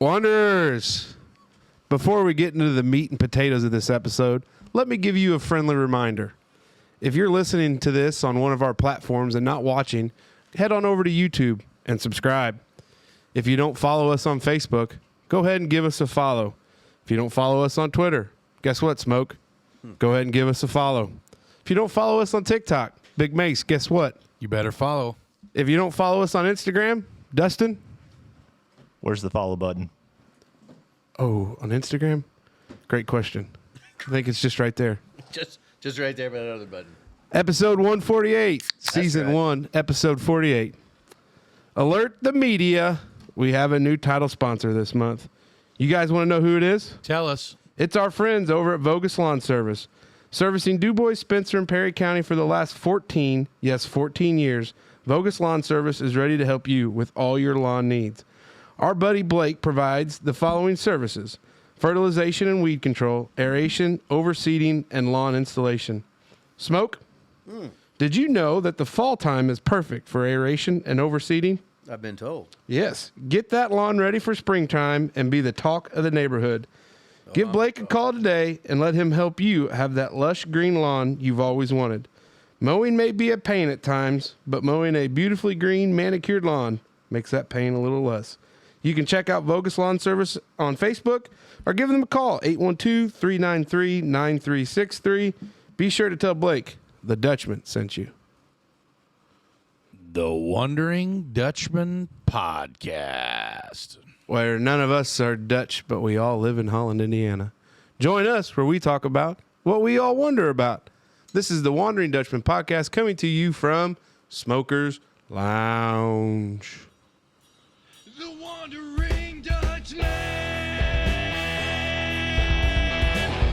Wanderers, before we get into the meat and potatoes of this episode, let me give you a friendly reminder. If you're listening to this on one of our platforms and not watching, head on over to YouTube and subscribe. If you don't follow us on Facebook, go ahead and give us a follow. If you don't follow us on Twitter, guess what, Smoke? Go ahead and give us a follow. If you don't follow us on TikTok, Big Mace, guess what? You better follow. If you don't follow us on Instagram, Dustin? Where's the follow button? Oh, on Instagram? Great question. I think it's just right there. Just right there by the other button. Episode 148, Season 1, Episode 48. Alert the media. We have a new title sponsor this month. You guys want to know who it is? Tell us. It's our friends over at Voges Lawn Service. Servicing DuBois, Spencer, and Perry County for the last 14 years, Voges Lawn Service is ready to help you with all your lawn needs. Our buddy Blake provides the following services: fertilization and weed control, aeration, overseeding, and lawn installation. Smoke, did you know that the fall time is perfect for aeration and overseeding? I've been told. Yes. Get that lawn ready for springtime and be the talk of the neighborhood. Give Blake a call today and let him help you have that lush green lawn you've always wanted. Mowing may be a pain at times, but mowing a beautifully green, manicured lawn makes that pain a little less. You can check out Voges Lawn Service on Facebook or give them a call, 812-393-9363. Be sure to tell Blake the Dutchman sent you. The Wondering Dutchmen podcast. Where none of us are Dutch, but we all live in Holland, Indiana. Join us where we talk about what we all wonder about. This is the Wondering Dutchmen podcast coming to you from Smokers Lounge. The Wondering Dutchmen.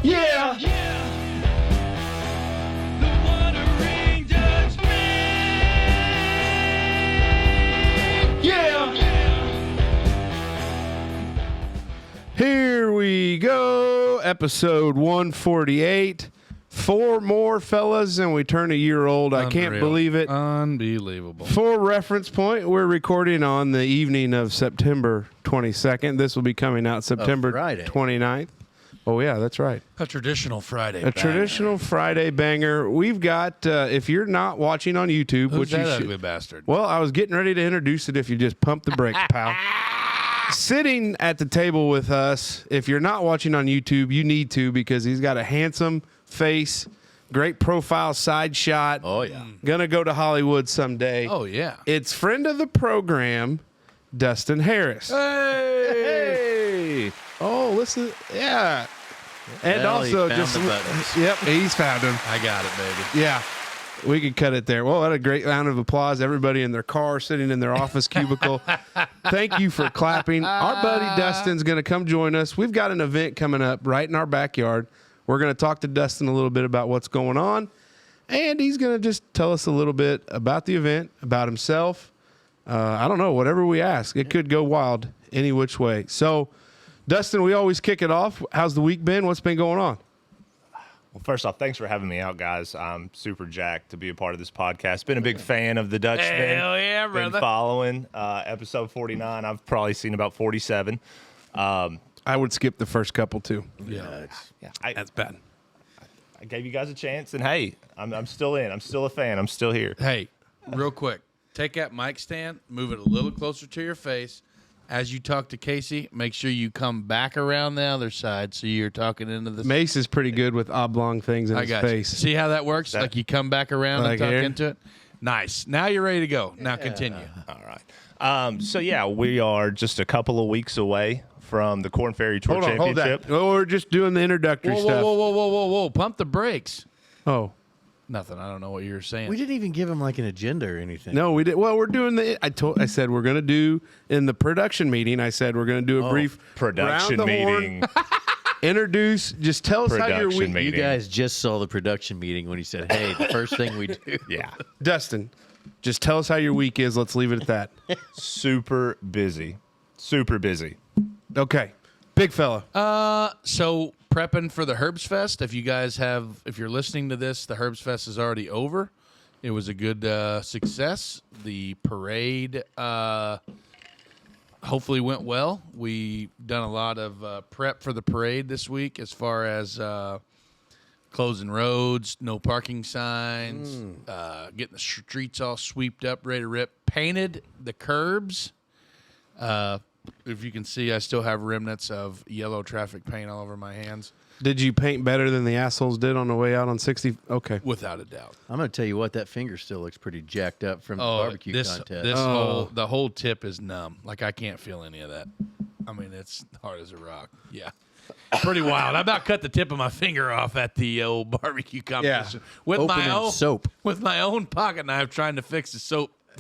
Yeah! The Wondering Dutchmen. Yeah! Here we go. Episode 148. 4 more fellas, and we turn a year old. I can't Unreal. believe it. Unbelievable. For reference point, we're recording on the evening of September 22nd. This will be coming out September Friday. 29th. Oh, yeah, that's right. A traditional Friday. A traditional Friday banger. We've got, if you're not watching on YouTube, Who's which you that should. ugly bastard? Well, I was getting ready to introduce it if you just pump the brakes, pal. Sitting at the table with us, if you're not watching on YouTube, you need to, because he's got a handsome face, great profile side shot. Oh, yeah. Gonna go to Hollywood someday. Oh, yeah. It's friend of the program, Dustin Harris. Hey! Oh, listen. Yeah. And Well, he also found just the buttons. Yep, he's found him. I got it, baby. Yeah. We could cut it there. Well, what a great round of applause. Everybody in their car, sitting in their office cubicle. Thank you for clapping. Our buddy Dustin's going to come join us. We've got an event coming up right in our backyard. We're going to talk to Dustin a little bit about what's going on. And he's going to just tell us a little bit about the event, about himself. I don't know, whatever we ask. It could go wild any which way. So, Dustin, we always kick it off. How's the week been? What's been going on? Well, first off, thanks for having me out, guys. I'm super jacked to be a part of this podcast. Been a big fan of the Dutchmen. Hell yeah, Been brother. following episode 49. I've probably seen about 47. I would skip the first couple, too. Yeah. That's bad. I gave you guys a chance, and hey, I'm still in. I'm still a fan. I'm still here. Hey, real quick. Take that mic stand, move it a little closer to your face. As you talk to Casey, make sure you come back around the other side so you're talking into the... Mace is pretty good with oblong things in I his got you. face. See how that works? Like you come back around Like and talk here? into it? Nice. Now you're ready to go. Now continue. All right. So, yeah, we are just a couple of weeks away from the Corn Ferry Tour Hold Championship. that. Oh, we're just doing the introductory Whoa, stuff. whoa. Pump the brakes. Oh, Nothing. I don't know what you were saying. We didn't even give him like an agenda or anything. no, we did. Well, we're doing the. I said we're going to do in the production meeting. I said we're going to do a brief Production round the horn, meeting. Introduce. Just tell us how your Production week. meeting. You guys just saw the production meeting when he said, hey, the first thing we do. Yeah. Dustin, just tell us how your week is. Let's leave it at that. Super busy. Super busy. Okay, big fella. So prepping for the Herbs Fest. If you're listening to this, the Herbs Fest is already over. It was a good success. The parade, hopefully went well. We done a lot of prep for the parade this week as far as closing roads, no parking signs, getting the streets all sweeped up, ready to rip. Painted the curbs. If you can see, I still have remnants of yellow traffic paint all over my hands. Did you paint better than the assholes did on the way out on 60? Okay. Without a doubt. I'm going to tell you what, that finger still looks pretty jacked up from the barbecue contest. The whole tip is numb. Like, I can't feel any of that. I mean, it's hard as a rock. Yeah. Pretty wild. I about cut the tip of my finger off at the old barbecue competition with Opening soap. with my own pocket knife, trying to fix the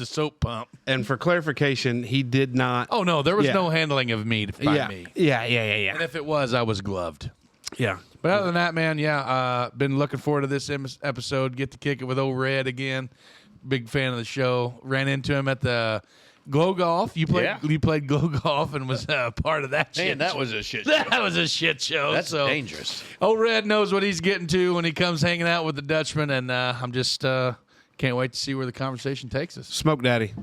soap pump. And for clarification, he did not. Oh no, there was no handling of meat by me. Yeah. And if it was, I was gloved. Yeah. But other than that, man, been looking forward to this episode. Get to kick it with old Red again. Big fan of the show. Ran into him at the Glow Golf. You played Glow Golf and was part of that shit. Man, that was a shit show. That was a shit show. That's dangerous. Old Red knows what he's getting to when he comes hanging out with the Dutchman, and I'm just can't wait to see where the conversation takes us. Smoke Daddy.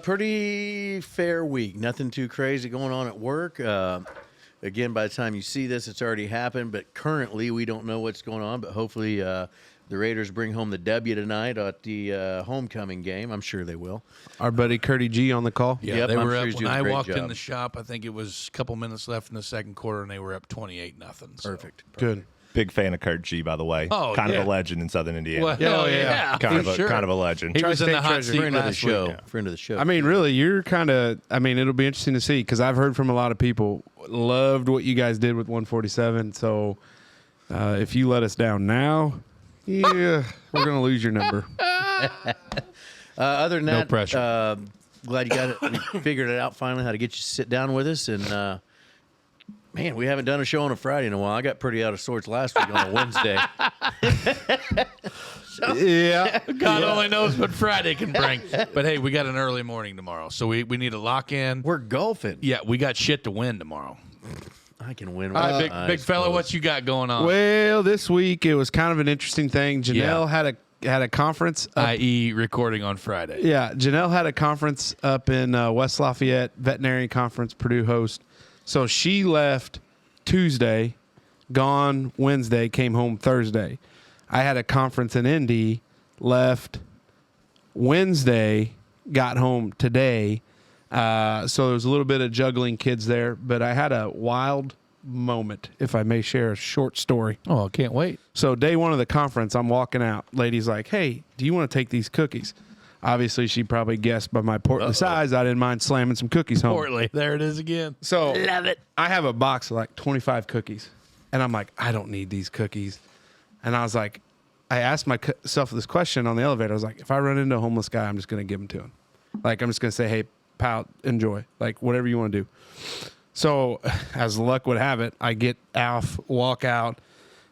Pretty fair week. Nothing too crazy going on at work. Again, by the time you see this, it's already happened. But currently, we don't know what's going on. But hopefully, the Raiders bring home the W tonight at the homecoming game. I'm sure they will. Our buddy Curdy G on the call. Yeah, Yep, they I'm were sure up he's when doing a I great walked in job. the shop. I think it was a couple minutes left in the second quarter, and they were up 28-0. So. Perfect. Good. Big fan of Kurt G, by the way. Oh, kind yeah. of a legend in Southern Indiana. Well, Yeah, hell yeah. kind for sure. of a legend. He was in the Tri-State hot treasure. seat Friend of the last show. week. Friend of the show. I mean, really, you're kind of. I mean, it'll be interesting to see because I've heard from a lot of people loved what you guys did with 147. So if you let us down now, we're gonna lose your number. Other than No that, pressure. Glad you got it. We figured it out finally how to get you to sit down with us. And man, we haven't done a show on a Friday in a while. I got pretty out of sorts last week on a Wednesday. Yeah. God only knows what Friday can bring. But hey, we got an early morning tomorrow, so we need to lock in. We're golfing. Yeah, we got shit to win tomorrow. I can win. All right, I big fella, suppose. what you got going on? Well, this week it was kind of an interesting thing. Janelle had a conference. I.e., recording on Friday. Yeah, Janelle had a conference up in West Lafayette, veterinary conference, Purdue host. So she left Tuesday, gone Wednesday, came home Thursday. I had a conference in Indy, left Wednesday, got home today. So there was a little bit of juggling kids there, but I had a wild moment, if I may share a short story. Oh, I can't wait. So day one of the conference, I'm walking out. Lady's like, hey, do you want to take these cookies? Obviously, she probably guessed by my portly size, I didn't mind slamming some cookies home. Portly. There it is again. So love it. I have a box of like 25 cookies, and I'm like, I don't need these cookies. And I was like, I asked myself this question on the elevator. I was like, if I run into a homeless guy, I'm just going to give them to him. Like, I'm just going to say, hey, pal, enjoy. Like, whatever you want to do. So as luck would have it, I get off, walk out.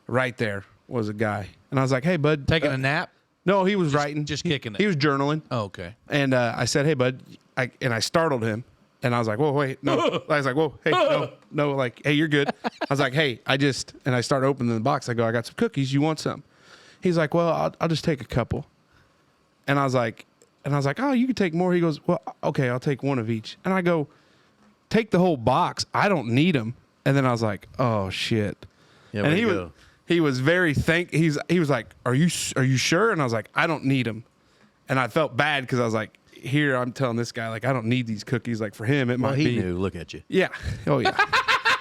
Right there was a guy. And I was like, hey, bud. Taking a nap? No, he was writing. Just kicking it. He was journaling. Oh, okay. And I said, hey, bud. I startled him. And I was like, whoa, wait, no. I was like, whoa, hey, no, like, hey, you're good. I was like, hey, and I started opening the box. I go, I got some cookies. You want some? He's like, well, I'll just take a couple. And I was like, oh, you can take more. He goes, well, okay, I'll take one of each. And I go, take the whole box. I don't need them. And then I was like, oh shit. Yeah, and way he was very he was like, are you sure? And I was like, I don't need them. And I felt bad because I was like, here I'm telling this guy like I don't need these cookies. Like for him, it Well, might he be. knew. Look at you. Yeah. Oh yeah.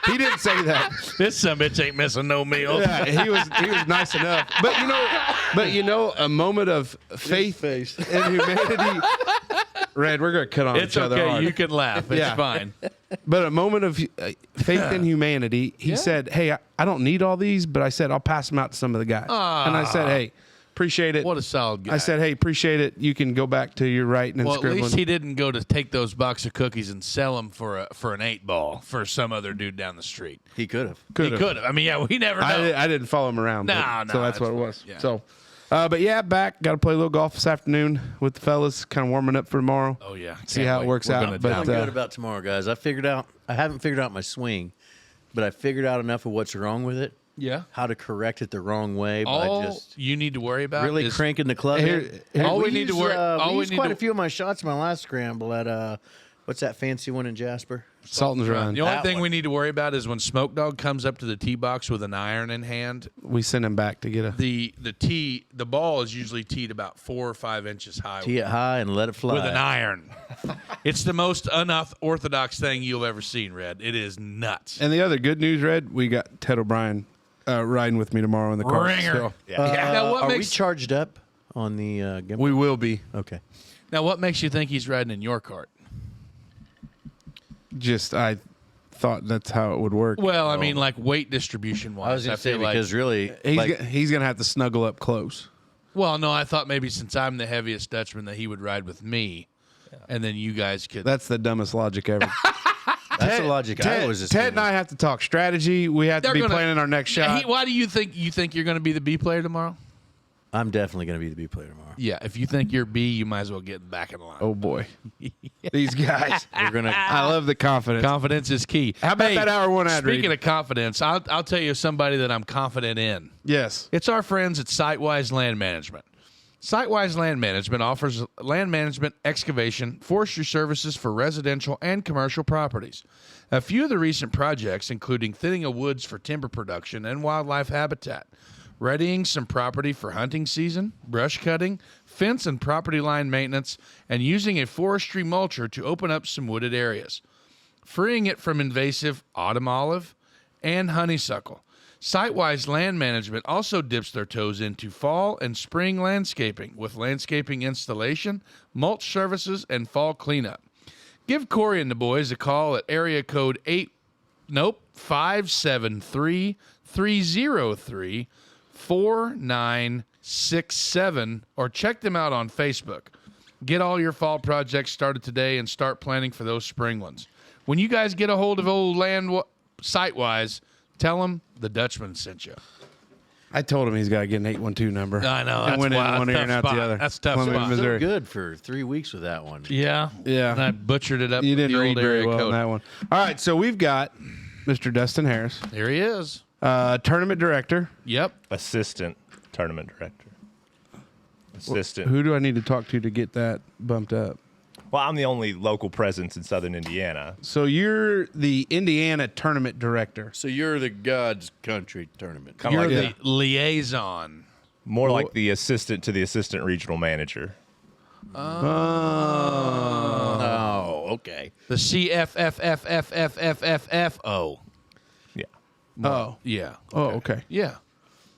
He didn't say that. This sumbitch ain't missing no meal. Yeah, he was nice enough. But you know, a moment of faith and humanity. Red, we're gonna cut on It's each other okay. hard. You can laugh. It's Yeah. fine. But a moment of faith and humanity. He said, hey, I don't need all these, but I said, I'll pass them out to some of the guys. And I said, hey, appreciate it. What a solid guy. I said, hey, appreciate it. You can go back to your writing and well, at scribbling. least he didn't go to take those box of cookies and sell them for an 8-ball for some other dude down the street. He could have. He Could've. could have. I mean, yeah, we never know. I didn't follow him around. No, so that's that's what it fine. was. Yeah. So, but yeah, back. Got to play a little golf this afternoon with the fellas. Kind of warming up for tomorrow. Oh yeah. See Can't how it wait. works We're out, gonna but, down- I'm good about tomorrow, guys. I haven't figured out my swing, but I figured out enough of what's wrong with it, yeah. how to correct it the wrong way All by just you need to worry about really is cranking the club. Here- in. all we need to worry- all We we used need quite to- a few of my shots in my last scramble at What's that fancy one in Jasper? Sultan's Run. The only That thing one. we need to worry about is when Smoke Dog comes up to the tee box with an iron in hand. We send him back to get a. The ball is usually teed about 4 or 5 inches high Tee it high and let it fly. with an iron. It's the most unorthodox thing you'll ever seen, Red. It is nuts. And the other good news, Red, we got Ted O'Brien riding with me tomorrow in the car. Ringer. So Now, what Are we makes charged up on the gimbal? we will be. Okay. now what makes you think he's riding in your cart? Just I thought that's how it would work. Well, I mean, like weight distribution wise. I was going to say feel like- because really, He's gonna have to snuggle up close. Well, no, I thought maybe since I'm the heaviest Dutchman that he would ride with me, and then you guys could. That's the dumbest logic ever. that's the logic I was Ted and I have to talk strategy. We have to They're be gonna- planning our next shot. Why do you think you're going to be the B player tomorrow? I'm definitely going to be the B player tomorrow. Yeah, if you think you're B, you might as well get back in line. Oh boy, these guys. We're gonna. I love the confidence. Confidence is key. How about that hour one ad Speaking read? of confidence, I'll tell you somebody that I'm confident in. Yes. It's our friends at Sitewise Land Management. Sitewise Land Management offers land management, excavation, forestry services for residential and commercial properties. A few of the recent projects, including thinning of woods for timber production and wildlife habitat, readying some property for hunting season, brush cutting, fence and property line maintenance, and using a forestry mulcher to open up some wooded areas, freeing it from invasive autumn olive and honeysuckle. Sitewise Land Management also dips their toes into fall and spring landscaping with landscaping installation, mulch services, and fall cleanup. Give Corey and the boys a call at area code 573-303-4967 or check them out on Facebook. Get all your fall projects started today and start planning for those spring ones. When you guys get a hold of old Sitewise, tell them the Dutchman sent you. I told him he's got to get an 812 number. I know, And that's went in wild. one ear and Tough out the spot. other. That's a tough Columbia, spot. Missouri. So good for 3 weeks with that one. Yeah. Yeah. And I butchered it up. You with didn't the read old very area well code. on that one. All right, so we've got Mr. Dustin Harris, There he is. tournament director. Yep. Assistant tournament director. Assistant. Who do I need to talk to get that bumped up? Well, I'm the only local presence in Southern Indiana. So you're the Indiana tournament director. So you're the God's country tournament. Kind of You're like the liaison. more like the assistant to the assistant regional manager. Oh, okay. The CFFFFFFFFO. Yeah. Oh. Yeah. Oh, okay. Yeah.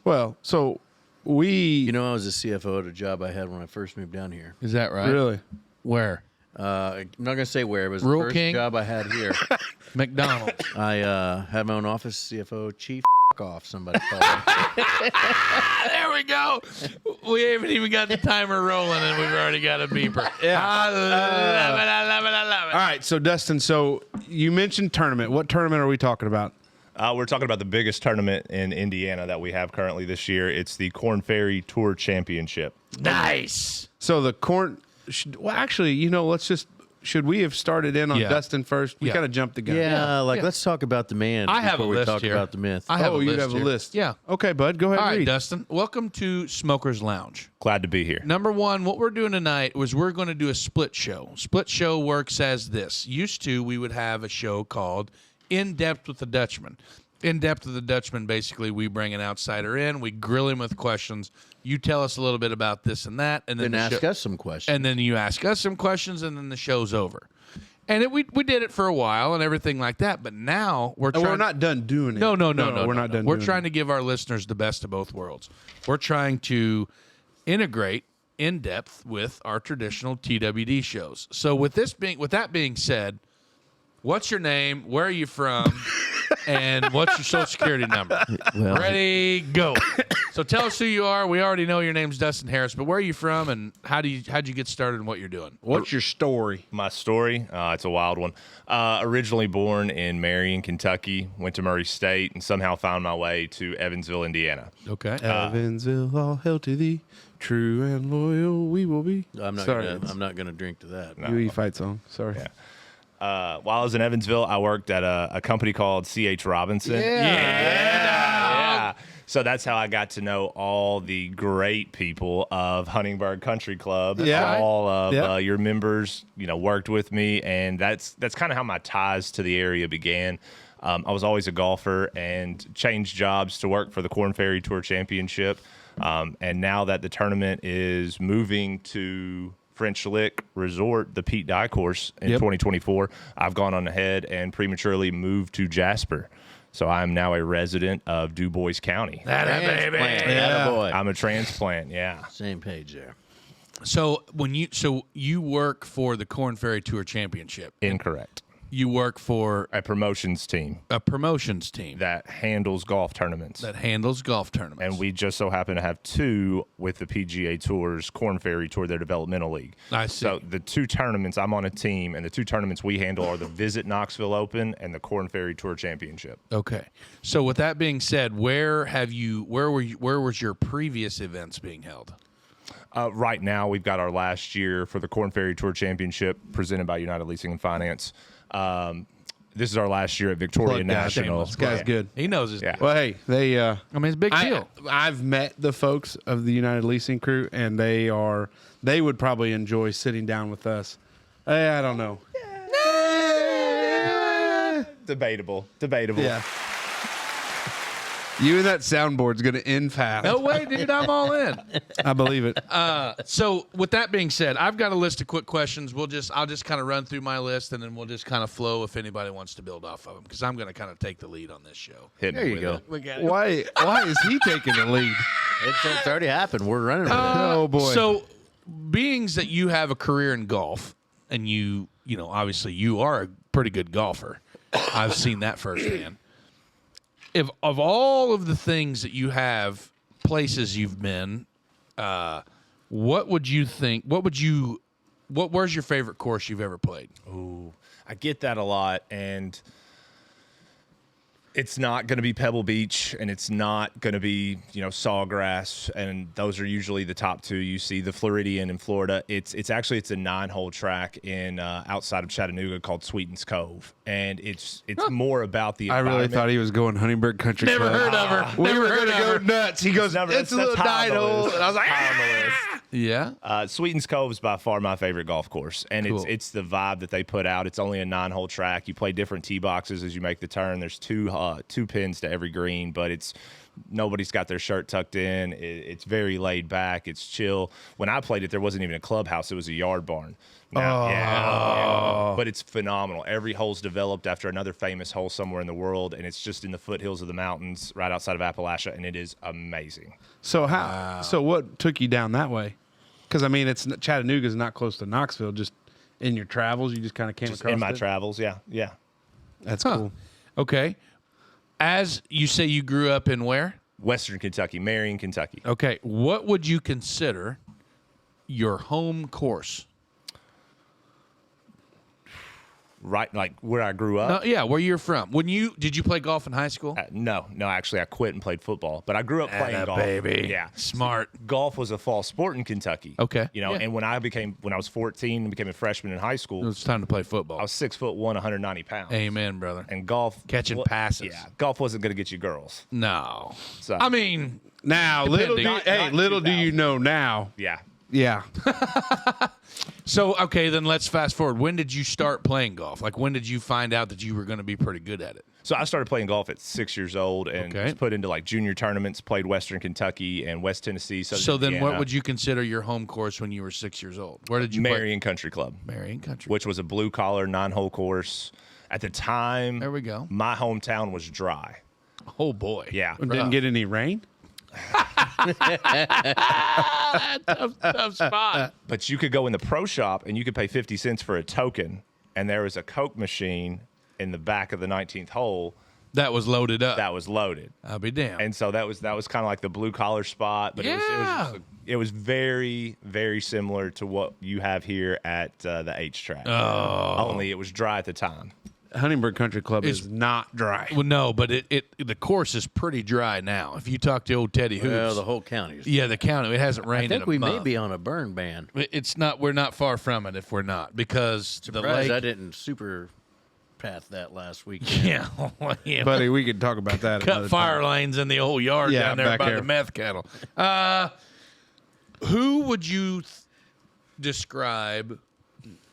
Well, so we You know, I was a CFO at a job I had when I first moved down here. Is that right? really. Where? I'm not going to say where. It was Rural the first King? job I had here. McDonald's. I had my own office, CFO, chief off, somebody called me. There we go. We haven't even got the timer rolling, and we've already got a beeper. Yeah. I love it. I love it. I love it. All right, so Dustin, so you mentioned tournament. What tournament are we talking about? We're talking about the biggest tournament in Indiana that we have currently this year. It's the Ferry Tour Championship. Nice. So the well, actually, should we have started in on Yeah. Dustin first? We Yeah. kind of jumped the gun. Yeah, Yeah. let's talk about the man I have before a we list talk here. about the myth. I have a you list have a here. list. Yeah. Okay, bud, go ahead. All and right, read. Dustin. Welcome to Smoker's Lounge. Glad to be here. Number one, what we're doing tonight was we're going to do a split show. Split show works as this. Used to, we would have a show called In Depth with the Dutchman. In Depth with the Dutchman, basically, we bring an outsider in, we grill him with questions. You tell us a little bit about this and that, and then Then the ask us some questions. and then you ask us some questions, and then the show's over. And we did it for a while and everything like that, but now we're Oh, trying. we're not done doing it. No, we're not done. We're doing trying it. to give our listeners the best of both worlds. We're trying to integrate in depth with our traditional TWD shows. So with that being said, what's your name? Where are you from? And what's your social security number? Well, Ready, go. So tell us who you are. We already know your name's Dustin Harris, but where are you from and how'd you get started and what you're doing? What's your story? My story, it's a wild one. Originally born in Marion, Kentucky, went to Murray State, and somehow found my way to Evansville, Indiana. Okay. Evansville, all hail to thee. True and loyal we will be. I'm not Sorry, gonna drink to that. UE fight song. Sorry. While I was in Evansville, I worked at a company called C.H. Robinson. Yeah. So that's how I got to know all the great people of Huntingburg Country Club. Yeah. All of Yeah. your members, worked with me, and that's kind of how my ties to the area began. I was always a golfer and changed jobs to work for the Ferry Tour Championship. And now that the tournament is moving to French Lick Resort, the Pete Dye course in 2024, I've gone on ahead and prematurely moved to Jasper. So I'm now a resident of Du Bois County. Transplant. Yeah. Attaboy. I'm a transplant, yeah. Same page there. So you work for the Ferry Tour Championship. Incorrect. You work for A promotions team a promotions team that handles golf tournaments. that handles golf tournaments. And we just so happen to have two with the PGA Tour's Ferry Tour, their developmental league. I see. So the two tournaments, I'm on a team, and the two tournaments we handle are the Visit Knoxville Open and the Ferry Tour Championship. Okay. So with that being said, where was your previous events being held? Right now, we've got our last year for the Ferry Tour Championship presented by United Leasing and Finance. This is our last year at Victoria Plug that. National. This guy's good. He knows his Yeah. Well, hey, they. I mean, it's a big deal. I've met the folks of the United Leasing crew, and they would probably enjoy sitting down with us. I don't know. Debatable. Yeah. You and that soundboard's going to end fast. No way, dude. I'm all in. I believe it. So with that being said, I've got a list of quick questions. I'll just kind of run through my list, and then we'll just kind of flow if anybody wants to build off of them, because I'm going to kind of take the lead on this show. Hit me There you with go. it. Why is he taking the lead? It's already happened. We're running with it. Oh, boy. So, beings that you have a career in golf, and you obviously you are a pretty good golfer. I've seen that firsthand. If of all of the things that you have, places you've been, what would you think? Where's your favorite course you've ever played? Ooh, I get that a lot, and it's not going to be Pebble Beach, and it's not going to be Sawgrass, and those are usually the top two. You see the Floridian in Florida. It's a 9-hole track in outside of Chattanooga called Sweetens Cove, and it's more about the. I really environment. thought he was going Huntingburg Country Never Club. heard of her. We Never were heard going to of go her. nuts. He goes, it's a little high on the 9-hole. list. And I was like, High on the list. Yeah. Sweetens Cove is by far my favorite golf course, and Cool. it's the vibe that they put out. It's only a 9-hole track. You play different tee boxes as you make the turn. There's two pins to every green, but nobody's got their shirt tucked in. It's very laid back. It's chill. When I played it, there wasn't even a clubhouse. It was a yard barn. Yeah. But it's phenomenal. Every hole's developed after another famous hole somewhere in the world, and it's just in the foothills of the mountains right outside of Appalachia, and it is amazing. So what took you down that way? Because, I mean, Chattanooga's not close to Knoxville. Just in your travels, you just kind of came Just across in my it? travels, yeah. That's Huh. cool. Okay. As you say, you grew up in where? Western Kentucky, Marion, Kentucky. Okay. What would you consider your home course? Right, like where I grew up. No, yeah, where you're from. Did you play golf in high school? No, actually, I quit and played football. But I grew up playing golf. Baby. Yeah, Smart. golf was a fall sport in Kentucky. Okay. Yeah. And when I was 14 and became a freshman in high It school, was time to play football. I was 6'1", 190 pounds. Amen, brother. And golf Catching passes. Yeah, golf wasn't going to get you girls. No. So I mean, Now, Depending. little do you know now. yeah, Yeah. so, okay, then let's fast forward. When did you start playing golf? Like, when did you find out that you were going to be pretty good at it? so I started playing golf at 6 years old and Okay. was put into like junior tournaments. Played Western Kentucky and West Tennessee. So then what would you consider your home course when you were 6 years old? Where did you play? Marion Country Club, Marion Country. which was a blue collar 9-hole course. At the time, There we go. my hometown was dry. Oh, boy. Yeah, Didn't get any rain? Tough spot. but you could go in the pro shop and you could pay 50 cents for a token, and there was a Coke machine in the back of the 19th hole That was loaded up. that was loaded. I'll be damned. And so that was kind of like the blue collar spot, but Yeah. it was very, very similar to what you have here at the H track. Only it was dry at the time. Huntingburg Country Club It's- is not dry. Well, no, but the course is pretty dry now. If you talk to old Teddy Hoops, Well, the whole county is. yeah, the county, it hasn't I rained in think a we may month. be on a burn ban. It's not. We're not far from it if we're not, because the Surprised lake. I didn't super path that last weekend. Yeah. Buddy, we could talk about that. Cut another fire time. lanes in the old yard Yeah, down there back by here. the meth cattle. Who would you describe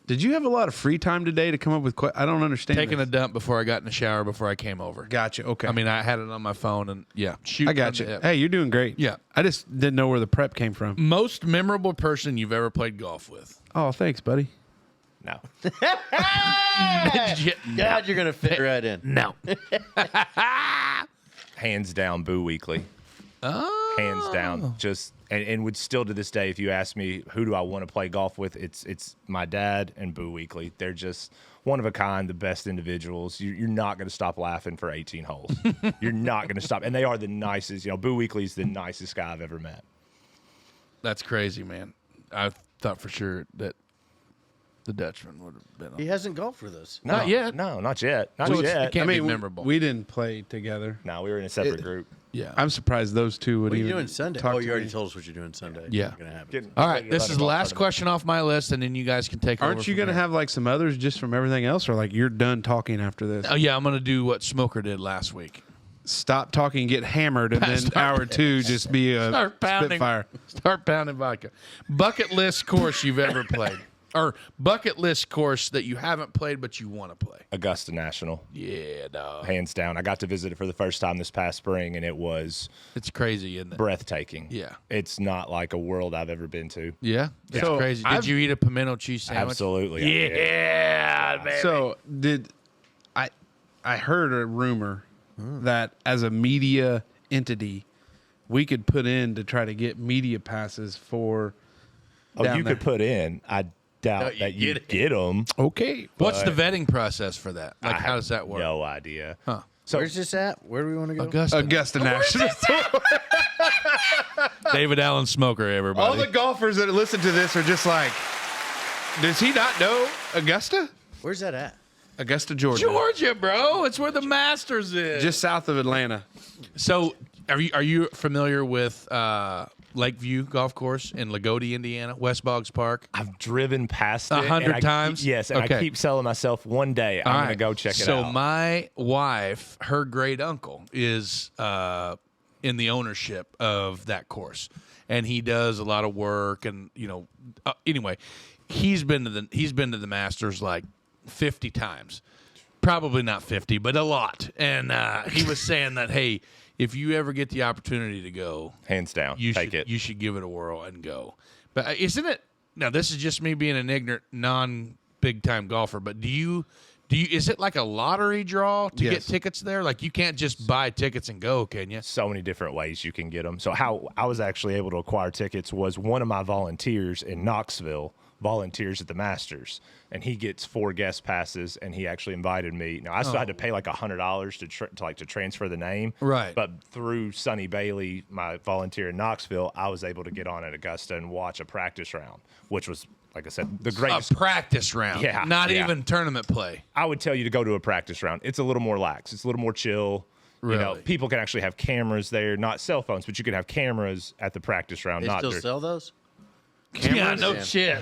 Did you have a lot of free time today to come up with? I don't understand. taking a this. dump before I got in the shower before I came over? Gotcha. Okay. I mean, I had it on my phone and shoot. I got from you. the hip. Hey, you're doing great. Yeah. I just didn't know where the prep came from. Most memorable person you've ever played golf with? Oh, thanks, buddy. No. God, you're gonna fit right in. No. Hands down, Boo Weekly. Oh. Hands down. Just and would still to this day, if you ask me who do I want to play golf with, it's my dad and Boo Weekly. They're just one of a kind, the best individuals. You're not going to stop laughing for 18 holes. You're not going to stop. And they are the nicest. You know, Boo Weekly's the nicest guy I've ever met. That's crazy, man. I thought for sure that the Dutchman would have been on. He hasn't golfed with us. No, Not yet. No, not yet. Not So yet. it can't be we- memorable. We didn't play together. No, we were in a separate group. Yeah. I'm surprised those two would What are even you doing Sunday? talk Oh, to you already me. told us what you're doing Sunday. Yeah. Not gonna happen. Getting All ready right, to this run a is the golf last tournament. question off my list, and then you guys can take over. Aren't you from going to there. have like some others just from everything else, or like you're done talking after this? Oh yeah, I'm gonna do what Smoker did last week. Stop talking, get hammered, and then hour two just be a Start pounding. spitfire. Start pounding vodka. Bucket list course you've ever played, or bucket list course that you haven't played but you want to play. Augusta National, Yeah, dog. hands down. I got to visit it for the first time this past spring, and it was It's crazy, isn't it? breathtaking. Yeah. It's not like a world I've ever been to. Yeah, it's So, crazy. Did I've- you eat a pimento cheese sandwich? Absolutely. I did. Yeah, baby. So did I heard a rumor that as a media entity, we could put in to try to get media passes for. Oh, down you there. could put in. I doubt you that you get it. get them. Okay. What's the but- vetting process for that? Like, how does that work? No idea. Huh. So Where's this at? Where do we want to go? Augusta National. David Allen Smoker, everybody. All the golfers that listen to this are just like, does he not know Augusta? Where's that at? Augusta, Georgia. Georgia, bro. It's where the Masters is. Just south of Atlanta. So, are you familiar with Lakeview Golf Course in Lagodi, Indiana, West Boggs Park? I've driven past it 100 and I keep- times? Yes, and Okay. I keep telling myself one day I'm All going to right. go check it So out. my wife, her great uncle, is in the ownership of that course, and he does a lot of work. And anyway, he's been to the Masters like 50 times, probably not 50, but a lot. And he was saying that, hey, if you ever get the opportunity to go, Hands down, you take should it. you should give it a whirl and go. But isn't it? Now this is just me being an ignorant, non-big time golfer. But do you? Is it like a lottery draw to get Yes. tickets there? Like you can't just buy tickets and go, can you? So many different ways you can get them. So how I was actually able to acquire tickets was one of my volunteers in Knoxville volunteers at the Masters, and he gets 4 guest passes, and he actually invited me. Now I still had to pay like $100 to transfer the name, Right. But through Sonny Bailey, my volunteer in Knoxville, I was able to get on at Augusta and watch a practice round, which was, like I said, the greatest. A practice round, Yeah, not yeah. even tournament play. I would tell you to go to a practice round. It's a little more lax. It's a little more chill. You know, Really? people can actually have cameras there, not cell phones, but you can have cameras at the practice round. They not still their- sell those? Yeah, no Yeah. shit.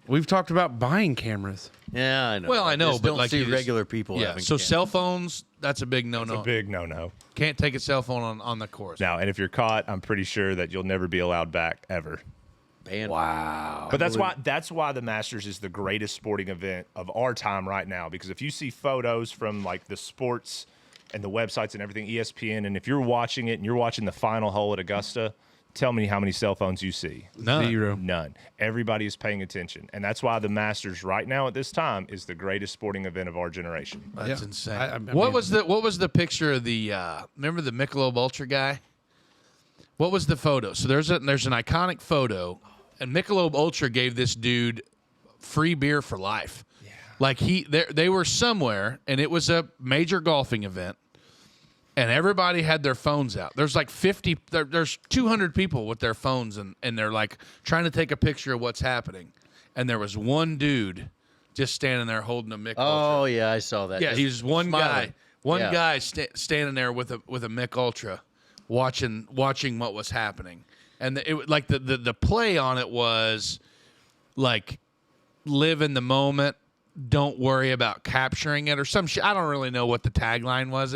We've talked about buying cameras. Yeah, I know. Well, I know, Just but don't like see you just- regular people Yeah. having So cameras. cell phones, that's a big no-no. It's a big no-no. Can't take a cell phone on the course. Now, and if you're caught, I'm pretty sure that you'll never be allowed back ever. Banned. Wow. But that's why the Masters is the greatest sporting event of our time right now. Because if you see photos from like the sports and the websites and everything, ESPN, and if you're watching it and you're watching the final hole at Augusta, tell me how many cell phones you see. None. 0. None. Everybody is paying attention, and that's why the Masters right now at this time is the greatest sporting event of our generation. That's Yeah. insane. I what mean- was the picture of the remember the Michelob Ultra guy? What was the photo? So there's an iconic photo, and Michelob Ultra gave this dude free beer for life. Yeah. Like they were somewhere, and it was a major golfing event, and everybody had their phones out. There's like 50, there's 200 people with their phones, and they're like trying to take a picture of what's happening, and there was one dude just standing there holding a Michelob Ultra. Oh, yeah, I saw that. Yeah, Just he's one smiling. Yeah. guy standing there with a Mick Ultra, watching what was happening, and the play on it was like live in the moment, don't worry about capturing it or some shit. I don't really know what the tagline was.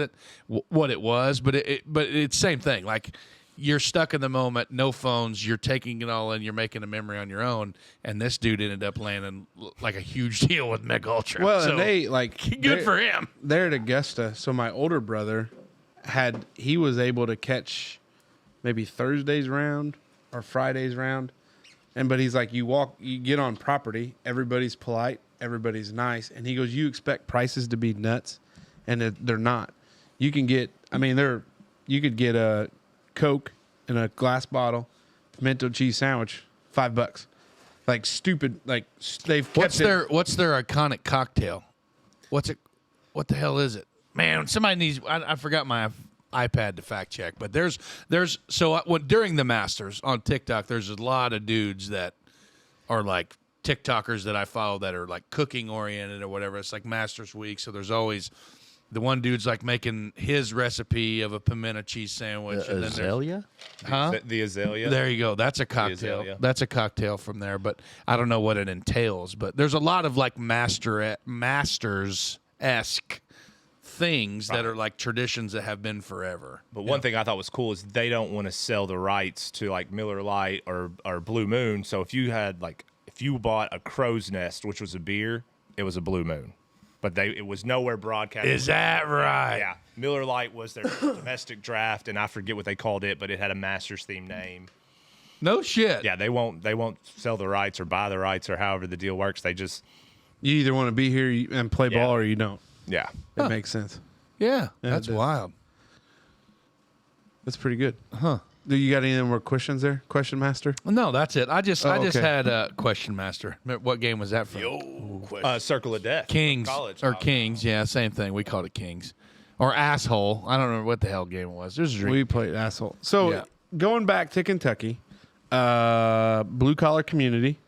What it was, but it's same thing. Like you're stuck in the moment, no phones. You're taking it all in. You're making a memory on your own. And this dude ended up landing like a huge deal with Meg Ultra. Well, so, and they like good for him. They're at Augusta. So my older brother he was able to catch maybe Thursday's round or Friday's round. But he's like, you get on property, everybody's polite, everybody's nice. And he goes, you expect prices to be nuts, and they're not. You can get, you could get a Coke in a glass bottle, pimento cheese sandwich, $5. Like stupid, like they've kept What's their iconic cocktail? What's it? What the hell is it? Man, somebody needs. I forgot my iPad to fact check, but there's during the Masters on TikTok, there's a lot of dudes that are like TikTokers that I follow that are like cooking oriented or whatever. It's like Masters week, so there's always the one dude's like making his recipe of a pimento cheese sandwich. And then Azalea? huh? The azalea. There you go. That's a cocktail. azalea. That's a cocktail from there, but I don't know what it entails. But there's a lot of like Masters-esque things that are like traditions that have been forever. But one thing I thought was cool is they don't want to sell the rights to like Miller Lite or Blue Moon. So if you bought a Crow's Nest, which was a beer, it was a Blue Moon. But it was nowhere broadcast. Is that right? Yeah. Miller Lite was their domestic draft, and I forget what they called it, but it had a Masters themed name. No shit. Yeah, they won't sell the rights or buy the rights or however the deal works. They just you either want to be here and play ball or you don't. yeah. It makes sense. Yeah, Yeah, that's it does. wild. That's pretty good. Huh. Do you got any more questions there? Question Master? No, that's it. I just okay. had a question master. What game was that from? Circle of Death. Kings College. or Kings? Yeah, same thing. We called it Kings or asshole. I don't remember what the hell game it was. There's a drink. We played asshole. So Yeah. going back to Kentucky, blue collar community,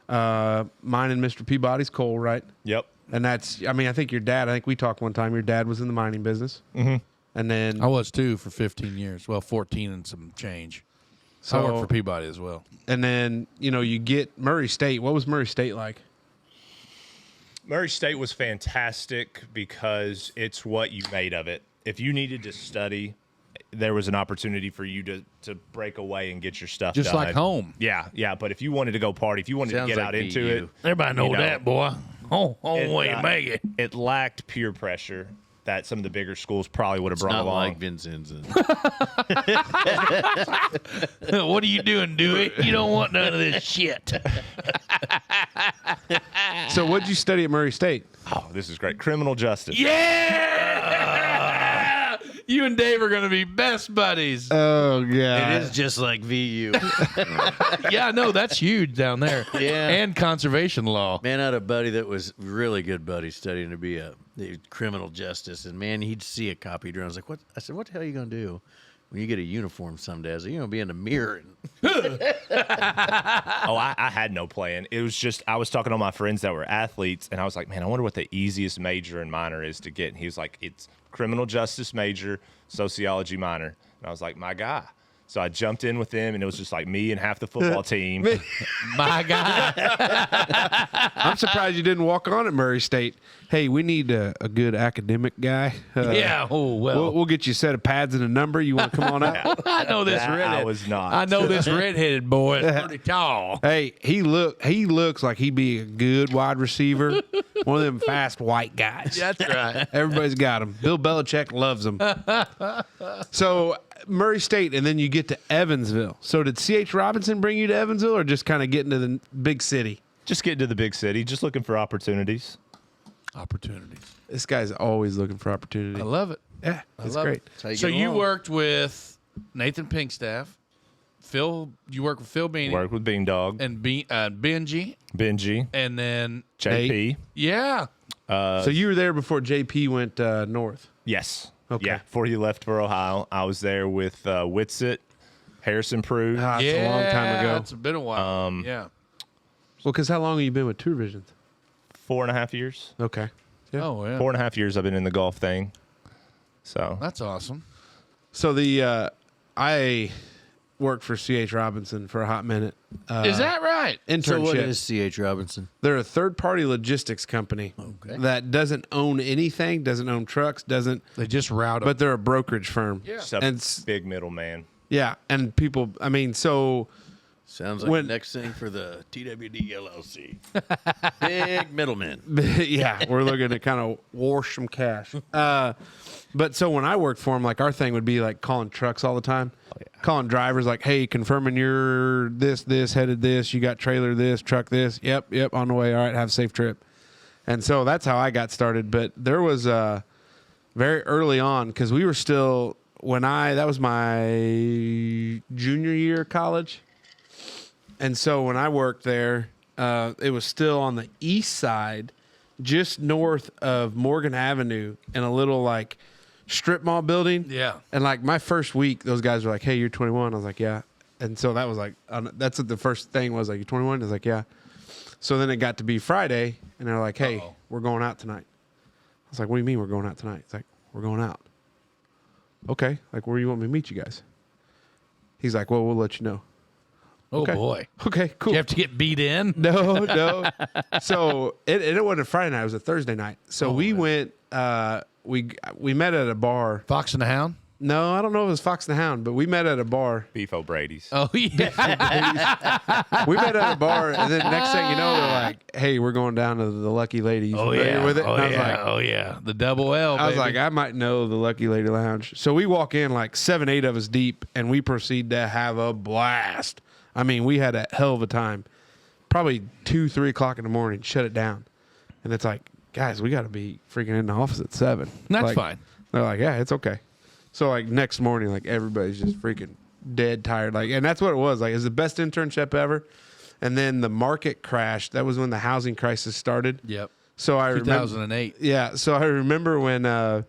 mine and Mr. Peabody's coal, right? Yep. And that's, I think your dad, I think we talked one time, your dad was in the mining business. Mm-hmm. And then, I was too for 15 years. Well, 14 and some change. I worked for Peabody as well. and then, you get Murray State. What was Murray State like? Murray State was fantastic because it's what you made of it. If you needed to study, there was an opportunity for you to break away and get your stuff Just done. like home. Yeah. But if you wanted to go party, if you wanted Sounds to get like out into BU. it, Everybody know that, boy. Way you make it. it lacked peer pressure that some of the bigger schools probably would have brought Not along. like Vincennes. What are you doing, Dewey? You don't want none of this shit. So what'd you study at Murray State? Oh, this is great. Criminal justice. Yeah! You and Dave are going to be best buddies. Oh, yeah. It is just like VU. Yeah, no, that's huge down there. Yeah. And conservation law. Man, I had a buddy that was really good buddy studying to be a criminal justice, and man, he'd see a copy drawn. I was like, "What?" I said, "What the hell are you gonna do when you get a uniform someday?" I said, "You're gonna be in the mirror." Oh, I had no plan. It was just I was talking to my friends that were athletes, and I was like, man, I wonder what the easiest major and minor is to get. And he was like, it's criminal justice major, sociology minor. And I was like, my guy. So I jumped in with them, and it was just like me and half the football team. My God. I'm surprised you didn't walk on at Murray State. Hey, we need a good academic guy. Yeah. Oh, well. We'll get you a set of pads and a number. You want to come on out? I know this That redhead. I was not. I know this redheaded boy is pretty tall. Hey, he looks like he'd be a good wide receiver. One of them fast white guys. That's right. Everybody's got him. Bill Belichick loves him. So Murray State, and then you get to Evansville. So did C.H. Robinson bring you to Evansville, or just kind of get into the big city? Just getting to the big city, just looking for opportunities. Opportunities. This guy's always looking for opportunity. I love it. Yeah, it's love great. it. That's how you So get you along. worked with Nathan Pinkstaff, Phil. You worked with Phil Beanie Work with Beandog, and Benji, Benji, and then JP. yeah, So you were there before JP went north. Yes. Okay. Yeah. Before you left for Ohio, I was there with Whitsitt, Harrison Prue. That's a long time ago. It's been a while. Yeah. Well, because how long have you been with Tour Visions? 4.5 years. Okay. Yeah. Oh yeah. 4.5 years I've been in the golf thing. So That's awesome. So the worked for C.H. Robinson for a hot minute. Is that right? Internship. So what is C.H. Robinson? They're a third-party logistics company that doesn't own anything, doesn't own trucks, doesn't. They just route But they're a brokerage firm. Yeah. Just a And big middleman. yeah, and people. I mean, so Sounds like When- the next thing for the TWD LLC. Big middleman. yeah, we're looking to kind of wash some cash. But so when I worked for them, like our thing would be like calling trucks all the time, calling drivers like, "Hey, confirming you're this, headed this, you got trailer this, truck this. Yep, on the way. All right, have a safe trip." And so that's how I got started. But there was very early on because we were still that was my junior year of college. And so when I worked there, it was still on the east side, just north of Morgan Avenue, in a little like strip mall building. Yeah. And like my first week, those guys were like, "Hey, you're 21." I was like, "Yeah." And so that was like, that's what the first thing was, like, "You're 21?" I was like, "Yeah." So then it got to be Friday, and they're like, "Hey, we're going out tonight." I was like, "What do you mean we're going out tonight?" It's like, "We're going out." Okay. Like, where do you want me to meet you guys? He's like, "Well, we'll let you know." Oh, Okay. boy. Okay, cool. You have to get beat in? No. So it wasn't a Friday night; it was a Thursday night. So we went. We met at a bar. Fox and the Hound? No, I don't know if it was Fox and the Hound, but we met at a bar. Beef O'Brady's. Oh, yeah. We met at a bar, and then next thing you know, they're like, "Hey, we're going down to the Lucky Lady. You Oh, familiar yeah. with it?" Oh, And I was yeah. like, Oh, yeah. The double L, I was baby. like, I might know the Lucky Lady Lounge. So we walk in like 7, 8 of us deep, and we proceed to have a blast. I mean, we had a hell of a time. Probably 2, 3 o'clock in the morning, shut it down. And it's like, guys, we got to be freaking in the office at 7. That's Like, fine. They're like, yeah, it's okay. So like next morning, like everybody's just freaking dead tired. Like, and that's what it was. Like, it was the best internship ever. And then the market crashed. That was when the housing crisis started. Yep. So I remember, 2008. yeah. So I remember when, Tom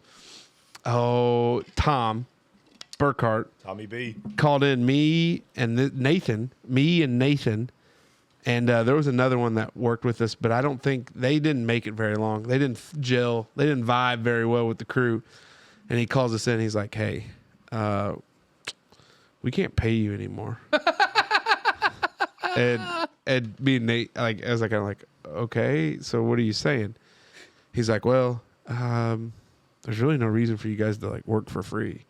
Burkhart Tommy B. called in me and Nathan, and there was another one that worked with us, but I don't think they didn't make it very long. They didn't gel. They didn't vibe very well with the crew. And he calls us in. He's like, "Hey, we can't pay you anymore." and me and Nate, like, I was like, okay, so what are you saying? He's like, "Well, there's really no reason for you guys to like work for free."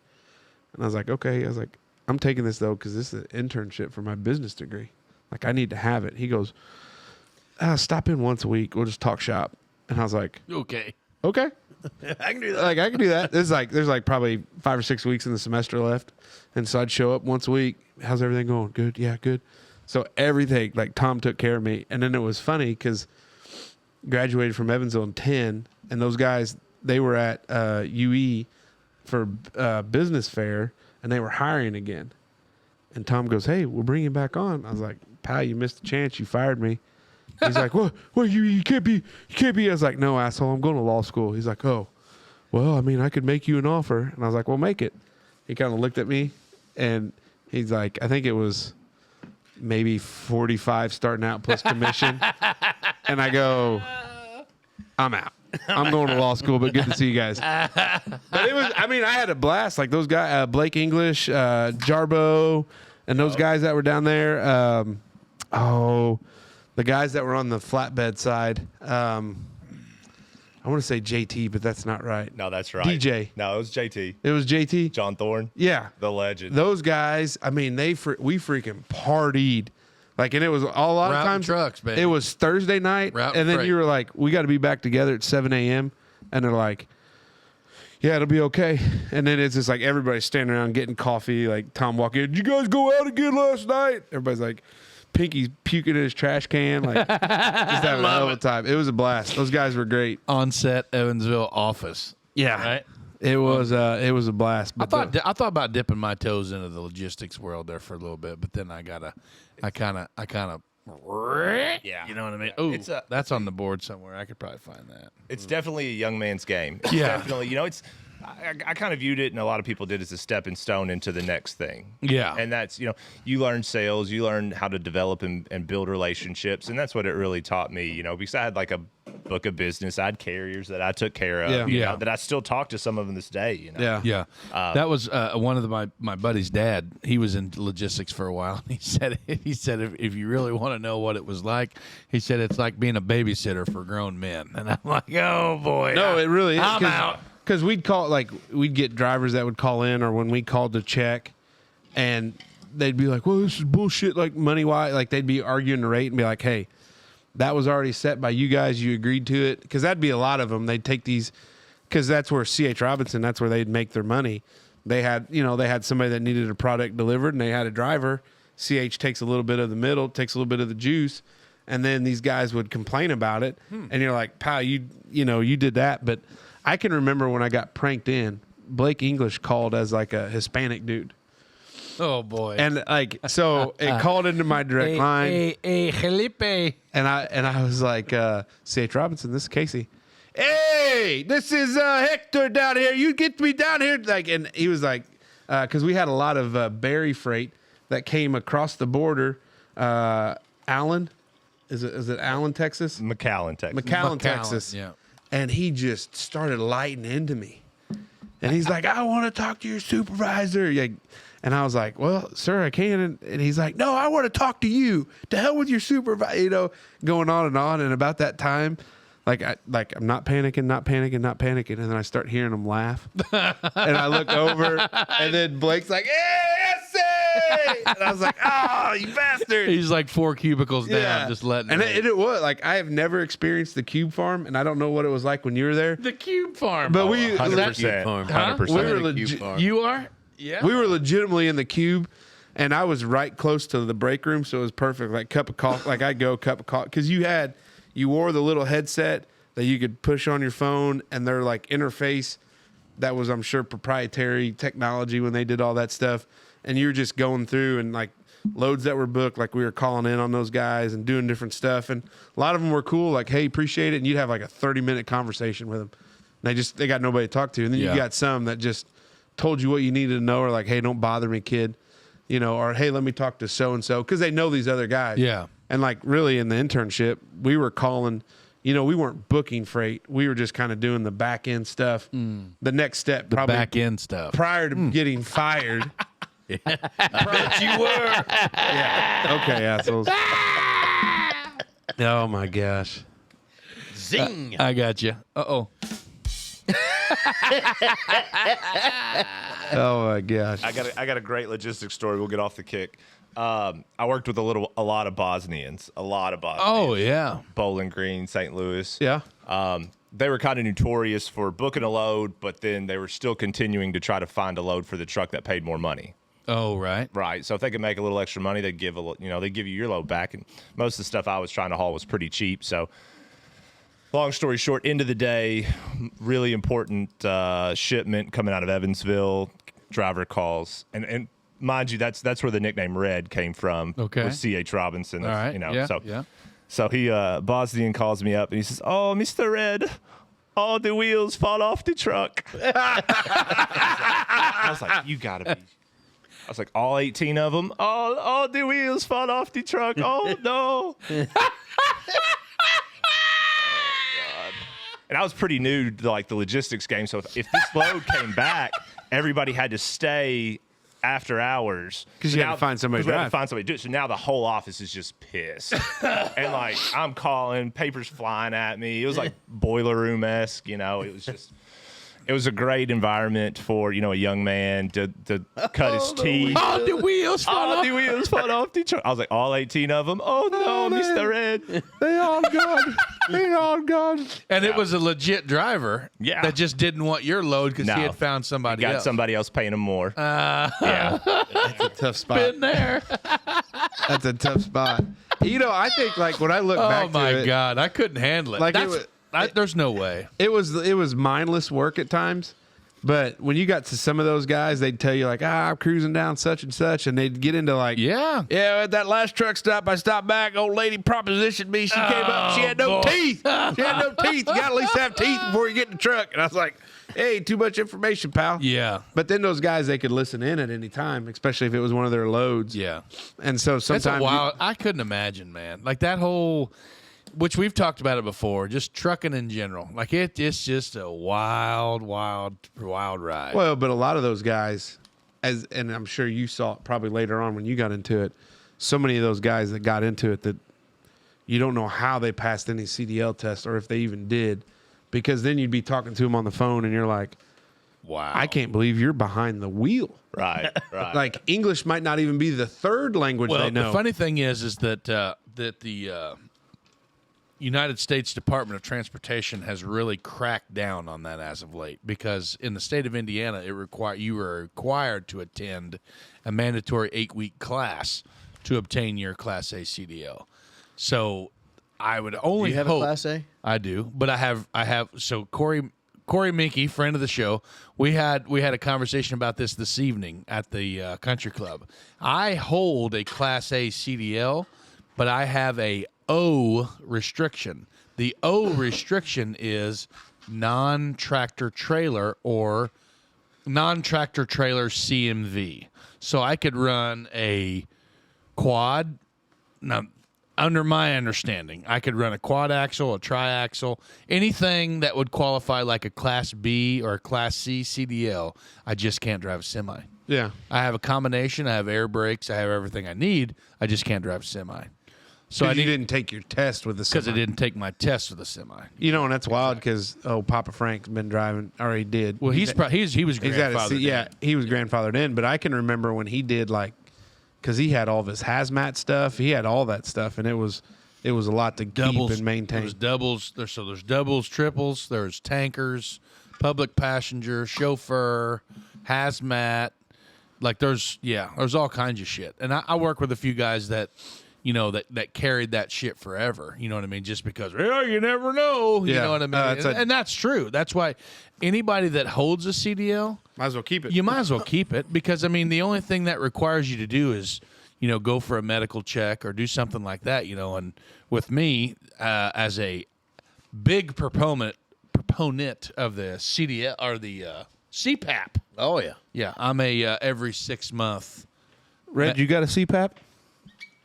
And I was like, "Okay." I was like, "I'm taking this though because this is an internship for my business degree. Like, I need to have it." He goes, "Stop in once a week. We'll just talk shop." And I was like, Okay. "Okay." I can do that. Like, I can do that. There's like probably 5 or 6 weeks in the semester left. And so I'd show up once a week. "How's everything going?" "Good." "Yeah, good." So everything, like, Tom took care of me. And then it was funny because graduated from Evansville in 10, and those guys, they were at UE for business fair, and they were hiring again. And Tom goes, "Hey, we'll bring you back on." I was like, "Pal, you missed the chance. You fired me." He's like, "What? You can't be. I was like, "No, asshole. I'm going to law school." He's like, "Oh, well, I mean, I could make you an offer." And I was like, "Well, make it." He kind of looked at me, and he's like, I think it was maybe 45 starting out plus commission. And I go, "I'm out. I'm going to law school, but good to see you guys." But it was, I mean, I had a blast. Like those guys, Blake English, Jarbo, and those guys that were down there. The guys that were on the flatbed side. I want to say JT, but that's not right. No, that's right. DJ. No, it was JT. It was JT. John Thorne. Yeah. The legend. Those guys, I mean, we freaking partied. Like, and it was a lot of Routing times. trucks, baby. It was Thursday night, Routing and then freight. you were like, "We got to be back together at 7 a.m." And they're like, "Yeah, it'll be okay." And then it's just like everybody's standing around getting coffee. Like Tom walking in, "Did you guys go out again last night?" Everybody's like, Pinky's puking in his trash can. Like, just having a hell of a time. It was a blast. Those guys were great. On set Evansville office. Yeah, Right? It was a blast. I But thought about dipping my toes into the logistics world there for a little bit, but then I kind of Yeah. you know what I mean? Oh, It's that's on the board somewhere. I could probably find that. It's definitely a young man's game. It's Yeah. definitely. You know, it's I kind of viewed it, and a lot of people did, as a stepping stone into the next thing. Yeah. And that's, you learn sales, you learn how to develop and build relationships, and that's what it really taught me, because I had like a book of business. I had carriers that I took care of, Yeah. that I still talk to some of them this day, Yeah. Yeah, that was one of my buddy's dad. He was in logistics for a while. He said if you really want to know what it was like, he said it's like being a babysitter for grown men. And I'm like, oh boy, No, it really is. I'm out. Because we'd get drivers that would call in, or when we called to check, and they'd be like, well, this is bullshit, like money wise. Like they'd be arguing the rate and be like, hey, that was already set by you guys. You agreed to it. Because that'd be a lot of them. They'd take these, because that's where C.H. Robinson, that's where they'd make their money. They had somebody that needed a product delivered, and they had a driver. C.H. takes a little bit of the middle, takes a little bit of the juice, and then these guys would complain about it. And you're like, pal, you did that. But I can remember when I got pranked in, Blake English called as like a Hispanic dude. Oh boy. And like, so it called into my direct line. Hey, Felipe. And I was like, C.H. Robinson, this is Casey. Hey, this is Hector down here. You get me down here. Like, and he was like, because we had a lot of berry freight that came across the border. Allen, is it Allen, Texas? McAllen, Texas. McAllen, Texas. Yeah. And he just started lighting into me. And he's like, I want to talk to your supervisor. And I was like, well, sir, I can. And he's like, no, I want to talk to you. To hell with your supervisor. Going on. And about that time, I'm not panicking. And then I start hearing him laugh. And I look over, and then Blake's like, hey, and I was like, oh, you bastard. He's like 4 cubicles down, just letting and it. it was like, I have never experienced the Cube Farm, and I don't know what it was like when you were there. The Cube Farm. But 100%. Farm. 100%. We were Cube legit. Farm. You are? Yeah. We were legitimately in the Cube, and I was right close to the break room, so it was perfect. Like cup of coffee, like I go cup of coffee, because you wore the little headset that you could push on your phone, and their like interface that was, I'm sure, proprietary technology when they did all that stuff. And you were just going through, and like loads that were booked, like we were calling in on those guys and doing different stuff. And a lot of them were cool, like, hey, appreciate it. And you'd have like a 30-minute conversation with them. And they got nobody to talk to. And then you got some that just told you what you needed to know, or like, hey, don't bother me, kid. Or hey, let me talk to so-and-so, because they know these other guys. Yeah. And like really in the internship, we were calling, we weren't booking freight. We were just kind of doing the back end stuff. The next step, probably Back end stuff. prior to getting fired. Bet you were. Yeah. Okay, assholes. Oh my gosh. Zing. I got you. Uh-oh. Oh my gosh. I got a great logistics story. We'll get off the kick. I worked with a lot of Bosnians. Oh, yeah. Bowling Green, St. Louis. Yeah. They were kind of notorious for booking a load, but then they were still continuing to try to find a load for the truck that paid more money. Oh, right. Right. So if they could make a little extra money, they'd give they'd give you your load back. And most of the stuff I was trying to haul was pretty cheap. So long story short, end of the day, really important shipment coming out of Evansville. Driver calls, and mind you, that's where the nickname Red came from. Okay. With C.H. Robinson. All right. Yeah, So yeah. So he Bosnian calls me up and he says, "Oh, Mr. Red, all the wheels fall off the truck." I was like, "You gotta be." I was like, "All 18 of them? All the wheels fall off the truck. Oh no!" Oh, God. And I was pretty new to like the logistics game, so if this load came back, everybody had to stay after hours 'Cause you had to find somebody to We had to drive. find somebody to do it. So now the whole office is just pissed, and like I'm calling, papers flying at me. It was like boiler room esque, It was a great environment for a young man to cut his teeth. All the wheels fall All off. the wheels fall off the truck. I was like, all 18 of them. Oh no, Mr. Red. They all gone. They all gone. And it was a legit driver that just didn't want your load because No. he had found somebody Got else. somebody else paying him more. Yeah. That's a tough spot. Been there. That's a tough spot. I think like when I look back Oh, my to it, God. I couldn't handle it. Like, it That's- was- there's no way. it was mindless work at times. But when you got to some of those guys, they'd tell you like, I'm cruising down such and such, and they'd get into like, Yeah. at that last truck stop, I stopped back. Old lady propositioned me. She came up. She had no boy. teeth. She had no teeth. You got to at least have teeth before you get in the truck. And I was like, hey, too much information, pal. Yeah. But then those guys, they could listen in at any time, especially if it was one of their loads. Yeah. And so That's sometimes a wild. I couldn't imagine, man. Like that whole, which we've talked about it before, just trucking in general. Like it's just a wild ride. well, but a lot of those guys, and I'm sure you saw it probably later on when you got into it, so many of those guys that got into it that you don't know how they passed any CDL test or if they even did, because then you'd be talking to them on the phone and you're like, wow. I can't believe you're behind the wheel. Right. Like English might not even be the third language Well, they know. the funny thing is that the United States Department of Transportation has really cracked down on that as of late, because in the state of Indiana, you were required to attend a mandatory 8-week class to obtain your Class A CDL. So I would only Do you have hope a Class A? I do, but I have. So Corey Minky, friend of the show, we had a conversation about this evening at the country club. I hold a Class A CDL, but I have a O restriction. The O restriction is non-tractor trailer or non-tractor trailer CMV. So I could run a quad. Now, under my understanding, I could run a quad axle, a triaxle, anything that would qualify like a Class B or a Class C CDL. I just can't drive a semi. yeah. I have a combination. I have air brakes. I have everything I need. I just can't drive a semi. So I you didn't take your test with the because I semi. didn't take my test for the semi. You know, and that's wild because Papa Frank's been driving, or he did. Well, he was He's got grandfathered. yeah, he was grandfathered in. But I can remember when he did, like, because he had all of his hazmat stuff, he had all that stuff, and it was a lot to keep and maintain. There's doubles. There's doubles, triples. There's tankers, public passenger, chauffeur, hazmat. Like there's all kinds of shit. And I work with a few guys that, you know, that carried that shit forever. You know what I mean? Just because, you never know. You Yeah. know what I mean? And that's true. That's why anybody that holds a CDL, Might as well keep it. you might as well keep it, because I mean the only thing that requires you to do is, you know, go for a medical check or do something like that, you know. And with me, as a big proponent of the CDL or the CPAP, Oh yeah. I'm a every 6 month. Red, you got a CPAP?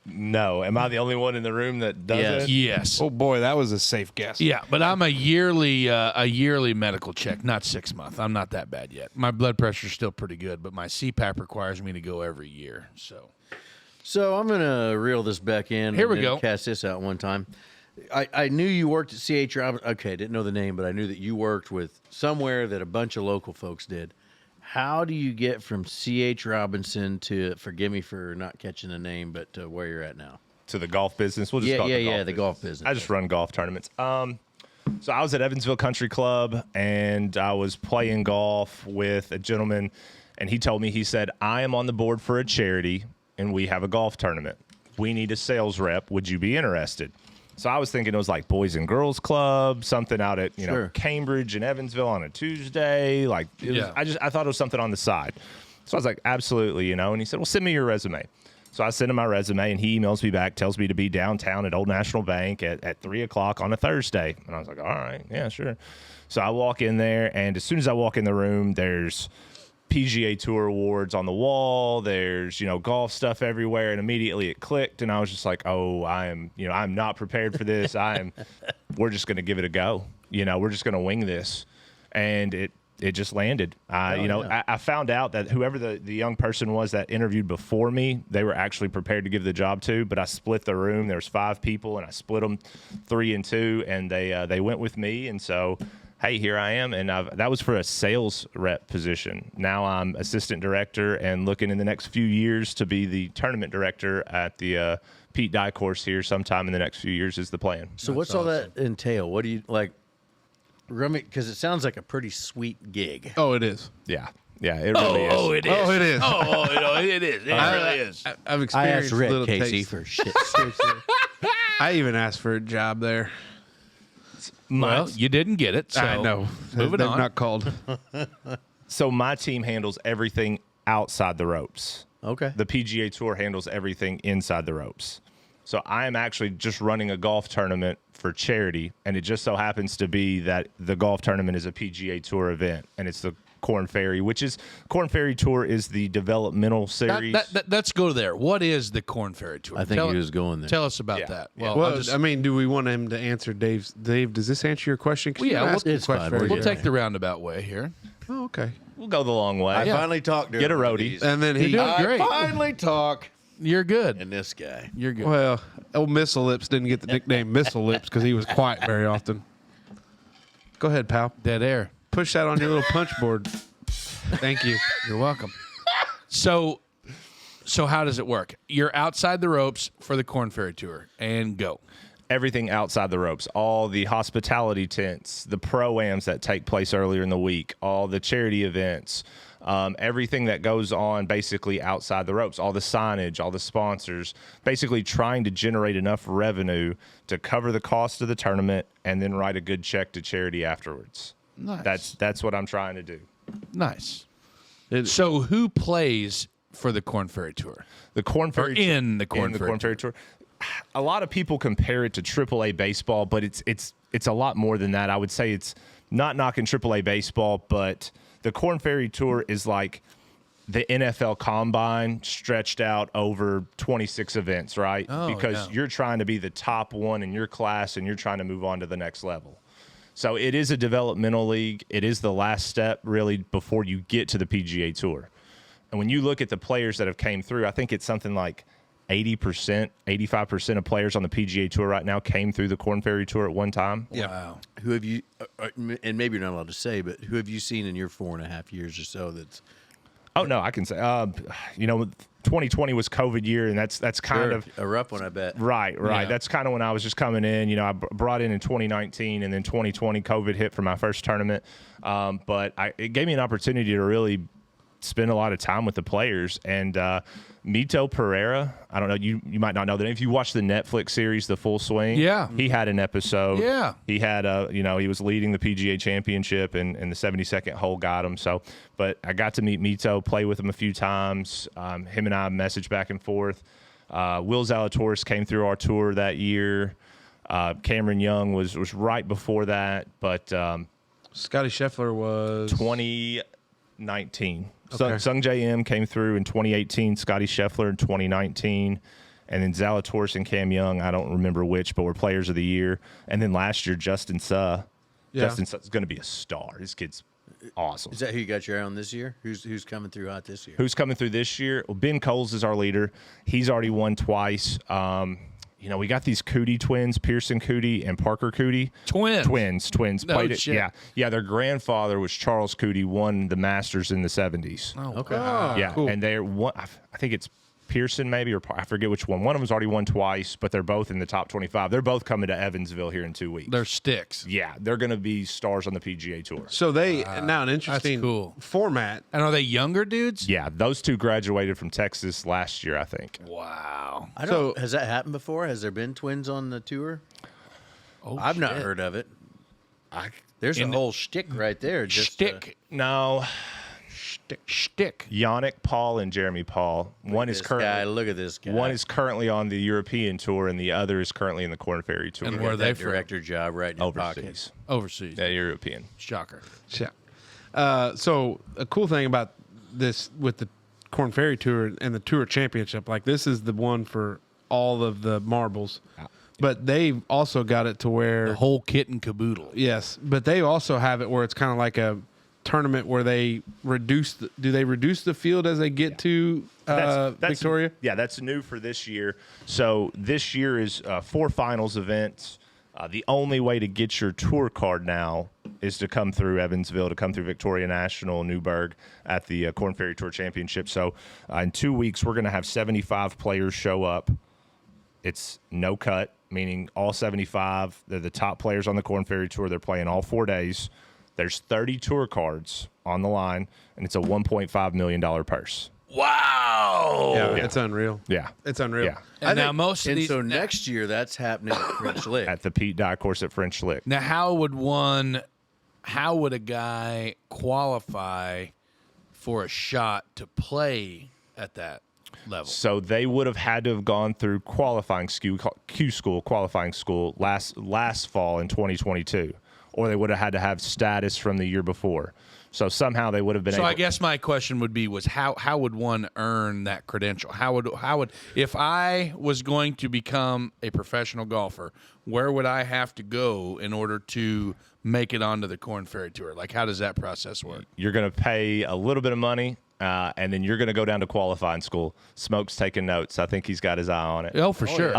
No. Am I the only one in the room that does Yes. it? Yes. Oh boy, that was a safe guess. Yeah, but I'm a yearly medical check, not 6 month. I'm not that bad yet. My blood pressure's still pretty good, but my CPAP requires me to go every year. So I'm gonna reel this back in. Here and we then go. Cast this out one time. I knew you worked at C.H. Robinson. Okay, I didn't know the name, but I knew that you worked with somewhere that a bunch of local folks did. How do you get from C.H. Robinson to, forgive me for not catching the name, but to where you're at now? To the golf business. We'll just call it the golf business. I just run golf tournaments. So I was at Evansville Country Club, and I was playing golf with a gentleman, and he told me, he said, I am on the board for a charity, and we have a golf tournament. We need a sales rep. Would you be interested? So I was thinking it was like Boys and Girls Club, something out at Sure. Cambridge and Evansville on a Tuesday. Like I thought it was something on the side. So I was like, absolutely, you know. And he said, well, send me your resume. So I sent him my resume, and he emails me back, tells me to be downtown at Old National Bank at 3 o'clock on a Thursday. And I was like, all right, yeah, sure. So I walk in there, and as soon as I walk in the room, there's PGA Tour awards on the wall. There's, golf stuff everywhere. And immediately it clicked, and I was just like, oh, I'm not prepared for this. We're just going to give it a go. We're just going to wing this. And it just landed. I found out that whoever the young person was that interviewed before me, they were actually prepared to give the job to, but I split the room. There was 5 people, and I split them 3 and 2, and they went with me. And so, hey, here I am. And that was for a sales rep position. Now I'm assistant director and looking in the next few years to be the tournament director at the Pete Dye course here sometime in the next few years is the plan. So what's all that entail? What do you like? Because it sounds like a pretty sweet gig. Oh, it is. Yeah. Yeah, it really is. Oh, it is. Oh, it is. It is. It really is. I've I experienced asked Red little Casey taste. for shit. I even asked for a job there. Well, you didn't get it. So I know. Moving They're on. not called. So my team handles everything outside the ropes. Okay. The PGA Tour handles everything inside the ropes. So I am actually just running a golf tournament for charity, and it just so happens to be that the golf tournament is a PGA Tour event, and it's the Corn Ferry, Corn Ferry Tour is the developmental series. Let's go there. What is the Corn Ferry Tour? I think he was going there. Tell us about Yeah. that. Yeah. Well, I mean, do we want him to answer Dave's? Dave, does this answer your question? 'Cause Well, you yeah, asked it's a question fine. very we'll good. take the roundabout way here. Oh, okay. We'll go the long way. I finally talked to Get him a one of roadie. these. And then You're he. doing I great. finally talk. You're good. And this guy. You're good. Well, old Missile Lips didn't get the nickname Missile Lips because he was quiet very often. Go ahead, pal. Dead air. Push that on your little punch board. Thank you. You're welcome. So how does it work? You're outside the ropes for the Corn Ferry Tour, and go. Everything outside the ropes, all the hospitality tents, the pro-ams that take place earlier in the week, all the charity events, everything that goes on basically outside the ropes, all the signage, all the sponsors, basically trying to generate enough revenue to cover the cost of the tournament and then write a good check to charity afterwards. Nice. That's what I'm trying to do. Nice. It- So who plays for the Corn Ferry Tour? The Corn Ferry in the Corn Ferry Tour. A lot of people compare it to AAA baseball, but it's a lot more than that. I would say it's not knocking AAA baseball, but the Corn Ferry Tour is like the NFL Combine stretched out over 26 events, right? Oh, because yeah. you're trying to be the top one in your class and you're trying to move on to the next level. So it is a developmental league. It is the last step, really, before you get to the PGA Tour. And when you look at the players that have came through, I think it's something like 80%, 85% of players on the PGA Tour right now came through the Corn Ferry Tour at one time. Wow. Who have you, and maybe you're not allowed to say, but who have you seen in your 4.5 years or so that's Oh, no, I can say, 2020 was COVID year, and that's kind of a rough one, I bet. Right. Yeah. That's kind of when I was just coming in. I brought in 2019, and then 2020 COVID hit for my first tournament. But it gave me an opportunity to really spend a lot of time with the players. And Mito Pereira, I don't know, you might not know the name. If you watch the Netflix series, The Full Swing, Yeah. he had an episode. Yeah. He had he was leading the PGA Championship, and the 72nd hole got him. So, but I got to meet Mito, play with him a few times. Him and I messaged back and forth. Will Zalatoris came through our tour that year. Cameron Young was right before that, but Scotty Scheffler was 2019. Okay. Sung J M came through in 2018. Scotty Scheffler in 2019. And then Zalatoris and Cam Young, I don't remember which, but were players of the year. And then last year, Justin Suh. Yeah. Justin Suh is going to be a star. This kid's awesome. Is that who you got your eye on this year? Who's coming through hot this year? Who's coming through this year? Well, Ben Coles is our leader. He's already won twice. We got these Cootie twins, Pearson Cootie and Parker Cootie. Twins. Twins. No Played it. shit. Yeah. Their grandfather was Charles Cootie, won the Masters in the 70s. Oh, Okay. Yeah, cool. and they're one. I think it's Pearson maybe, or I forget which one. One of them's already won twice, but they're both in the top 25. They're both coming to Evansville here in 2 weeks. They're sticks. Yeah, they're going to be stars on the PGA Tour. So they now an interesting cool. format. And are they younger dudes? Yeah, those two graduated from Texas last year, I think. Wow. I don't. Has that happened before? Has there been twins on the tour? Oh, I've not shit. heard of it. There's a whole shtick right there. Just Shtick. No, Shtick. Yannick Paul and Jeremy Paul. One is currently Look at this guy. one is currently on the European Tour, and the other is currently in the Corn Ferry Tour. And Got where are they that from? director job right in your pocket. overseas. Overseas. Yeah, European. Shocker. Yeah. So a cool thing about this with the Corn Ferry Tour and the Tour Championship, like this is the one for all of the marbles, but they've also got it to where The whole kit and caboodle. yes, but they also have it where it's kind of like a tournament where they reduce. Do they reduce the field as they get to That's Victoria? Yeah, that's new for this year. So this year is 4 finals events. The only way to get your tour card now is to come through Evansville, to come through Victoria National, Newburgh at the Corn Ferry Tour Championship. So in 2 weeks, we're going to have 75 players show up. It's no cut, meaning all 75. They're the top players on the Corn Ferry Tour. They're playing all 4 days. There's 30 tour cards on the line, and it's a $1.5 million purse. Wow. Yeah, it's unreal. Yeah. It's unreal. Yeah. And now most of And these. so next year, that's happening at French Lick. At the Pete Dye course at French Lick. Now, how would a guy qualify for a shot to play at that? level. So they would have had to have gone through qualifying qualifying school last fall in 2022, or they would have had to have status from the year before. So somehow they would have been So able. I guess my question would be how would one earn that credential? How would if I was going to become a professional golfer, where would I have to go in order to make it onto the Corn Ferry Tour? Like, how does that process work? You're going to pay a little bit of money, and then you're going to go down to qualifying school. Smoke's taking notes. I think he's got his eye on it. Oh, for sure.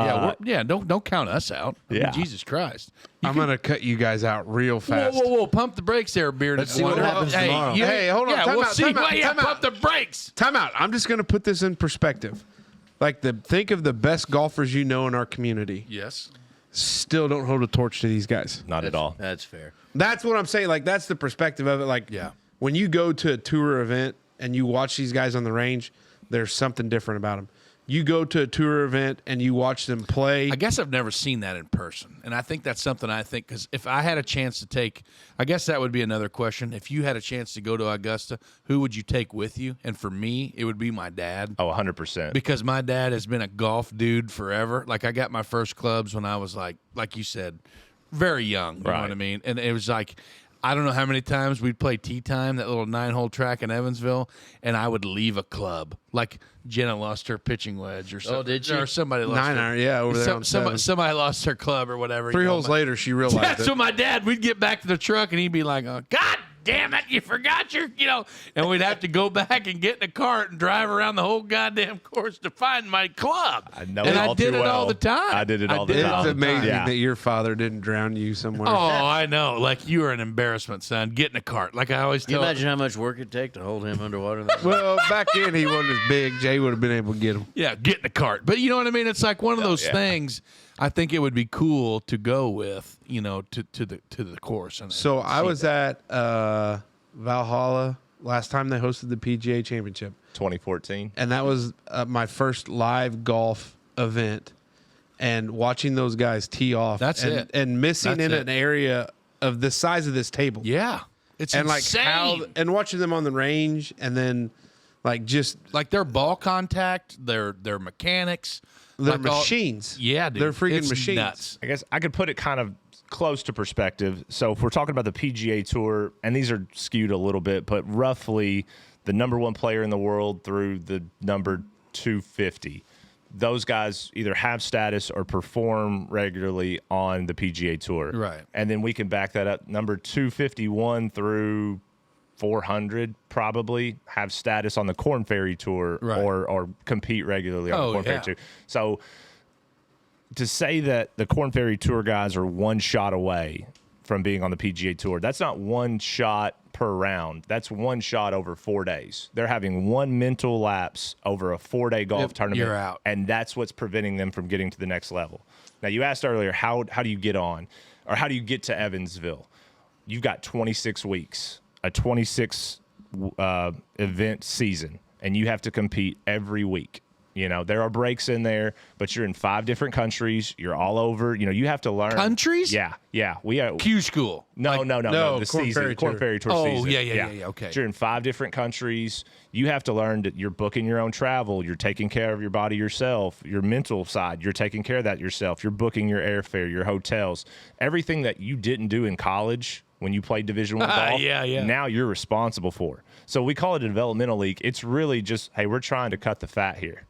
Yeah, don't count us out. I mean, Yeah. Jesus Christ. I'm gonna cut you guys out real fast. Whoa! Pump the brakes there, bearded. Let's see what happens tomorrow. Hey, hold on. Yeah, Time we'll out, see. time out, Well, yeah, time out. pump the brakes. Time out. I'm just gonna put this in perspective. Like think of the best golfers you know in our community. Yes. Still don't hold a torch to these guys. Not at all. That's fair. That's what I'm saying. Like that's the perspective of it. Like Yeah. when you go to a tour event and you watch these guys on the range, there's something different about them. You go to a tour event and you watch them play. I guess I've never seen that in person. And I think that's something because if I had a chance to take, I guess that would be another question. If you had a chance to go to Augusta, who would you take with you? And for me, it would be my dad. Oh, 100%. Because my dad has been a golf dude forever. Like, I got my first clubs when I was like you said, very young. You know Right. what I mean? And it was like, I don't know how many times we'd play Tea Time, that little 9-hole track in Evansville, and I would leave a club. Like Jenna lost her pitching wedge or something. Oh, did she? Or somebody lost 9-iron, yeah, over there on seven. somebody lost their club or whatever. 3 you know, holes my- later, she realized That's it. what my dad, we'd get back to the truck and he'd be like, oh, God damn it, you forgot your, and we'd have to go back and get in a cart and drive around the whole goddamn course to find my club. I know and it all I did too it all well. the time. I did it all the did time. It's amazing Yeah. that your father didn't drown you somewhere. Oh, I know. Like, you are an embarrassment, son. Get in a cart. Like I always Can you tell. imagine how much work it'd take to hold him underwater? Well, back then he wasn't as big. Jay would have been able to get him. Yeah, get in the cart. But you know what I mean? It's like one of those yeah. things I think it would be cool to go with, to the course. And So I see was that. at Valhalla last time they hosted the PGA Championship, 2014. and that was my first live golf event. And watching those guys tee off, That's and, it. and missing That's in it. an area of the size of this table, Yeah. It's and like insane. and watching them on the range, and then like just Like their ball contact, their mechanics. they're like all- machines. Yeah, dude. they're freaking It's machines. nuts. I guess I could put it kind of close to perspective. So if we're talking about the PGA Tour, and these are skewed a little bit, but roughly the number 1 player in the world through the number 250, those guys either have status or perform regularly on the PGA Tour. Right. And then we can back that up. Number 251 through 400 probably have status on the Corn Ferry Tour, Right. or compete regularly on Oh, the Corn yeah. Ferry Tour. So to say that the Corn Ferry Tour guys are one shot away from being on the PGA Tour, that's not one shot per round. That's one shot over 4 days. They're having one mental lapse over a 4-day golf Yep, tournament. you're out. And that's what's preventing them from getting to the next level. Now, you asked earlier, how do you get on, or how do you get to Evansville? You've got 26 weeks, a 26 event season, and you have to compete every week. There are breaks in there, but you're in 5 different countries. You're all over. You have to learn. Countries? Yeah. We are. Q school. No. no, The Corn season, Ferry Corn Tour. Ferry Tour Oh, season. yeah, okay. You're in 5 different countries. You have to learn that you're booking your own travel. You're taking care of your body yourself. Your mental side, you're taking care of that yourself. You're booking your airfare, your hotels, everything that you didn't do in college when you played Division I golf. Yeah. Now you're responsible for. So we call it a developmental league. It's really just, hey, we're trying to cut the fat here.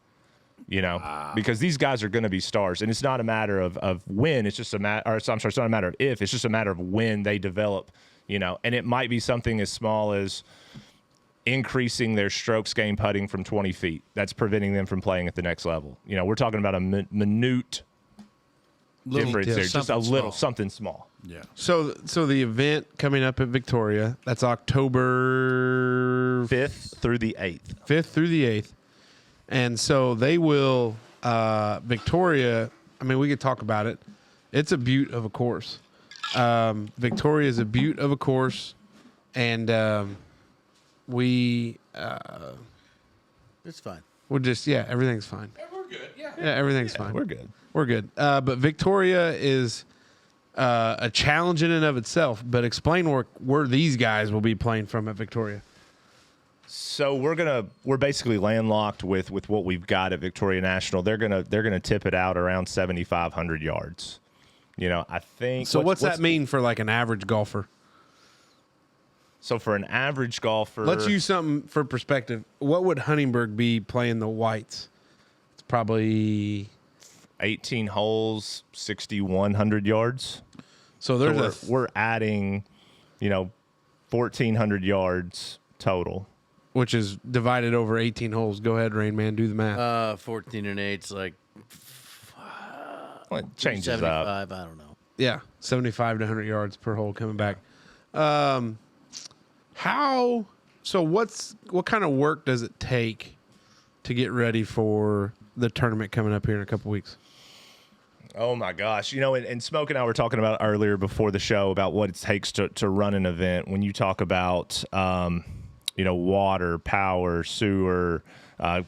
Because these guys are going to be stars, and it's not a matter of when. It's just a matter. It's not a matter of if. It's just a matter of when they develop. And it might be something as small as increasing their strokes gained putting from 20 feet. That's preventing them from playing at the next level. We're talking about a minute difference there, just a little something small. Yeah. So the event coming up at Victoria, that's October 5th through the 8th. 5th through the 8th. And so they will, Victoria, I mean, we could talk about it. It's a beaut of a course. Victoria is a beaut of a course. And It's fine. we'll just, everything's fine. We're good. Yeah. Yeah, everything's fine. We're good. We're good. But Victoria is a challenge in and of itself. But explain where these guys will be playing from at Victoria. So we're basically landlocked with what we've got at Victoria National. They're gonna tip it out around 7,500 yards. I think. So what's that mean for like an average golfer? So for an average golfer, Let's use something for perspective. What would Huntingburg be playing the whites? It's probably 18 holes, 6,100 yards. so So there's we're adding, 1,400 yards total. which is divided over 18 holes. Go ahead, Rain Man, do the math. 14 and 8's like Well, it changes up. 75. I don't know. Yeah, 75 to 100 yards per hole coming back. What kind of work does it take to get ready for the tournament coming up here in a couple weeks? Oh my gosh. And Smoke and I were talking about earlier before the show about what it takes to run an event. When you talk about, water, power, sewer,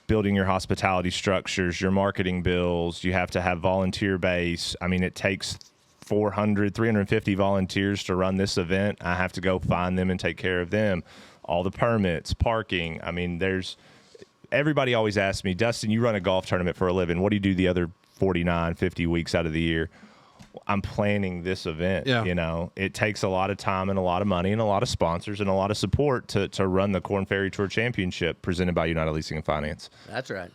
building your hospitality structures, your marketing bills, you have to have volunteer base. I mean, it takes 350 volunteers to run this event. I have to go find them and take care of them. All the permits, parking. I mean, everybody always asks me, Dustin, you run a golf tournament for a living. What do you do the other 49, 50 weeks out of the year? I'm planning this event. Yeah. It takes a lot of time and a lot of money and a lot of sponsors and a lot of support to run the Corn Ferry Tour Championship presented by United Leasing and Finance. That's right.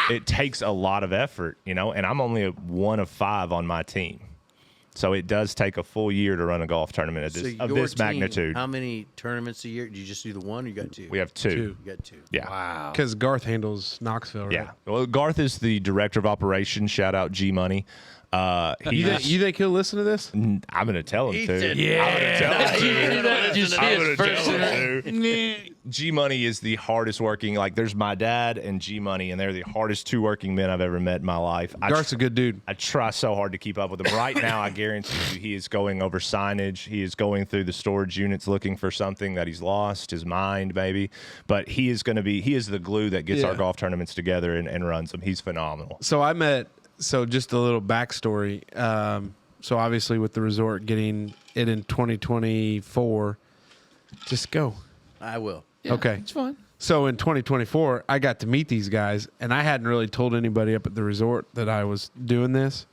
It takes a lot of effort, and I'm only one of 5 on my team. So it does take a full year to run a golf tournament of Your this team, magnitude. How many tournaments a year? Do you just do the one or you got two? We have 2. Two. You got 2. Yeah. Wow. Because Garth handles Knoxville, right? Yeah. Well, Garth is the director of operations. Shout out G Money. You think he'll listen to this? I'm going to tell him to. said, G Money is the hardest working. Like, there's my dad and G Money, and they're the hardest 2 working men I've ever met in my life. Garth's a good dude. I try so hard to keep up with him. Right now, I guarantee you, he is going over signage. He is going through the storage units looking for something that he's lost, his mind, maybe. But he is the glue that gets our golf tournaments together and runs them. He's phenomenal. So just a little backstory. So obviously with the resort getting it in 2024, just go. I will. Okay. It's fine. So in 2024, I got to meet these guys, and I hadn't really told anybody up at the resort that I was doing this.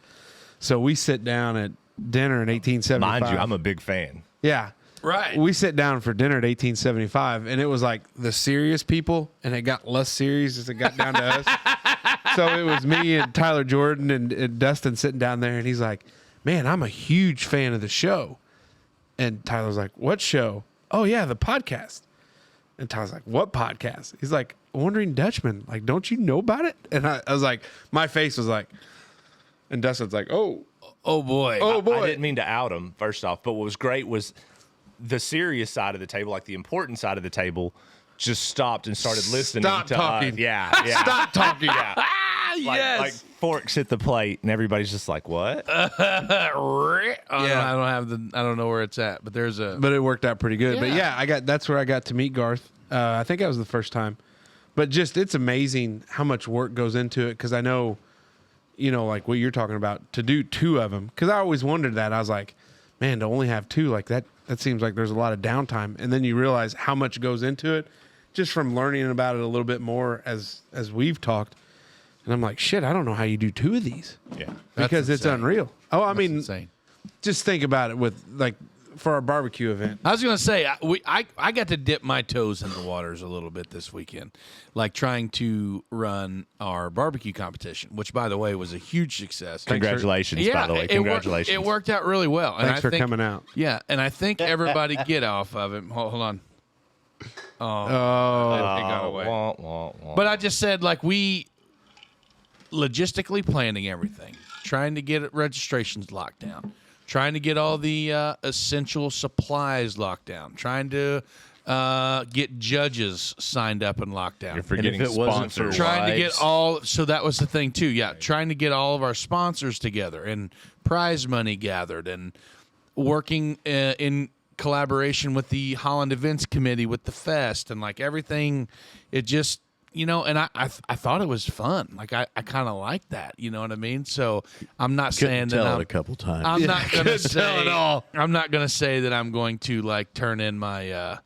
So we sit down at dinner in 1875. Mind you, I'm a big fan. Yeah. Right. We sit down for dinner at 1875, and it was like the serious people, and it got less serious as it got down to us. So it was me and Tyler Jordan and Dustin sitting down there, and he's like, man, I'm a huge fan of the show. And Tyler's like, what show? Oh, yeah, the podcast. And Tyler's like, what podcast? He's like, Wondering Dutchmen. Like, don't you know about it? And I was like, my face was like, and Dustin's like, oh boy. I didn't mean to out him, first off, but what was great was the serious side of the table, like the important side of the table, just stopped and started listening Stop to talking. us. Yeah. Stop talking. Yeah. Like forks hit the plate, and everybody's just like, "What?" I don't know where it's at, but there's a. But it worked out pretty good. But Yeah. yeah, that's where I got to meet Garth. I think that was the first time. But just it's amazing how much work goes into it, because I know, like what you're talking about, to do 2 of them. Because I always wondered that. I was like, man, to only have 2 like that seems like there's a lot of downtime. And then you realize how much goes into it, just from learning about it a little bit more as we've talked. And I'm like, shit, I don't know how you do 2 of these. Yeah. Because it's insane. unreal. Oh, I mean, Insane. just think about it with like for our barbecue event. I was going to say, I got to dip my toes in the waters a little bit this weekend, like trying to run our barbecue competition, which, by the way, was a huge success. Congratulations, by the way. Congratulations. It worked out really well. And Thanks for coming out. Yeah, and I think everybody get off of it. Hold on. Oh, It got away. But I just said, like, we logistically planning everything, trying to get registrations locked down, trying to get all the essential supplies locked down, trying to get judges signed up and locked down. You're forgetting And if it wasn't for sponsors. Trying to get wives. all, so that was the thing too. Yeah, trying to get all of our sponsors together and prize money gathered, and working in collaboration with the Holland Events Committee with the fest, and like everything. It just, and I thought it was fun. Like I kind of like that. You know what I mean? So I'm not saying Couldn't that tell I'm, it a couple times. I'm not gonna couldn't tell say at all. I'm not gonna say that I'm going to like turn in my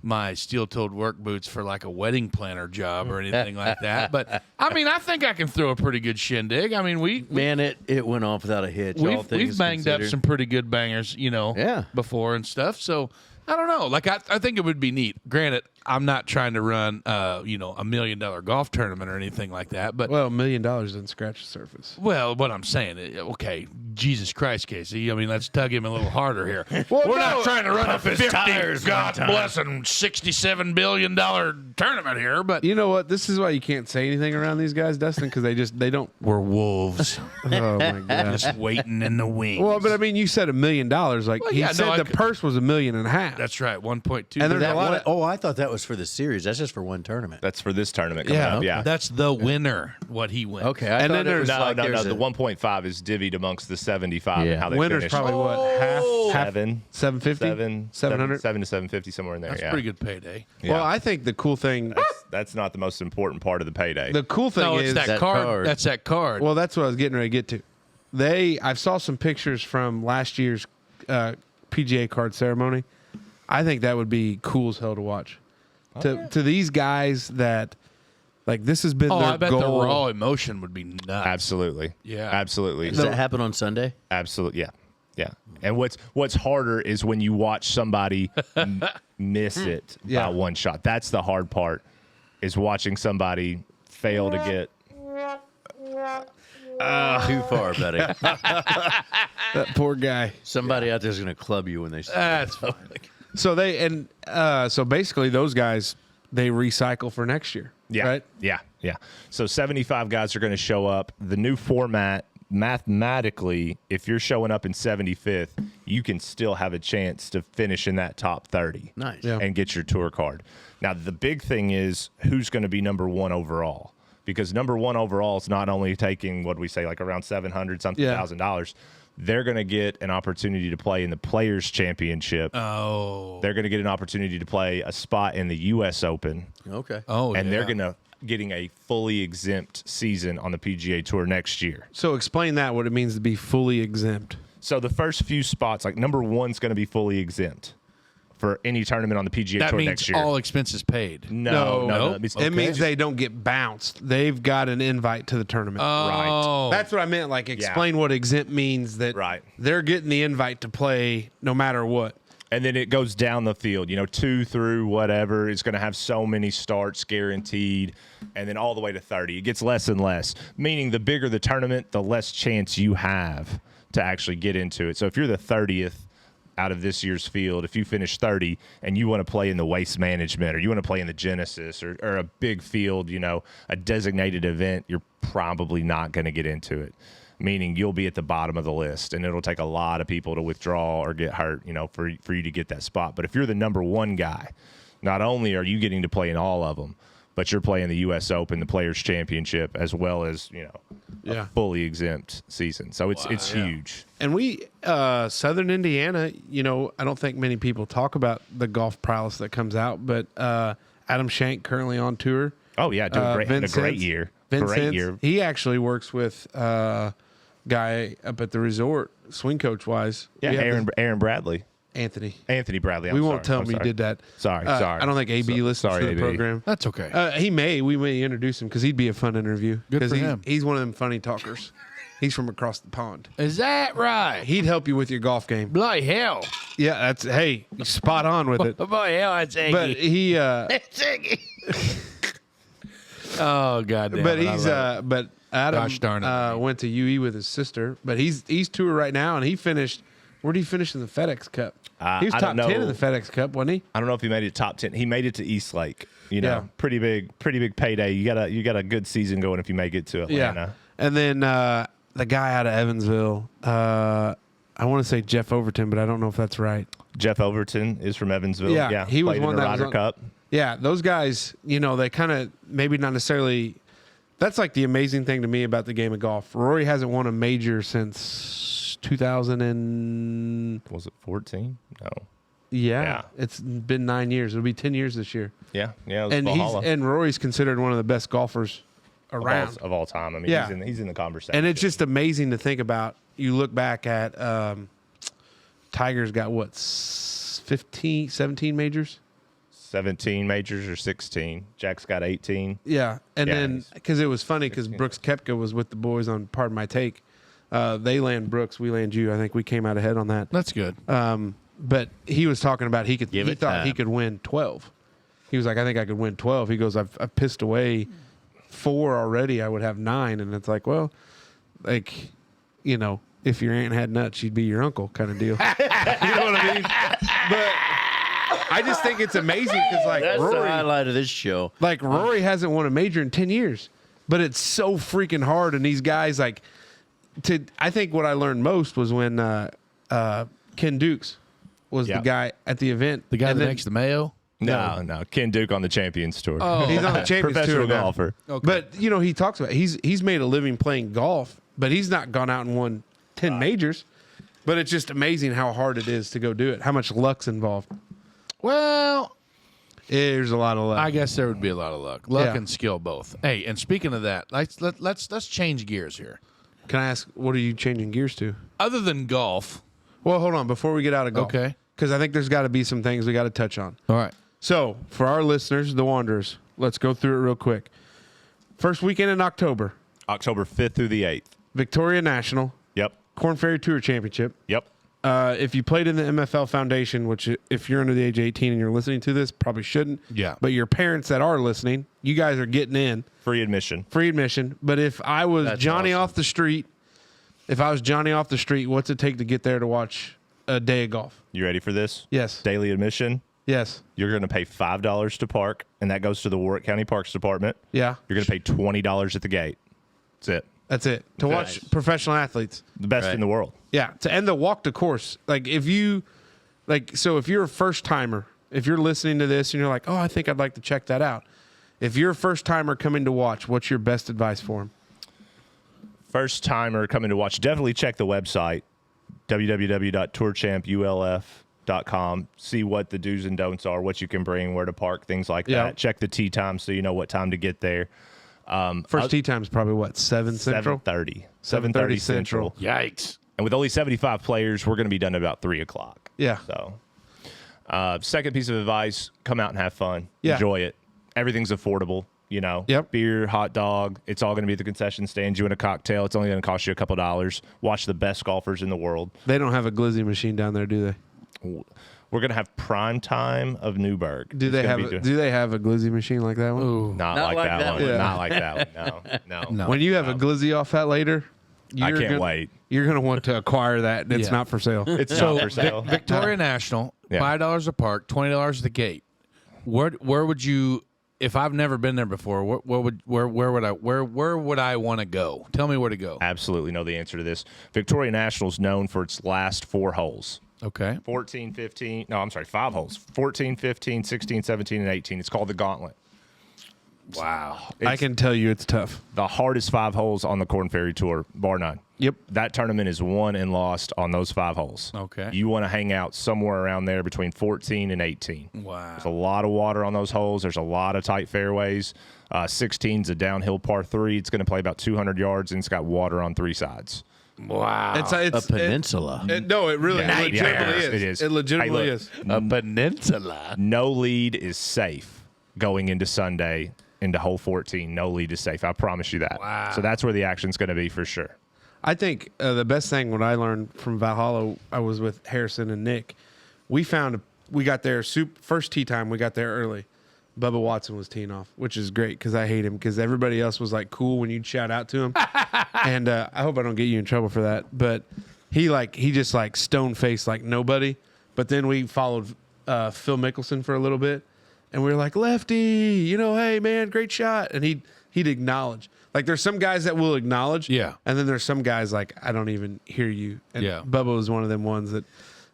my steel-toed work boots for like a wedding planner job or anything like that. But I mean, I think I can throw a pretty good shindig. I mean, Man, it went off without a hitch. all we've things banged up considered. some pretty good bangers, Yeah. before and stuff. So I don't know. Like I think it would be neat. Granted, I'm not trying to run, $1 million golf tournament or anything like that. But Well, $1 million doesn't scratch the surface. well, what I'm saying, okay, Jesus Christ, Casey. I mean, let's tug him a little harder here. Well, We're no, not trying to run a 50, tires one God time. bless him, $67 billion tournament here. But You know what? This is why you can't say anything around these guys, Dustin, because they don't. we're wolves, Oh my gosh. just waiting in the wings. Well, but I mean, you said $1 million. Like Well, he yeah, said, no, I the could- purse was $1.5 million. that's right, 1.2. And there's That a lot one- of. I thought that was for the series. That's just for one tournament. That's for this tournament coming Yeah, up. okay. Yeah. That's the winner. What he wins. Okay, I And thought then it was No, like no. there's The a- 1.5 is divvied amongst the 75 Yeah. and how they Winner's finished. probably what half Seven. 750, 700. 7 to 750, somewhere in there. That's yeah. pretty good payday. Yeah. Well, I think the cool thing. That's not the most important part of the payday. The cool thing No, it's is that, that card. card. That's that card. Well, that's what I was getting ready to get to. I saw some pictures from last year's PGA card ceremony. I think that would be cool as hell to watch. To these guys that, like, this has been oh, their I bet goal. the raw emotion would be nuts. Absolutely. Yeah. Absolutely. Does that happen on Sunday? Absolutely. Yeah. Yeah. And what's harder is when you watch somebody miss it Yeah. by one shot. That's the hard part, is watching somebody fail to get. Too far, buddy. That poor guy. Somebody out there's going to club you when they. That's fine. So basically those guys, they recycle for next year. Yeah. Right? Yeah. Yeah. So 75 guys are going to show up. The new format, mathematically, if you're showing up in 75th, you can still have a chance to finish in that top 30. Nice. Yeah. And get your tour card. Now, the big thing is who's going to be number one overall. Because number one overall is not only taking, what we say, like around $700 something Yeah. $1,000. They're going to get an opportunity to play in the Players Championship. Oh. They're going to get an opportunity to play a spot in the U.S. Open. Okay. Oh, And yeah. they're going to getting a fully exempt season on the PGA Tour next year. So explain that, what it means to be fully exempt. So the first few spots, like number one's going to be fully exempt for any tournament on the PGA That Tour means next year. all expenses paid. No. Nope. It means- It means they don't get bounced. They've got an invite to the tournament. Oh. That's what I meant. Like, explain what exempt means. That Right. they're getting the invite to play no matter what. And then it goes down the field, 2 through whatever. It's going to have so many starts guaranteed, and then all the way to 30. It gets less and less, meaning the bigger the tournament, the less chance you have to actually get into it. So if you're the 30th out of this year's field, if you finish 30 and you want to play in the Waste Management or you want to play in the Genesis or a big field, a designated event, you're probably not going to get into it. Meaning you'll be at the bottom of the list, and it'll take a lot of people to withdraw or get hurt, for you to get that spot. But if you're the number one guy, not only are you getting to play in all of them, but you're playing the U.S. Open, the Players Championship, as well as a fully exempt season. So it's huge. And we, Southern Indiana, I don't think many people talk about the golf prowess that comes out, but Adam Shank currently on tour. Oh yeah, doing great, having a great Vincent- year. Vincent, Great year. He actually works with guy up at the resort, swing coach wise. Yeah, We have Aaron Bradley, Anthony. Anthony Bradley. We won't tell him you did that. Sorry. I don't think AB listens sorry, to the AB. program. That's okay. He may. We may introduce him because he'd be a fun interview. Good 'Cause for him. He's one of them funny talkers. He's from across the pond. Is that right? He'd help you with your golf game. Bloody hell. Yeah, hey, spot on with it. Bloody hell, that's Iggy. But he, oh, goddamn. but he's, but Adam Gosh darn it. went to UE with his sister. But he's tour right now, and he finished. Where did he finish in the FedEx Cup? He was I top don't 10 in know. the FedEx Cup, wasn't he? I don't know if he made it top 10. He made it to Eastlake. Yeah. Pretty big payday. You got a good season going if you make it to Atlanta. Yeah. And then the guy out of Evansville, I want to say Jeff Overton, but I don't know if that's right. Jeff Overton is from Evansville. Yeah, he was played in one the that was Ryder on- Cup. Yeah, those guys, they kind of maybe not necessarily. That's like the amazing thing to me about the game of golf. Rory hasn't won a major since 2000 and Was it 14? No. yeah, it's been 9 years. It'll be 10 years this year. Yeah. It was And Valhalla Rory's considered one of the best golfers around. of all time. I mean, Yeah. he's in the conversation. And it's just amazing to think about. You look back at Tiger's got what 15, 17 majors. 17 majors or 16. Jack's got 18. Yeah, and Yeah, then he's- because it was funny because Brooks Koepka was with the boys on Pardon My Take. They land Brooks, we land you. I think we came out ahead on that. That's good. But he was talking about he Give it thought he time. could win 12. He was like, I think I could win 12. He goes, I've pissed away 4 already. I would have 9. And it's like, well, like, you know, if your aunt had nuts, she'd be your uncle kind of deal. You know what I mean? But I just think it's amazing because like That's the Rory, highlight of this show. like Rory hasn't won a major in 10 years, but it's so freaking hard. And these guys like I think what I learned most was when Ken Dukes was Yeah. the guy at the event. The guy And that then- makes the mayo. No. Ken Duke on the Champions Tour. Oh. He's on the Champions Professional Tour now. golfer. Okay. But you know, he talks about he's made a living playing golf, but he's not gone out and won 10 majors. But it's just amazing how hard it is to go do it. How much luck's involved. Well, There's a lot of luck. I guess there would be a lot of luck, Yeah. and skill both. Hey, and speaking of that, let's change gears here. Can I ask, what are you changing gears to? Other than golf, Well, hold on before we get out of golf. Okay. Because I think there's got to be some things we got to touch on. all right. So, for our listeners, the Wanderers, let's go through it real quick. First weekend in October, October 5th through the 8th. Victoria National, Yep. Corn Ferry Tour Championship. Yep. If you played in the MFL Foundation, which if you're under the age of 18 and you're listening to this, probably shouldn't. Yeah. But your parents that are listening, you guys are getting in. Free admission. Free admission. But if I was That's Johnny awesome. off the street, what's it take to get there to watch a day of golf? You ready for this? Yes. Daily admission. Yes. You're going to pay $5 to park, and that goes to the Warwick County Parks Department. Yeah. You're going to pay $20 at the gate. That's it. That's it. To watch professional athletes. The best Right. in the world. Yeah, to end the walk to course. Like if you're a first timer, if you're listening to this and you're like, oh, I think I'd like to check that out. If you're a first timer coming to watch, what's your best advice for him? First timer coming to watch, definitely check the website, www.tourchampulf.com. See what the do's and don'ts are, what you can bring, where to park, things like Yeah. that. Check the tee time so you know what time to get there. First tee time is probably what, 7 Central? 7:30. 7:30 Central. Yikes. And with only 75 players, we're going to be done at about 3 o'clock. Yeah. So, second piece of advice, come out and have fun. Yeah. Enjoy it. Everything's affordable, you know. Yep. Beer, hot dog. It's all going to be at the concession stand. You want a cocktail. It's only going to cost you a couple dollars. Watch the best golfers in the world. They don't have a glizzy machine down there, do they? We're going to have prime time of Newburgh. Do they have a glizzy machine like that one? Ooh. Not like that one. one. Not like that one. No. No. When you have a glizzy off that later, I you're can't gonna- wait. You're going to want to acquire that, and it's Yeah. not for sale. It's So not for sale. Victoria National, Yeah. $5 a park, $20 at the gate. Where would you? If I've never been there before, where would I want to go? Tell me where to go. Absolutely know the answer to this. Victoria National is known for its last 4 holes. Okay. 14, 15, no, I'm sorry, 5 holes. 14, 15, 16, 17, and 18. It's called the Gauntlet. Wow. I can tell you it's tough. The hardest 5 holes on the Corn Ferry Tour, bar none. Yep. That tournament is won and lost on those 5 holes. Okay. You want to hang out somewhere around there between 14 and 18. Wow. There's a lot of water on those holes. There's a lot of tight fairways. 16's a downhill par 3. It's going to play about 200 yards, and it's got water on 3 sides. Wow. It's A peninsula. no, it really Yeah. legitimately Yeah, is. it is. It legitimately Hey, look. is. a peninsula. No lead is safe going into Sunday into hole 14. No lead is safe. I promise you that. Wow. So that's where the action's going to be for sure. I think the best thing what I learned from Valhalla, I was with Harrison and Nick. We got there first tee time. We got there early. Bubba Watson was teeing off, which is great because I hate him because everybody else was like cool when you'd shout out to him. And I hope I don't get you in trouble for that. But he just like stone faced like nobody. But then we followed Phil Mickelson for a little bit, and we were like, lefty, hey man, great shot. And he'd acknowledge. Like there's some guys that will acknowledge, Yeah. and then there's some guys like I don't even hear you. And Yeah. Bubba was one of them ones that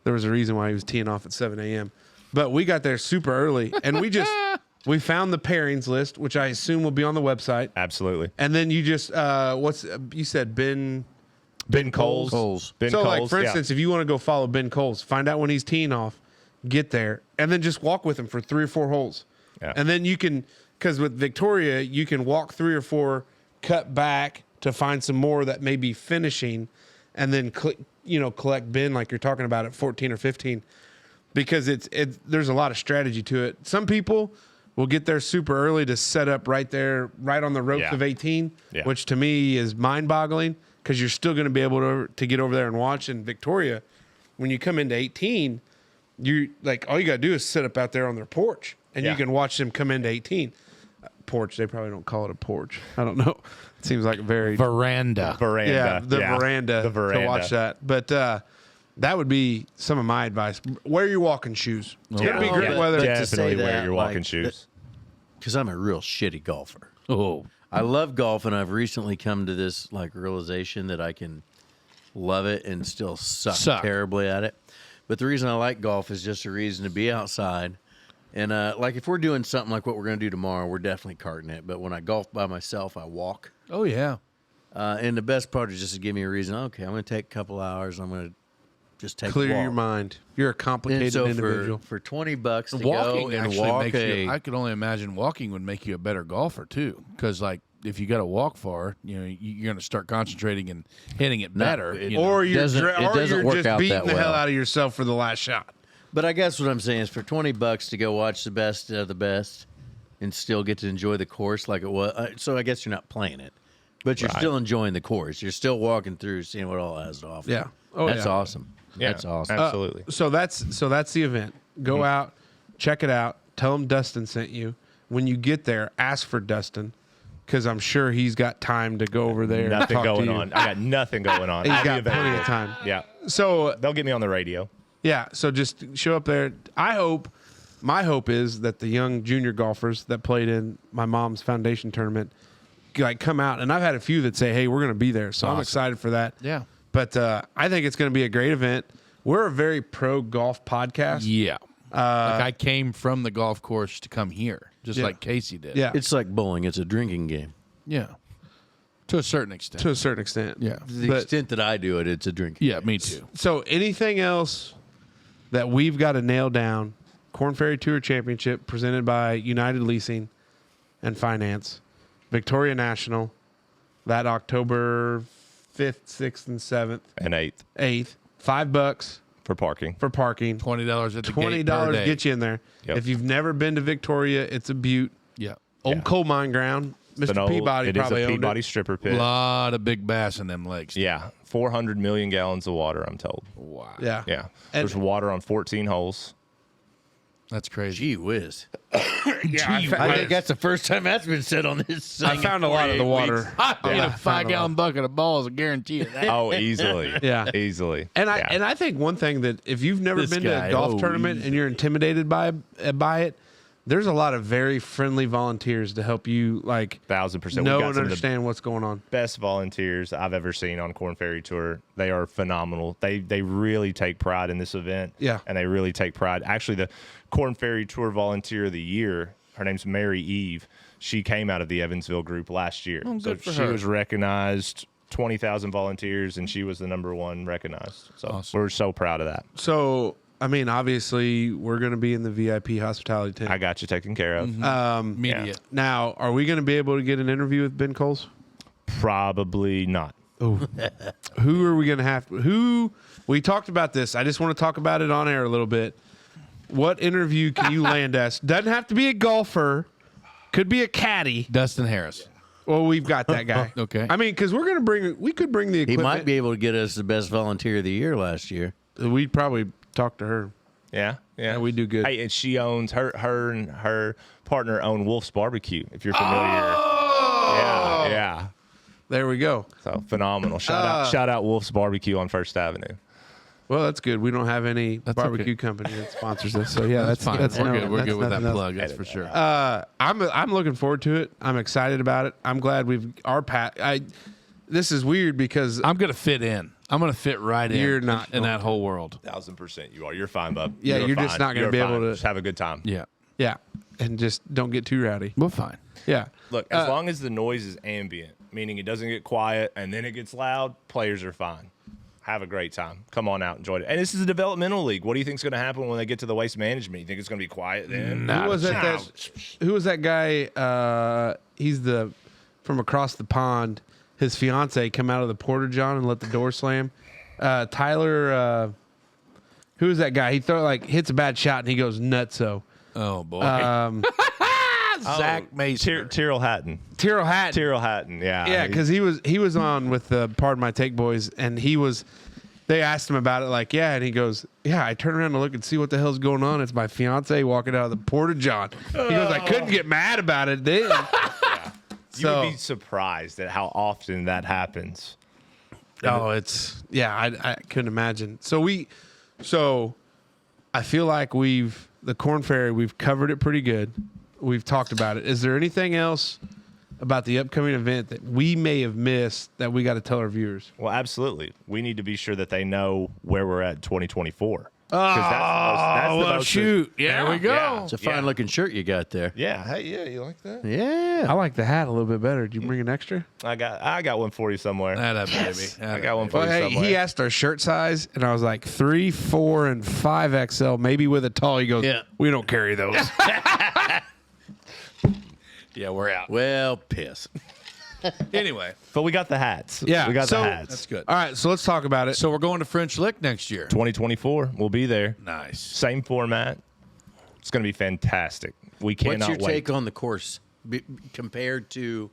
there was a reason why he was teeing off at 7 a.m. But we got there super early, and we found the pairings list, which I assume will be on the website. Absolutely. And then you just you said Ben Coles. Coles. Ben so Coles, like for yeah. instance, if you want to go follow Ben Coles, find out when he's teeing off, get there, and then just walk with him for 3 or 4 holes. Yeah. And then you can, because with Victoria, you can walk 3 or 4, cut back to find some more that may be finishing, and then collect Ben like you're talking about at 14 or 15. because there's a lot of strategy to it. Some people will get there super early to set up right there, right on the ropes Yeah. of 18, Yeah. which to me is mind-boggling because you're still going to be able to get over there and watch. In Victoria, when you come into 18, you like all you got to do is sit up out there on their porch, and you Yeah. can watch them come into 18. Porch, they probably don't call it a porch. I don't know. It seems like a very Veranda. Veranda. yeah, the veranda The veranda. to watch that. But that would be some of my advice. Wear your walking shoes. It's going to be Yeah. great But- weather. but to Definitely say wear that, your walking like, shoes. Because I'm a real shitty golfer. Oh, I love golf, and I've recently come to this like realization that I can love it and still suck terribly at it. But the reason I like golf is just a reason to be outside. And like if we're doing something like what we're going to do tomorrow, we're definitely carting it. But when I golf by myself, I walk. oh yeah. And the best part is just to give me a reason. Okay, I'm going to take a couple hours. I'm going to just take Clear a walk. your mind. You're a And complicated so individual. for $20 to Walking go and actually walk makes a, you. I could only imagine walking would make you a better golfer too, because like if you got to walk far, you're going to start concentrating and hitting it better. it- you know? Or you're, doesn't- it or doesn't you're work just out beating that the hell well. out of yourself for the last shot. But I guess what I'm saying is for $20 to go watch the best of the best and still get to enjoy the course like it was. So I guess you're not playing it, but you're still enjoying the course. You're still walking through, seeing what all it has to offer. Yeah. Oh, That's yeah. awesome. Yeah, That's awesome. Absolutely. So that's the event. Go out, check it out. Tell them Dustin sent you. When you get there, ask for Dustin because I'm sure he's got time to go over there. and Nothing talk to going you. on. I got nothing going on. He's I'll be got plenty available. of time. Yeah. So They'll get me on the radio. yeah, so just show up there. My hope is that the young junior golfers that played in my mom's foundation tournament like come out, and I've had a few that say, "Hey, we're going to be there," so I'm excited for that. Yeah. But I think it's going to be a great event. We're a very pro golf podcast. Yeah. Like I came from the golf course to come here, just Yeah. like Casey did. Yeah, It's like bowling. It's a drinking game. Yeah. To a certain extent. to a certain extent. Yeah. To the But- extent that I do it, it's a drinking Yeah, me too. So anything else that we've got to nail down? Corn Ferry Tour Championship presented by United Leasing and Finance, Victoria National, that October 5th, 6th, and 7th, And 8th 8th. $5 for parking. for parking. $20 at the gate $20 per day. get you in there. Yep. If you've never been to Victoria, it's a beaut. Yeah. Old coal mine ground. It's an Mr. old- Peabody it is probably a owned Peabody it. stripper A pit. lot of big bass in them lakes. Yeah. 400 million gallons of water, I'm told. Wow. Yeah. Yeah. And- There's water on 14 holes. That's crazy. Gee whiz. Yeah, I think that's the first time that's been said on this. I found a lot of the water. I get Yeah. a 5-gallon bucket of balls, I guarantee you that. Oh, easily. Yeah. Easily. And Yeah. I think one thing that if you've never This been to guy, a golf oh, tournament easy. and you're intimidated by it, there's a lot of very friendly volunteers to help you like 1,000%. know We've got and some of the understand what's going on. best volunteers I've ever seen on Corn Ferry Tour. They are phenomenal. They really take pride in this event. Yeah. And they really take pride. Actually, the Corn Ferry Tour Volunteer of the Year, her name's Mary Eve. She came out of the Evansville group last year. Oh, good for she her. was recognized, 20,000 volunteers, and she was the #1 recognized. So Awesome. we're so proud of that. So I mean, obviously, we're going to be in the VIP hospitality tent. I got you taken care of. Media. Now, are we going to be able to get an interview with Ben Coles? Probably not. Who are we going to have? Who? We talked about this. I just want to talk about it on air a little bit. What interview can you land us? Doesn't have to be a golfer. Could be a caddy. Dustin Harris. Well, we've got that guy. Okay. I mean, because we could bring the He equipment. might be able to get us the best volunteer of the year last year. We'd probably talk to her. Yeah, yeah, we do good. Hey, and she owns her and her partner own Wolf's Barbecue. If you're familiar, yeah. There we go. So phenomenal. Shout out Wolf's Barbecue on First Avenue. Well, that's good. We don't have any barbecue company that sponsors us, so yeah, that's Fine. That's We're no- good. We're that's good with that nothing else. plug. That's for sure. I'm looking forward to it. I'm excited about it. I'm glad this is weird because I'm going to fit in. I'm going to fit right in. You're not in going that whole world. 1,000% you are. You're fine, bub. Yeah, you're just fine. not gonna You're be able fine. to- Just have a good time. Yeah. yeah, and just don't get too rowdy. We're fine. Yeah, Look, as long as the noise is ambient, meaning it doesn't get quiet and then it gets loud, players are fine. Have a great time. Come on out, enjoy it. And this is a developmental league. What do you think is going to happen when they get to the waste management? You think it's going to be quiet then? who was that guy? He's from across the pond. His fiance come out of the porta john and let the door slam. Tyler, who's that guy? He hits a bad shot and he goes nutso. Oh boy. Zach Mason. Tyrrell Hatton. Tyrrell Hatton. Tyrrell Hatton. Yeah. Yeah, because he was on with the Pardon My Take boys, and they asked him about it, and he goes, yeah, I turn around to look and see what the hell's going on. It's my fiance walking out of the Porta John. He goes, I couldn't get mad about it then. You would be surprised at how often that happens. I couldn't imagine. So I feel like the Corn Ferry, we've covered it pretty good. We've talked about it. Is there anything else about the upcoming event that we may have missed that we got to tell our viewers? Well, absolutely. We need to be sure that they know where we're at in 2024. Shoot. There we go. Yeah. It's a fine looking shirt you got there. Yeah. Hey, yeah, you like that? Yeah. I like the hat a little bit better. Did you bring an extra? I got one for you somewhere. That baby. I got one for Well, you hey, somewhere. he asked our shirt size, and I was like 3, 4, and 5XL, maybe with a tall. He goes, Yeah. we don't carry those. Yeah, we're out. Well, piss. Anyway, But we got the hats. Yeah, We got so- the hats. that's good. All right, so let's talk about it. So we're going to French Lick next year. 2024. We'll be there. Nice. Same format. It's going to be fantastic. We cannot What's your wait. take on the course compared to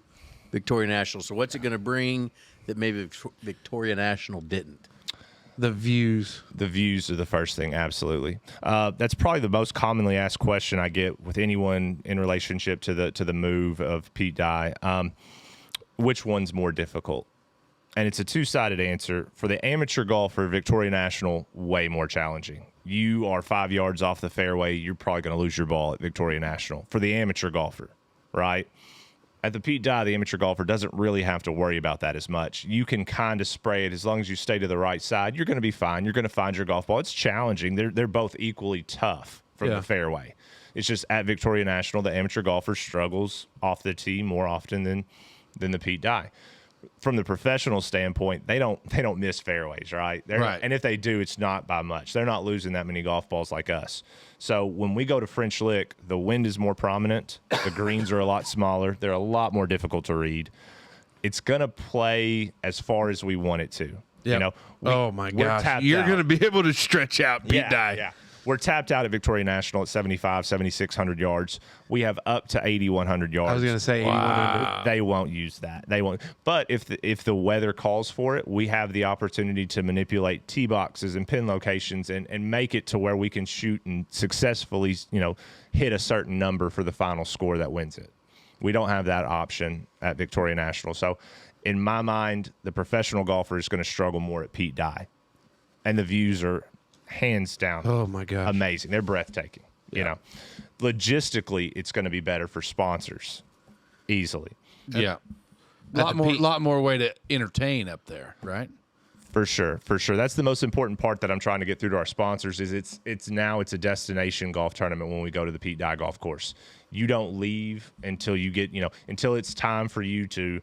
Victoria National? So what's it going to bring that maybe Victoria National didn't? The views. The views are the first thing, absolutely. That's probably the most commonly asked question I get with anyone in relationship to the move of Pete Dye. Which one's more difficult? And it's a two-sided answer. For the amateur golfer, Victoria National, way more challenging. You are 5 yards off the fairway, you're probably going to lose your ball at Victoria National. For the amateur golfer, right? At the Pete Dye, the amateur golfer doesn't really have to worry about that as much. You can kind of spray it as long as you stay to the right side. You're going to be fine. You're going to find your golf ball. It's challenging. They're both equally tough from the fairway. It's just at Victoria National, the amateur golfer struggles off the tee more often than the Pete Dye. From the professional standpoint, they don't miss fairways, right? Right. And if they do, it's not by much. They're not losing that many golf balls like us. So when we go to French Lick, the wind is more prominent. The greens are a lot smaller. They're a lot more difficult to read. It's going to play as far as we want it to. Yeah. You know, Oh, my we're gosh. tapped You're out. going to be able to stretch out Pete Dye. Yeah. We're tapped out at Victoria National at 7,600 yards. We have up to 8,100 yards. I was going to say 8100. They won't use that. They won't. But if the weather calls for it, we have the opportunity to manipulate tee boxes and pin locations and make it to where we can shoot and successfully, hit a certain number for the final score that wins it. We don't have that option at Victoria National. So in my mind, the professional golfer is going to struggle more at Pete Dye. And the views are hands down. Oh, my gosh. Amazing. They're breathtaking. Logistically, it's going to be better for sponsors easily. Yeah. Lot more way to entertain up there, right? For sure. That's the most important part that I'm trying to get through to our sponsors is it's a destination golf tournament when we go to the Pete Dye golf course. You don't leave until you get, until it's time for you to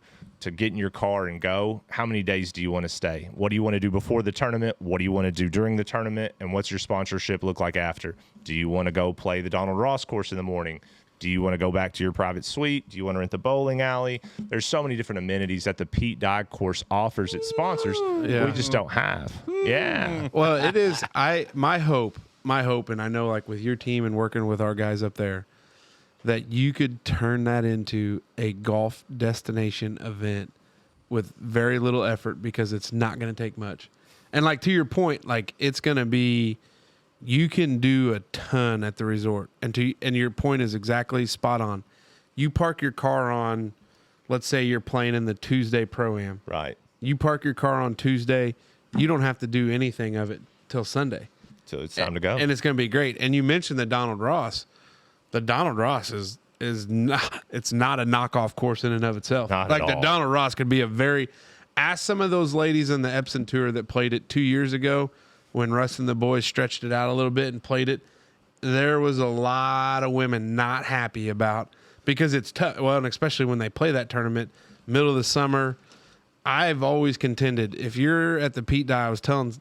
get in your car and go. How many days do you want to stay? What do you want to do before the tournament? What do you want to do during the tournament? And what's your sponsorship look like after? Do you want to go play the Donald Ross course in the morning? Do you want to go back to your private suite? Do you want to rent the bowling alley? There's so many different amenities that the Pete Dye course offers its sponsors. Yeah. We just don't have. Yeah. Well, it is. My hope, and I know like with your team and working with our guys up there, that you could turn that into a golf destination event with very little effort because it's not going to take much. And like to your point, like it's going to be, you can do a ton at the resort. And your point is exactly spot on. You park your car on, let's say you're playing in the Tuesday Pro-Am. Right. You park your car on Tuesday, you don't have to do anything of it till Sunday. So it's time to go. And it's going to be great. And you mentioned the Donald Ross. The Donald Ross is not, it's not a knockoff course in and of itself. Not like at the all. Donald Ross could be a very, ask some of those ladies on the Epson tour that played it 2 years ago when Russ and the boys stretched it out a little bit and played it. There was a lot of women not happy about, because it's tough. Well, and especially when they play that tournament, middle of the summer. I've always contended, if you're at the Pete Dye, I was telling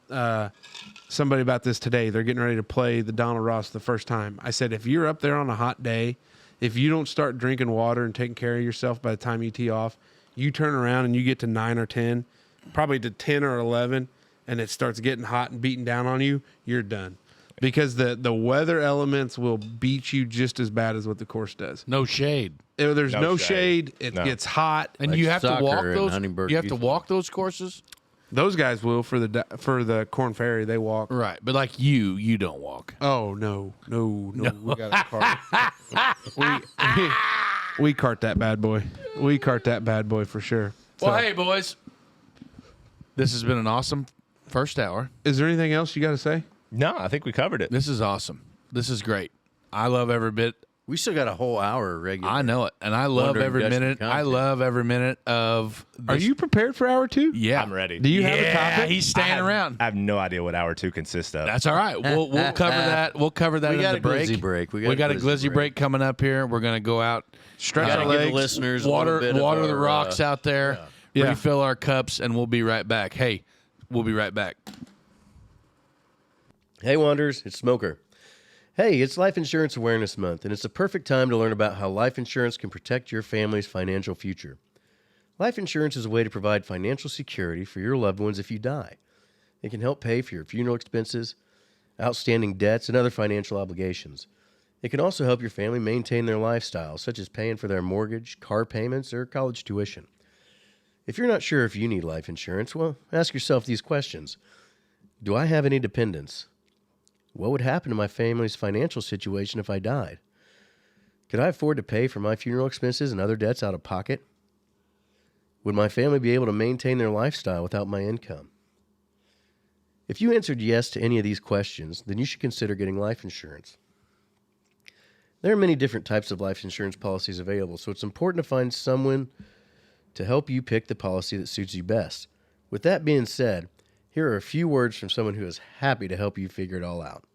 somebody about this today. They're getting ready to play the Donald Ross the first time. I said, if you're up there on a hot day, if you don't start drinking water and taking care of yourself by the time you tee off, you turn around and you get to 9 or 10, probably to 10 or 11, and it starts getting hot and beating down on you, you're done. because the weather elements will beat you just as bad as what the course does. No shade. There's No no shade. shade. It No. gets hot. And Like you have to walk soccer in those. Huntingburg You have to Youth walk those courses, Those guys will for the Corn Ferry. They walk. right? But like you don't walk. Oh no. We got a cart. we cart that bad boy. We cart that bad boy for sure. Well, So, hey boys, this has been an awesome first hour. is there anything else you got to say? No, I think we covered it. This is awesome. This is great. I love every bit. We still got a whole hour regular. I know it, and I love Wondering every Dutchmen minute. I content. love every minute of. Are This. you prepared for hour 2? Yeah, I'm ready. Do you have a Yeah, topic? he's staying around. I have no idea what hour 2 consists of. That's all right. We'll cover that. We'll cover that We in got the a break. glizzy break. We got a glizzy break coming up here. We're gonna go out, Stretch Gotta our give the legs. listeners a water little bit of the our, rocks out there, Yeah. refill our cups, and we'll be right back. Hey, we'll be right back. Hey, Wanderers, it's Smoker. Hey, it's Life Insurance Awareness Month, and it's a perfect time to learn about how life insurance can protect your family's financial future. Life insurance is a way to provide financial security for your loved ones if you die. It can help pay for your funeral expenses, outstanding debts, and other financial obligations. It can also help your family maintain their lifestyle, such as paying for their mortgage, car payments, or college tuition. If you're not sure if you need life insurance, well, ask yourself these questions. Do I have any dependents? What would happen to my family's financial situation if I died? Could I afford to pay for my funeral expenses and other debts out of pocket? Would my family be able to maintain their lifestyle without my income? If you answered yes to any of these questions, then you should consider getting life insurance. There are many different types of life insurance policies available, so it's important to find someone to help you pick the policy that suits you best. With that being said, here are a few words from someone who is happy to help you figure it all out.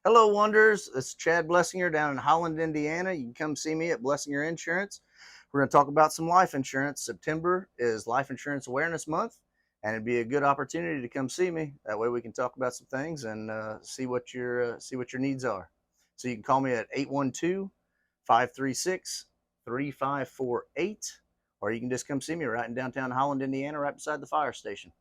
Hello, Wanderers. It's Chad Blessinger down in Holland, Indiana. You can come see me at Blessinger Insurance. We're going to talk about some life insurance. September is Life Insurance Awareness Month, and it'd be a good opportunity to come see me. That way we can talk about some things and see what your needs are. So you can call me at 812-536-3548, or you can just come see me right in downtown Holland, Indiana, right beside the fire station.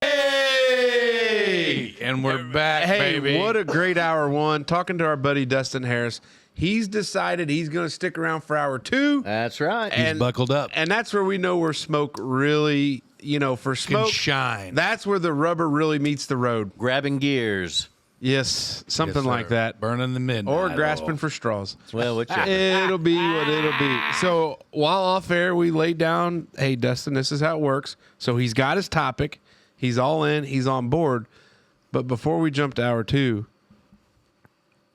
Hey, and we're back, Hey, baby. what a great hour 1. Talking to our buddy Dustin Harris. He's decided he's going to stick around for hour 2. That's right. He's buckled up. And that's where we know where smoke really, for Can smoke, shine. that's where the rubber really meets the road. Grabbing gears. Yes, something Yes, like sir. that. Burning the midnight Or grasping oil. for straws. Well, whichever. It'll be what it'll be. So while off air, we laid down, hey, Dustin, this is how it works. So he's got his topic. He's all in. He's on board. But before we jump to hour 2,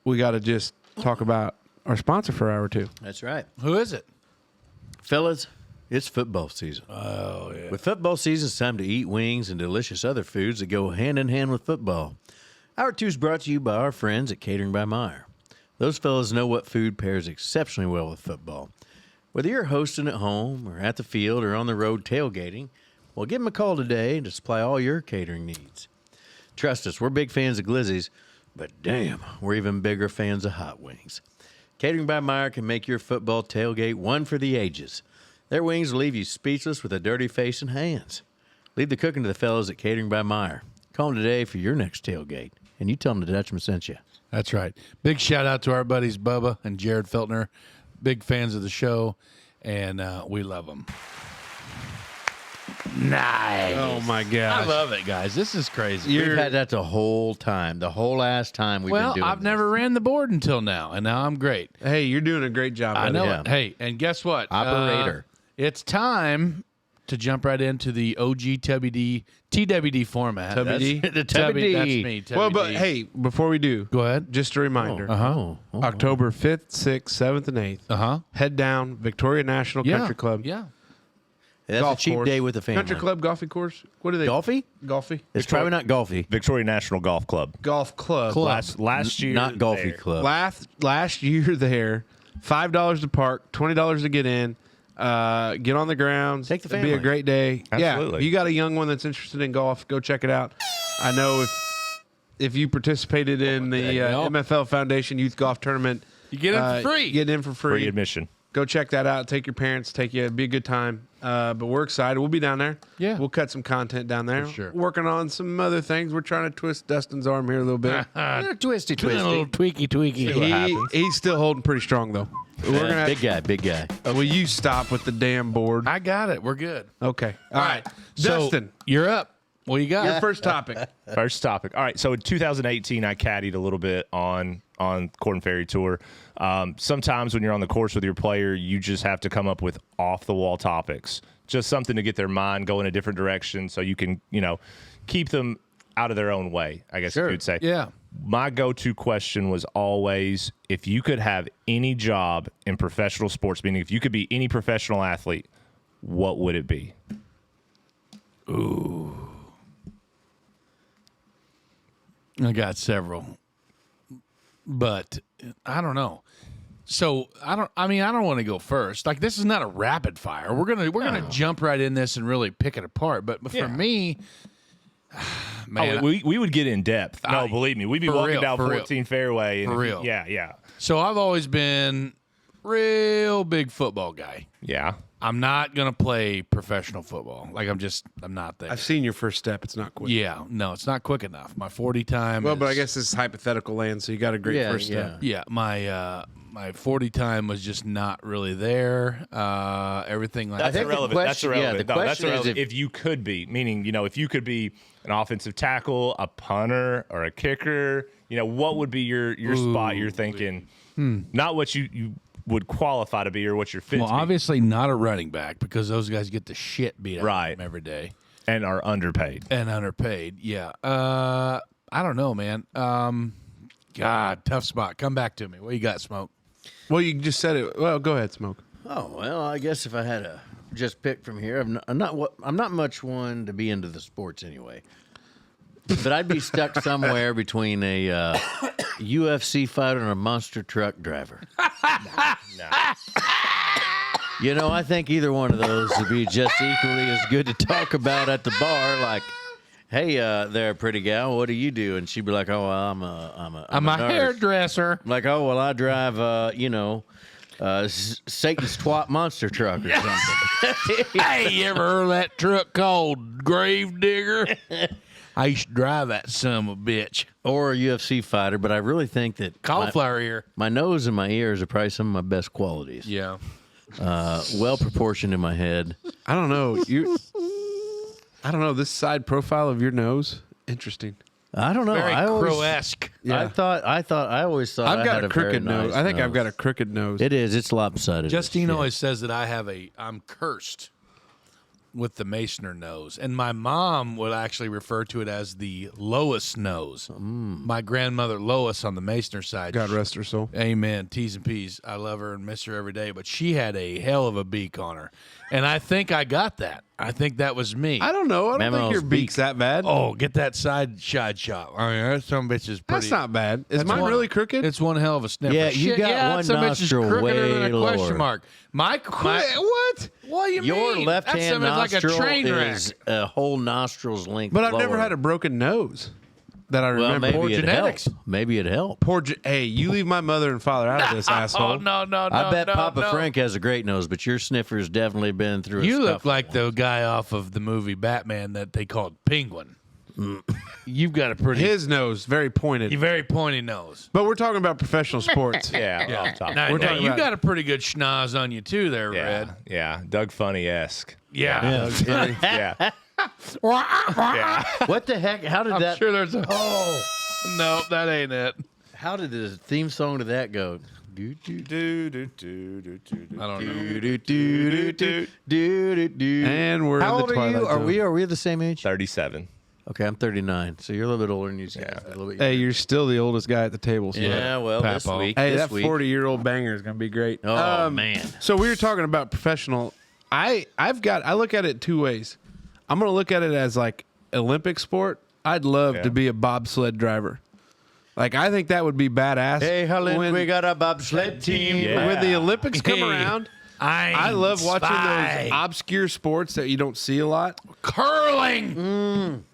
we got to just talk about our sponsor for hour 2. That's right. Who is it? Fellas, it's football season. Oh yeah. With football season, it's time to eat wings and delicious other foods that go hand in hand with football. Hour 2 is brought to you by our friends at Catering by Meyer. Those fellas know what food pairs exceptionally well with football. Whether you're hosting at home or at the field or on the road tailgating, well, give them a call today to supply all your catering needs. Trust us, we're big fans of glizzies, but damn, we're even bigger fans of hot wings. Catering by Meyer can make your football tailgate one for the ages. Their wings will leave you speechless with a dirty face and hands. Leave the cooking to the fellows at Catering by Meyer. Call them today for your next tailgate, and you tell them the Dutchman sent you. That's right. Big shout out to our buddies Bubba and Jared Feltner. Big fans of the show, and we love them. Nice. Oh, my I gosh. love it, guys. This is crazy. We've had that the whole time, the whole last time we've Well, been doing I've this. never ran the board until now, and now I'm great. Hey, you're doing a great job. I buddy. know Yeah. it. Hey, and guess what? Operator. It's time to jump right into the OG TWD format. TWD? The Tubby, TWD. that's me. Well, but TWD. hey, before we do, go ahead. just a reminder. Oh, October 5th, 6th, 7th, and 8th. Uh-huh. Head down Victoria National Yeah. Country Club. Yeah. That's Golf a cheap course. day with the family. Country Club Golfy Course. What are they? Golfy? Golfy. It's probably not golfy. Victoria National Golf Club. Golf Club. Last year, Not golfy there. club. Last year there, $5 to park, $20 to get in. Get on the grounds. Take the It'd be a family. great day. Yeah, Absolutely. if you got a young one that's interested in golf, go check it out. I know if you participated in the hell? MFL Foundation Youth Golf Tournament, You get in for free. Get in for free. Free admission. Go check that out. Take your parents. Take you. It'd be a good time. But we're excited. We'll be down there. Yeah. We'll cut some content down there. For sure. Working on some other things. We're trying to twist Dustin's arm here a little bit. Twisty, A little tweaky. He's still holding pretty strong though. We're gonna have, big guy. will you stop with the damn board? I got it. We're good. Okay. All right. So, Dustin, you're up. What you got? your first topic. First topic. All right. So in 2018, I caddied a little bit on Court and Ferry Tour. Sometimes when you're on the course with your player, you just have to come up with off the wall topics, just something to get their mind going a different direction, so you can keep them out of their own way, I guess you could say. Yeah. My go-to question was always, if you could have any job in professional sports, meaning if you could be any professional athlete, what would it be? I got several, but I don't know. So I don't want to go first. Like, this is not a rapid fire. We're gonna jump right in this and really pick it apart. But for me, man, we would get in depth. No, believe me, we'd be for walking real, down for 14 fairway. And For real. Yeah. so I've always been real big football guy. Yeah. I'm not gonna play professional football. Like, I'm not there. I've seen your first step. It's not quick. Yeah, no, it's not quick enough. My 40 time. Well, but I is- guess this is hypothetical land, so you got a great Yeah, first step. Yeah, my 40 time was just not really there. Everything like That's think the irrelevant. That's question- yeah, irrelevant. the No, that's question is irrelevant. If you could be, meaning, if you could be an offensive tackle, a punter, or a kicker, what would be your spot you're thinking? Not what you would qualify to be or what you're fit Well, to be, obviously not a running back, because those guys get the shit beat out Right. of them every day and are underpaid. and underpaid. Yeah. I don't know, man. God, tough spot. Come back to me. What you got, Smoke? Well, you just said it. Well, go ahead, Smoke. Oh well, I guess if I had to just pick from here, I'm not much one to be into the sports anyway. But I'd be stuck somewhere between a UFC fighter and a monster truck driver. I think either one of those would be just equally as good to talk about at the bar. Like, hey, there, pretty gal, what do you do? And she'd be like, oh, well, I'm a nurse. hairdresser. I'm like, oh, well, I drive, Satan's twat monster truck or something. Hey, you ever heard of that truck called Gravedigger? I used to drive that son of a bitch. Or a UFC fighter, but I really think that Cauliflower ear. my nose and my ears are probably some of my best qualities. Yeah. Well proportioned in my head. I don't know. I don't know. This side profile of your nose, interesting. I don't know. Very I always, Crow-esque. Yeah. I always thought I've I got had a crooked very nose. nice I think I've got a crooked nose. It is. It's lopsided. Justine as always says that I'm cursed with the Masoner nose. And my mom would actually refer to it as the Lois nose. My grandmother Lois on the Masoner side. God rest her soul. Amen. T's and P's. I love her and miss her every day. But she had a hell of a beak on her. And I think I got that. I think that was me. I don't know. I don't Mammo's think your beak's that bad. Oh, get that side shot. I mean, that some bitch is pretty. That's not bad. Is That's mine one- really crooked? It's one hell of a sniffer. Yeah, you Shit, got yeah, one some bitch is nostril crookeder way than a question lower. mark. My what? What do you Your mean? left That hand something's like a nostril train wreck. is a whole nostril's length. But I've never lower. had a broken nose that I Well, remember. maybe it genetics. helped. Maybe it helped. Hey, you leave my mother and father out of this, asshole. Oh no! I bet no, Papa no. Frank has a great nose, but your sniffer's definitely been through. You a look scuffle like the once. guy off of the movie Batman that they called Penguin. You've got a pretty, His nose, very pointed. very pointy nose. But we're talking about professional sports. Yeah. Off top. Now, We're now talking you about- got a pretty good schnoz on you too, there, Yeah. Red. Yeah. Doug Funny-esque. Yeah. Yeah. Yeah. What the heck? How did I'm that? sure there's a. Oh no, that ain't it. How did the theme song to that go? Do do Do, do, do, do, do, do. I don't know. do do do do do do. And we're How in the old are twilight you? zone. Are we the same age? 37. Okay, I'm 39, so you're a little bit older than you. Yeah, a little bit. Hey, you're still the oldest guy at the table. So. Yeah, well, this Papo. week. Hey, this that week. 40-year-old banger is going to be great. Oh man. So we were talking about professional. I look at it two ways. I'm going to look at it as like Olympic sport. I'd love to be a bobsled driver. Like, I think that would be badass. Hey, Helen, when, we got a bobsled team. Yeah. when the Olympics come Hey. around. I love watching those obscure sports that you don't see a lot. curling.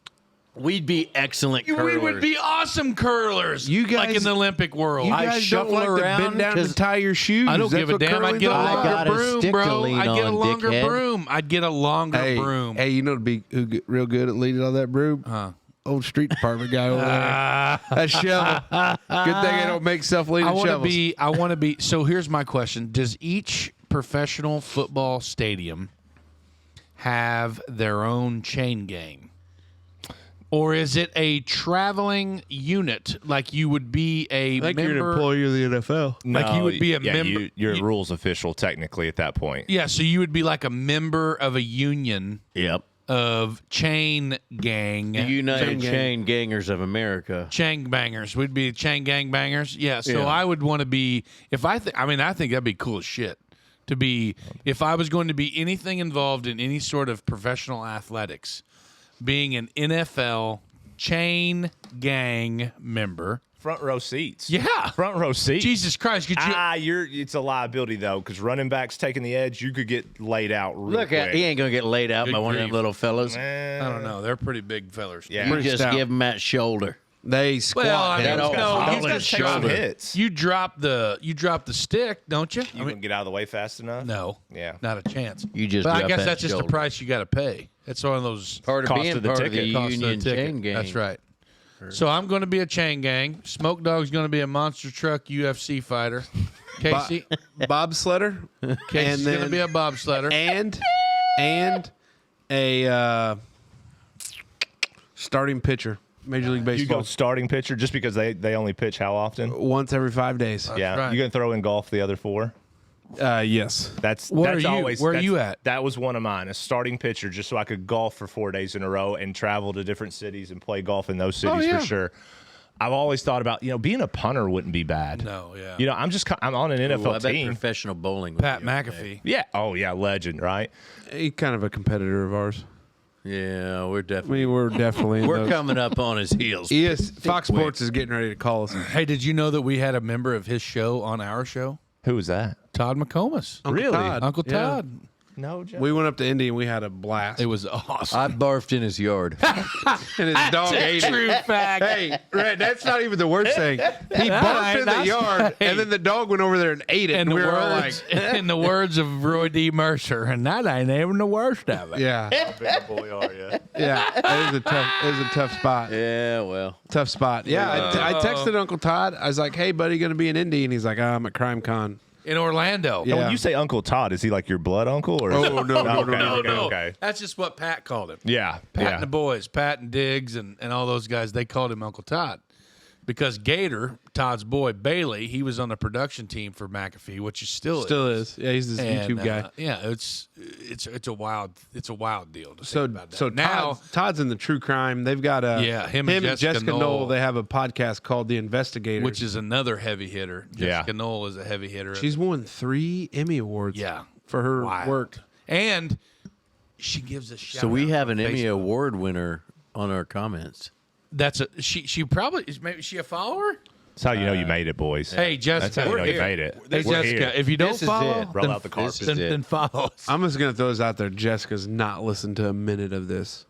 We'd be excellent We curlers. would be awesome curlers. You like guys- in the Olympic world. You I guys don't shuffle like to around bend down to 'cause tie your shoes. I don't That's give a what damn. I'd curling's get a all I about. got longer a broom, stick to bro. lean I'd get a on, longer dickhead. broom. I'd get a longer Hey, broom. hey, you know who'd be real good at leading on that broom? Huh. Old street department guy over there. That shovel. Good thing I don't make self-leading I want to shovels. be. I want to be. So here's my question: does each professional football stadium have their own chain gang, or is it a traveling unit like you would be a I think member? you're an employee of the NFL. Like you would be a yeah, member- You're a you- rules official technically at that point. Yeah, so you would be like a member of a union Yep. of chain gang. The United Chain Chain Gangers of America. Chain bangers. We'd be chain gang bangers. Yeah. So Yeah. I would want to be if I think I think that'd be cool as shit to be if I was going to be anything involved in any sort of professional athletics, being an NFL chain gang member. Front row seats. Yeah. Front row seats. Jesus Christ, could you It's a liability though, because running backs taking the edge, you could get laid out real Look quick. at he ain't gonna get laid out Good by one of them grief. little fellas. I don't know. They're pretty big fellers. Yeah. You Pretty just stout. give him that shoulder. They squat. Well, I mean, down. That old no, Holland you Let's just take some shoulder. hits. You drop the stick, don't you? You can get out of the way fast enough. No. Yeah. Not a chance. You just But I drop guess that that's just the shoulder. price you got to pay. It's one of those Part of Cost being of the part of ticket. the cost of the Union ticket. Chain Gang. That's right. So I'm going to be a chain gang. Smoke Dog's going to be a monster truck UFC fighter. Casey, Bobsledder. Casey's going to be a bobsledder. and a starting pitcher. Major League You Baseball. go starting pitcher just because they only pitch how often? Once every 5 days. Yeah. right. You gonna throw in golf the other 4? Yes. That's Where that's are you? always Where are that's- you at? That was one of mine, a starting pitcher, just so I could golf for 4 days in a row and travel to different cities and play golf in those cities yeah. for sure. I've always thought about, being a punter wouldn't be bad. No, yeah. I'm on an NFL Ooh, I bet team. professional bowling. would Pat be okay. McAfee. Yeah. Oh yeah, legend, right? He's kind of a competitor of ours. Yeah, we're I definitely mean, we're definitely in we're those. coming up on his heels. Fox Sports is getting ready to call us. Hey, did you know that we had a member of his show on our show? Who was that? Todd McComas. Uncle Really? Todd. Uncle Yeah. Todd. No, Jeff. We went up to Indy and we had a blast. It was awesome. I barfed in his yard. and his dog ate True it. fact. Hey, Red, that's not even the worst thing. He barfed in the that's- yard, and then the dog went over there and ate it. In And the we were all words, like, in the words of Roy D. Mercer, and that ain't even the worst of it. yeah, boy are you? yeah. It was a tough spot. Yeah, well, Tough spot. Yeah, I texted Uncle Todd. I was like, hey, buddy, going to be in Indy? And he's like, I'm at Crime Con. In Orlando. Yeah. When you say Uncle Todd, is he like your blood uncle? Or Oh, no, no, okay, no, okay, No, okay. that's just what Pat called him. Yeah, Pat yeah. and the boys, Pat and Diggs and all those guys, they called him Uncle Todd. Because Gator, Todd's boy, Bailey, he was on the production team for McAfee, which is still Is. Yeah, he's this And, YouTube guy. yeah, it's a wild deal to So, think about that. so now Todd's in the true crime. They've got him and Jessica Knoll. They have a podcast called The Investigators. which is another heavy hitter. Yeah. Jessica Knoll is a heavy hitter. she's won 3 Emmy Awards. yeah, for her Wild. work. and she gives a shout. so we out have on an Emmy Facebook. Award winner on our comments. That's a she probably is. Maybe she a follower. That's how you know you made it, boys. Hey That's Jessica, how you know you here. made it. Hey We're Jessica, here. if you don't This is follow, it. Roll then, out the carpet. This is it. then follow us. I'm just gonna throw this out there. Jessica's not listened to a minute of this.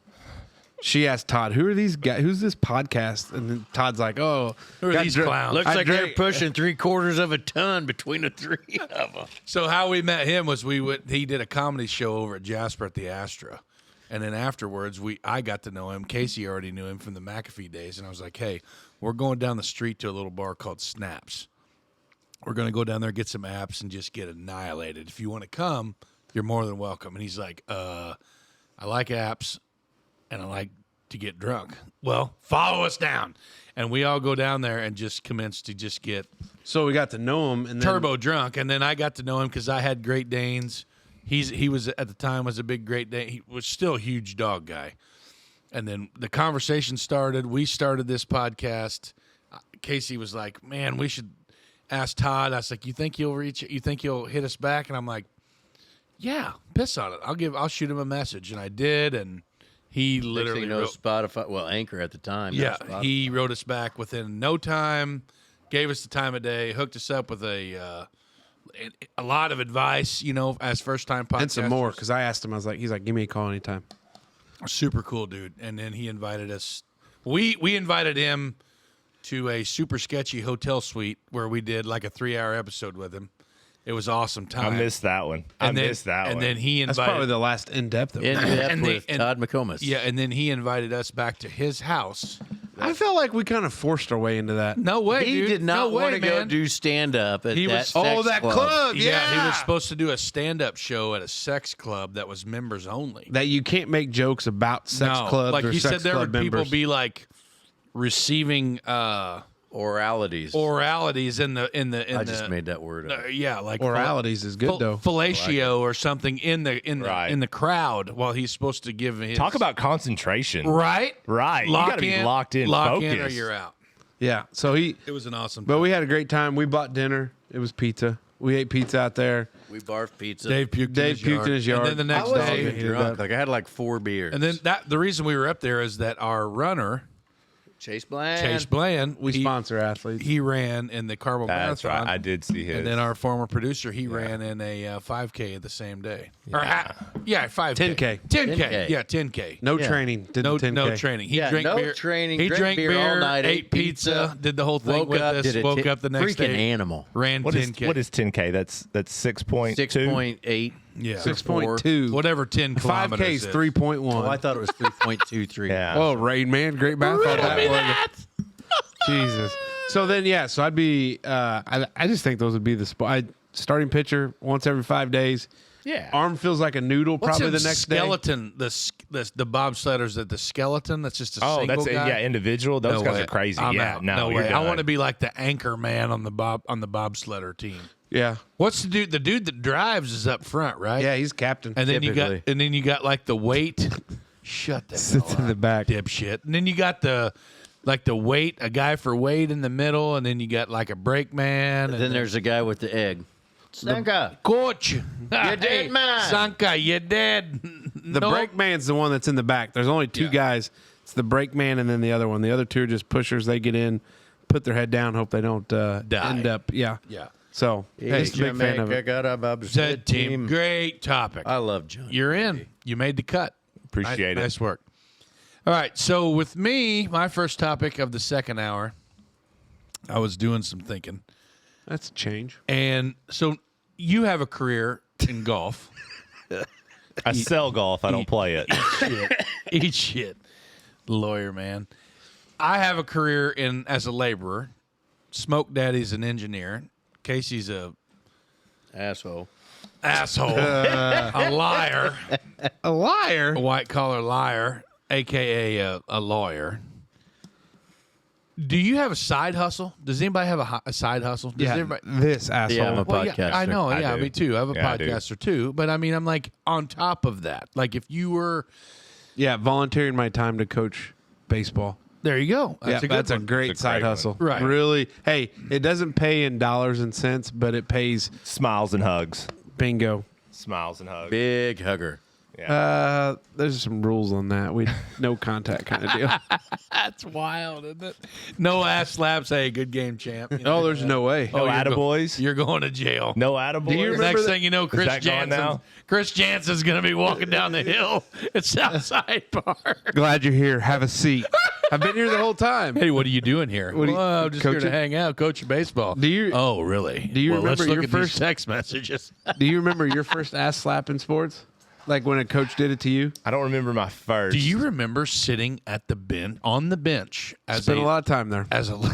She asked Todd, "Who are these guys? Who's this podcast?" And then Todd's like, "Oh, Who are got these dra- clowns? Looks I like drank- they're pushing 3/4 of a ton between the 3 of them. So how we met him was he did a comedy show over at Jasper at the Astra. And then afterwards, I got to know him. Casey already knew him from the McAfee days. And I was like, hey, we're going down the street to a little bar called Snaps. We're going to go down there, get some apps, and just get annihilated. If you want to come, you're more than welcome. And he's like, I like apps, and I like to get drunk. Well, follow us down. And we all go down there and just commence to just get So we got to know him, and then turbo drunk. And then I got to know him because I had Great Danes. He was at the time was a big Great Dane. He was still a huge dog guy. And then the conversation started. We started this podcast. Casey was like, "Man, we should ask Todd." I was like, "You think he'll reach? You think he'll hit us back?" And I'm like, "Yeah, piss on it. I'll shoot him a message." And I did, and he literally Literally, wrote, Spotify. Well, Anchor at the time. yeah, not Spotify. he wrote us back within no time, gave us the time of day, hooked us up with a lot of advice, as first time podcasters. and some more because I asked him. I was like, he's like, "Give me a call anytime." Super cool dude. And then he invited us We invited him to a super sketchy hotel suite where we did like a 3-hour episode with him. It was awesome I time. missed that one. And then, missed that one. And then he That's invited. probably the last in depth. In depth with and- Todd McComas. Yeah, and then he invited us back to his house. I felt like we kind of forced our way into that. No way, He dude. did not no way, want to go man. do stand up at He that was- sex that club. Yeah, he was supposed to do a stand-up show at a sex club that was members only. That you can't make jokes about sex clubs like or he sex said, there club would people members. be like receiving Oralities. oralities in the. I just made that word up. yeah, like Oralities is good though. fellatio or something in the Right. in the crowd while he's supposed to give his Talk about concentration. right. Right. You got to be locked in, lock focused. in, or you're out. Yeah. So he, It was an awesome. but we had a great time. We bought dinner. It was pizza. We ate pizza out there. We barfed pizza. Dave puked in his yard. And then the I next wasn't day, even drunk. Like I had like 4 beers. and then the reason we were up there is that our runner Chase Bland. Chase Bland, We he, sponsor athletes. he ran in the Carmel That's Marathon. right. I did see his. And then our former producer, he ran in a 5K the same day. Or 5K. 10K. 10K. Yeah, 10K. No Yeah. training. Did No, the 10K. no training. He Yeah, drank no beer. training, He drank drank beer all night, ate pizza, did the whole thing Woke with up, us. did it. Woke up the next freaking day. animal. Ran what is 10K. what is 10K? That's 6.2. 6.8. Yeah. 6.2. Whatever 10 kilometers 5K is is. 3.1. Oh, I thought it was 3.23. Yeah. Oh, Rain Man, great math on that one. Jesus. So then, yeah. So I'd be. I just think those would be the spot. Starting pitcher once every 5 days. Yeah. Arm feels like a noodle. What's probably in the next skeleton? The bobsledders at the skeleton. That's just a Oh, single that's guy. Yeah, individual. Those No guys way. are crazy. I'm yeah, out. no, way. you're I done. want to be like the anchor man on the bobsledder team. day. Yeah. What's the dude? The dude that drives is up front, right? Yeah. He's captain. And then Typically. you got like the weight. Shut the Sits hell in the up, back. dipshit. And then you got the weight, a guy for weight in the middle, and then you got like a brake man. Then there's a guy with the egg. Sanka. coach. You dead, man. Sanka, you dead. The brake man's the one that's in the back. There's only 2 guys. It's the brake man and then the other one. The other 2 are just pushers. They get in, put their head down, hope they don't end up. Yeah. Yeah. So, hey, East big fan of Jamaica it. got a bobsled Said team. Great topic. I love John. You're in. You made the cut. Appreciate it. Nice work. All right. So with me, my first topic of the second hour, I was doing some thinking. That's a change. And so you have a career in golf. I sell golf. I don't play it. Eat shit. Lawyer, man. I have a career as a laborer. Smoke Daddy's an engineer. Casey's a Asshole. asshole. A liar. A liar. A white collar liar, a.k.a. a lawyer. Do you have a side hustle? Does anybody have a side hustle? Does Yeah. everybody? This asshole. Yeah, I'm a Well, podcaster. yeah, I know. I Yeah, do. me too. I have a Yeah, I do. podcaster too. But I mean, I'm like on top of that. Like if you were, Yeah, volunteering my time to coach baseball. there you go. That's a good that's a one. great It's a side great one. hustle. Right. Really. Hey, it doesn't pay in dollars and cents, but it pays Smiles and hugs. bingo. Smiles and hugs. Big hugger. There's some rules on that. We no contact kind of deal. That's wild, isn't it? No ass slaps. Hey, good game, champ. You know? Oh, there's no way. No you're attaboys? You're going to jail. No attaboys? Do you remember Next that- thing you know, Chris that gone now? Jansen's going to be walking down the hill at Southside Park. Glad you're here. Have a seat. I've been here the whole time. Hey, what are you doing here? What do you- I'm just here to coaching? hang out, coaching baseball. Do you- Oh, really? do you well, let's remember look your at these first- text messages? Do you remember your first ass slap in sports? Like when a coach did it to you? I don't remember my first. Do you remember sitting at the bench on the bench as Spent a lot of time there.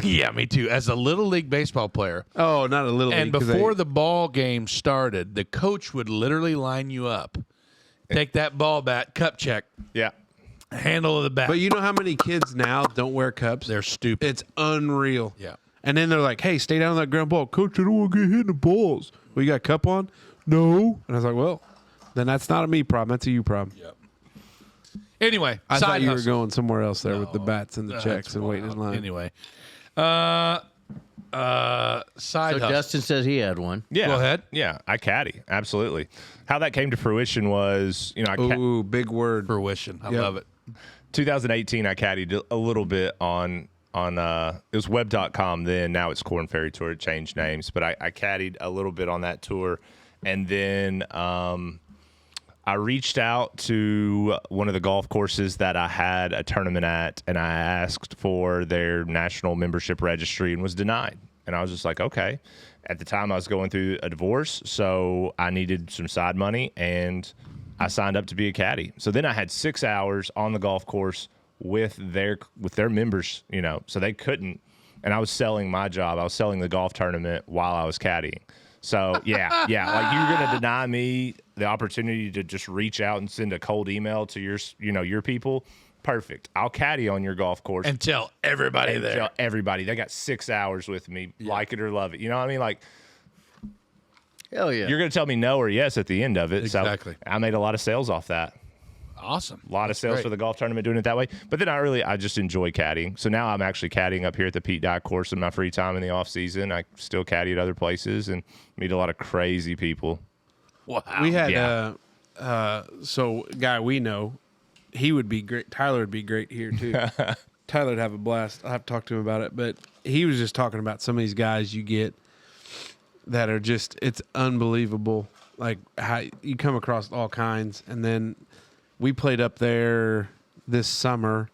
yeah, me too, as a little league baseball player? Oh, not a little. And league, 'cause before they- the ball game started, the coach would literally line you up, take that ball bat, cup check, Yeah. handle of the bat. But you know how many kids now don't wear cups? They're stupid. It's unreal. Yeah. And then they're like, "Hey, stay down on that ground ball, coach. I don't want to get hit in the balls. Well, you got a cup on? No." And I was like, "Well, then that's not a me problem. That's a you problem." Yep. Anyway, I side thought you were hustle. going somewhere else there with the bats and the That's checks and waiting in wild. line. Anyway, side So hustle. Dustin says he had one. Yeah. Go ahead. Yeah, I caddy. Absolutely. How that came to fruition was, I Ooh, big word. Fruition. I Yep. love it. 2018 I caddied a little bit on it was web.com then, now it's Ferry Tour. It changed names, but I caddied a little bit on that tour, and then I I reached out to one of the golf courses that I had a tournament at, and I asked for their national membership registry and was denied. And I was just like, okay. At the time, I was going through a divorce, so I needed some side money, and I signed up to be a caddy. So then I had 6 hours on the golf course with their members, you know, so they couldn't. And I was selling my job. I was selling the golf tournament while I was caddying. So yeah, like you're gonna deny me the opportunity to just reach out and send a cold email to your people. Perfect. I'll caddy on your golf course And tell everybody there. Tell everybody they got 6 hours with me, like it or love it. You know what I mean? Like, Hell yeah. you're gonna tell me no or yes at the end of it. Exactly. So I made a lot of sales off that. Awesome. A lot of sales for the golf tournament doing it that way. But then I just enjoy caddying. So now I'm actually caddying up here at the Pete Dye course in my free time in the off season. I still caddy at other places and meet a lot of crazy people. Wow. We had Yeah. so a guy we know, he would be great. Tyler would be great here too. Tyler would have a blast. I'll have to talk to him about it. But he was just talking about some of these guys you get that are just, it's unbelievable. Like how you come across all kinds. And then we played up there this summer,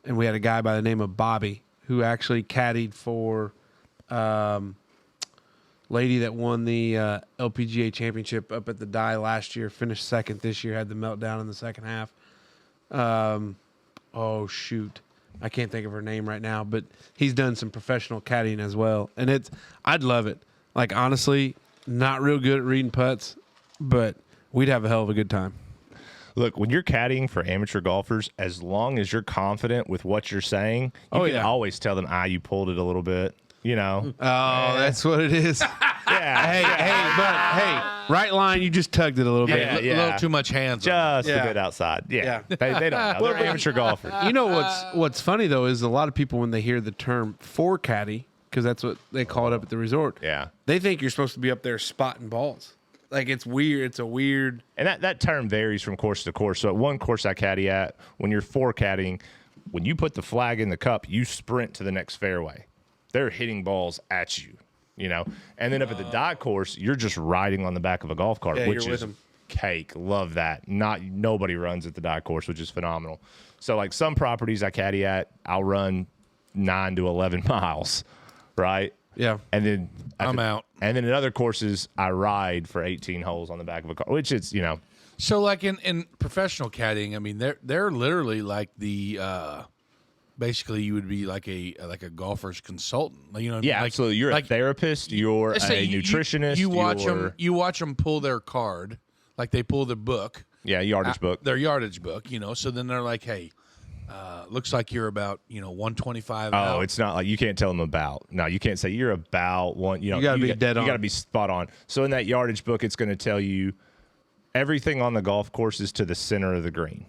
and we had a guy by the name of Bobby who actually caddied for lady that won the LPGA championship up at the Dye last year, finished second this year, had the meltdown in the second half. Oh, shoot. I can't think of her name right now, but he's done some professional caddying as well. And I'd love it. Like, honestly, not real good at reading putts, but we'd have a hell of a good time. Look, when you're caddying for amateur golfers, as long as you're confident with what you're saying, you can always tell them, you pulled it a little bit, you know. Oh, that's what it is. Yeah. Hey, right line, you just tugged it a little bit. A little too much hands on it. Just a bit outside. Yeah. They don't know. They're amateur golfers. You know what's funny, though, is a lot of people, when they hear the term for caddy, because that's what they call it up at the resort, they think you're supposed to be up there spotting balls. Like, it's weird. It's a weird... And that term varies from course to course. So at one course I caddy at, when you're for caddying, when you put the flag in the cup, you sprint to the next fairway. They're hitting balls at you, you know. And then up at the Dye course, you're just riding on the back of a golf cart, which is cake. Love that. Nobody runs at the Dye course, which is phenomenal. So, like, some properties I caddy at, I'll run 9 to 11 miles, right? Yeah. And then I'm out. And then at other courses, I ride for 18 holes on the back of a car, which is, you know. So, like in professional caddying, I mean, they're literally like the basically you would be like a golfer's consultant. You know, Yeah, like, absolutely. You're a therapist. You're a let's say nutritionist. You watch them pull their card, like they pull their book. Yeah, yardage book. Their yardage book. You know, so then they're like, hey. Looks like you're about 125. Oh, it's not like you can't tell them about. No, you can't say you're about one. You got to be dead on. You got to be spot on. So in that yardage book, it's going to tell you everything on the golf course is to the center of the green.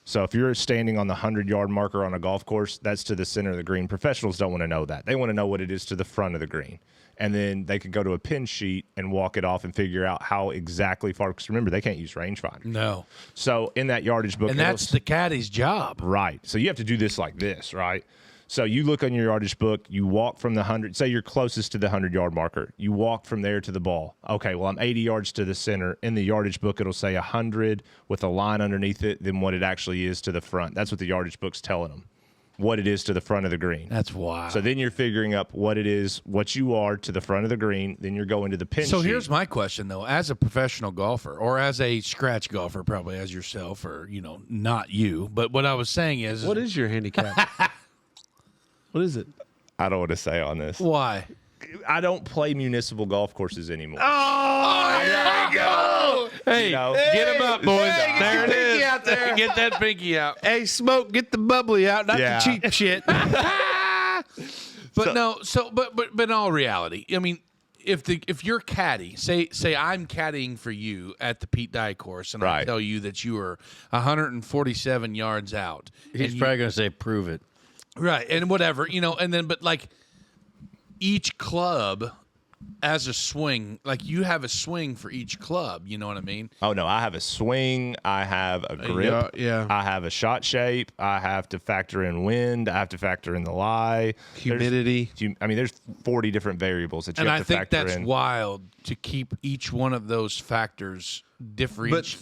So if you're standing on the 100-yard marker on a golf course, that's to the center of the green. Professionals don't want to know that. They want to know what it is to the front of the green. And then they can go to a pin sheet and walk it off and figure out how exactly far. Because remember, they can't use rangefinder. No. So in that yardage book, and that's the caddy's job, right? So you have to do this like this, right? So you look on your yardage book. You walk from the 100. Say you're closest to the 100-yard marker. You walk from there to the ball. Okay, well I'm 80 yards to the center. In the yardage book, it'll say 100 with a line underneath it. Than what it actually is to the front. That's what the yardage book's telling them. What it is to the front of the green. That's wild. So then you're figuring up what it is, what you are to the front of the green. Then you're going to the pin sheet. So here's my question, though. As a professional golfer or as a scratch golfer, probably as yourself or, not you. But what I was saying is... What is your handicap? What is it? I don't want to say on this. Why? I don't play municipal golf courses anymore. Oh, there you go. Hey, get him up, boys. There it is. Out there. Get that pinky out. Hey, Smoke, get the bubbly out, not the cheap shit. But in all reality, I mean, if you're caddy, say I'm caddying for you at the Pete Dye course, and I tell you that you are 147 yards out. He's probably going to say, prove it. Right, and whatever, and then, but like each club as a swing, like you have a swing for each club, you know what I mean? Oh, no, I have a swing. I have a grip. Yeah. I have a shot shape. I have to factor in wind. I have to factor in the lie. Humidity. There's 40 different variables that you and have I to factor in. And I think that's wild to keep each one of those factors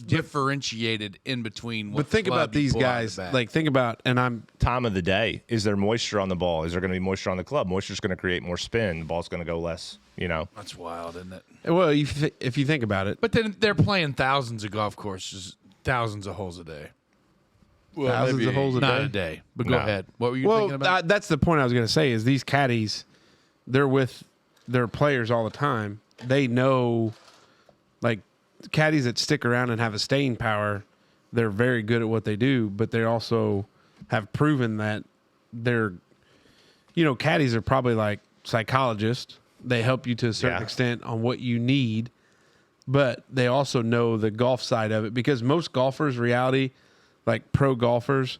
differentiated in between. What But think club about you these pull out of guys. the bag. Like, think about, and I'm Time of the day. Is there moisture on the ball? Is there going to be moisture on the club? Moisture's going to create more spin. The ball's going to go less, that's wild, isn't it? well, if you think about it, But then they're playing thousands of golf courses, thousands of holes a day. thousands of holes a Not day. a day, but go No. ahead. What were you Well, thinking about? that's the point I was going to say. Is these caddies, they're with their players all the time. They know, like, caddies that stick around and have a staying power. They're very good at what they do, but they also have proven that they're, caddies are probably like psychologists. They help you to a certain Yeah. extent on what you need, but they also know the golf side of it, because most golfers, reality, like pro golfers,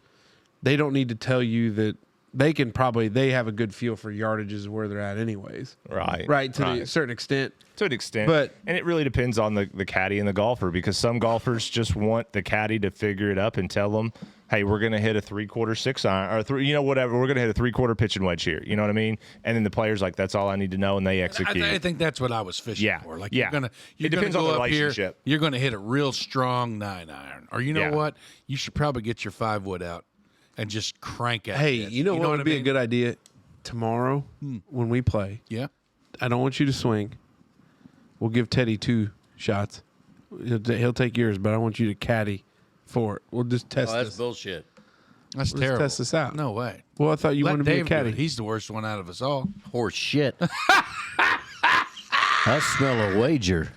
they don't need to tell you that they have a good feel for yardages and where they're at anyways. Right. To a certain extent. To an extent. But- and it really depends on the caddy and the golfer, because some golfers just want the caddy to figure it up and tell them, hey, we're going to hit a 3/4 6 iron or whatever. We're going to hit a 3/4 pitching wedge here. You know what I mean? And then the player's like, that's all I need to know. And they execute. I think that's what I was fishing Yeah, for. Like yeah. you're It gonna depends on go the up here. relationship. You're gonna hit a real strong 9-iron, or you know Yeah. what? You should probably get your 5-wood out and just crank at. Hey, it. you know what would I be a mean? good idea tomorrow when we play? Yeah. I don't want you to swing. We'll give Teddy 2 shots. He'll take yours, but I want you to caddy for it. We'll just test Oh, that's this. bullshit. That's Let's terrible. test this out. No way. Well, I thought you Let wanted to be a Dave do caddy. it. He's the worst one out of us all. Horse shit. I smell a wager.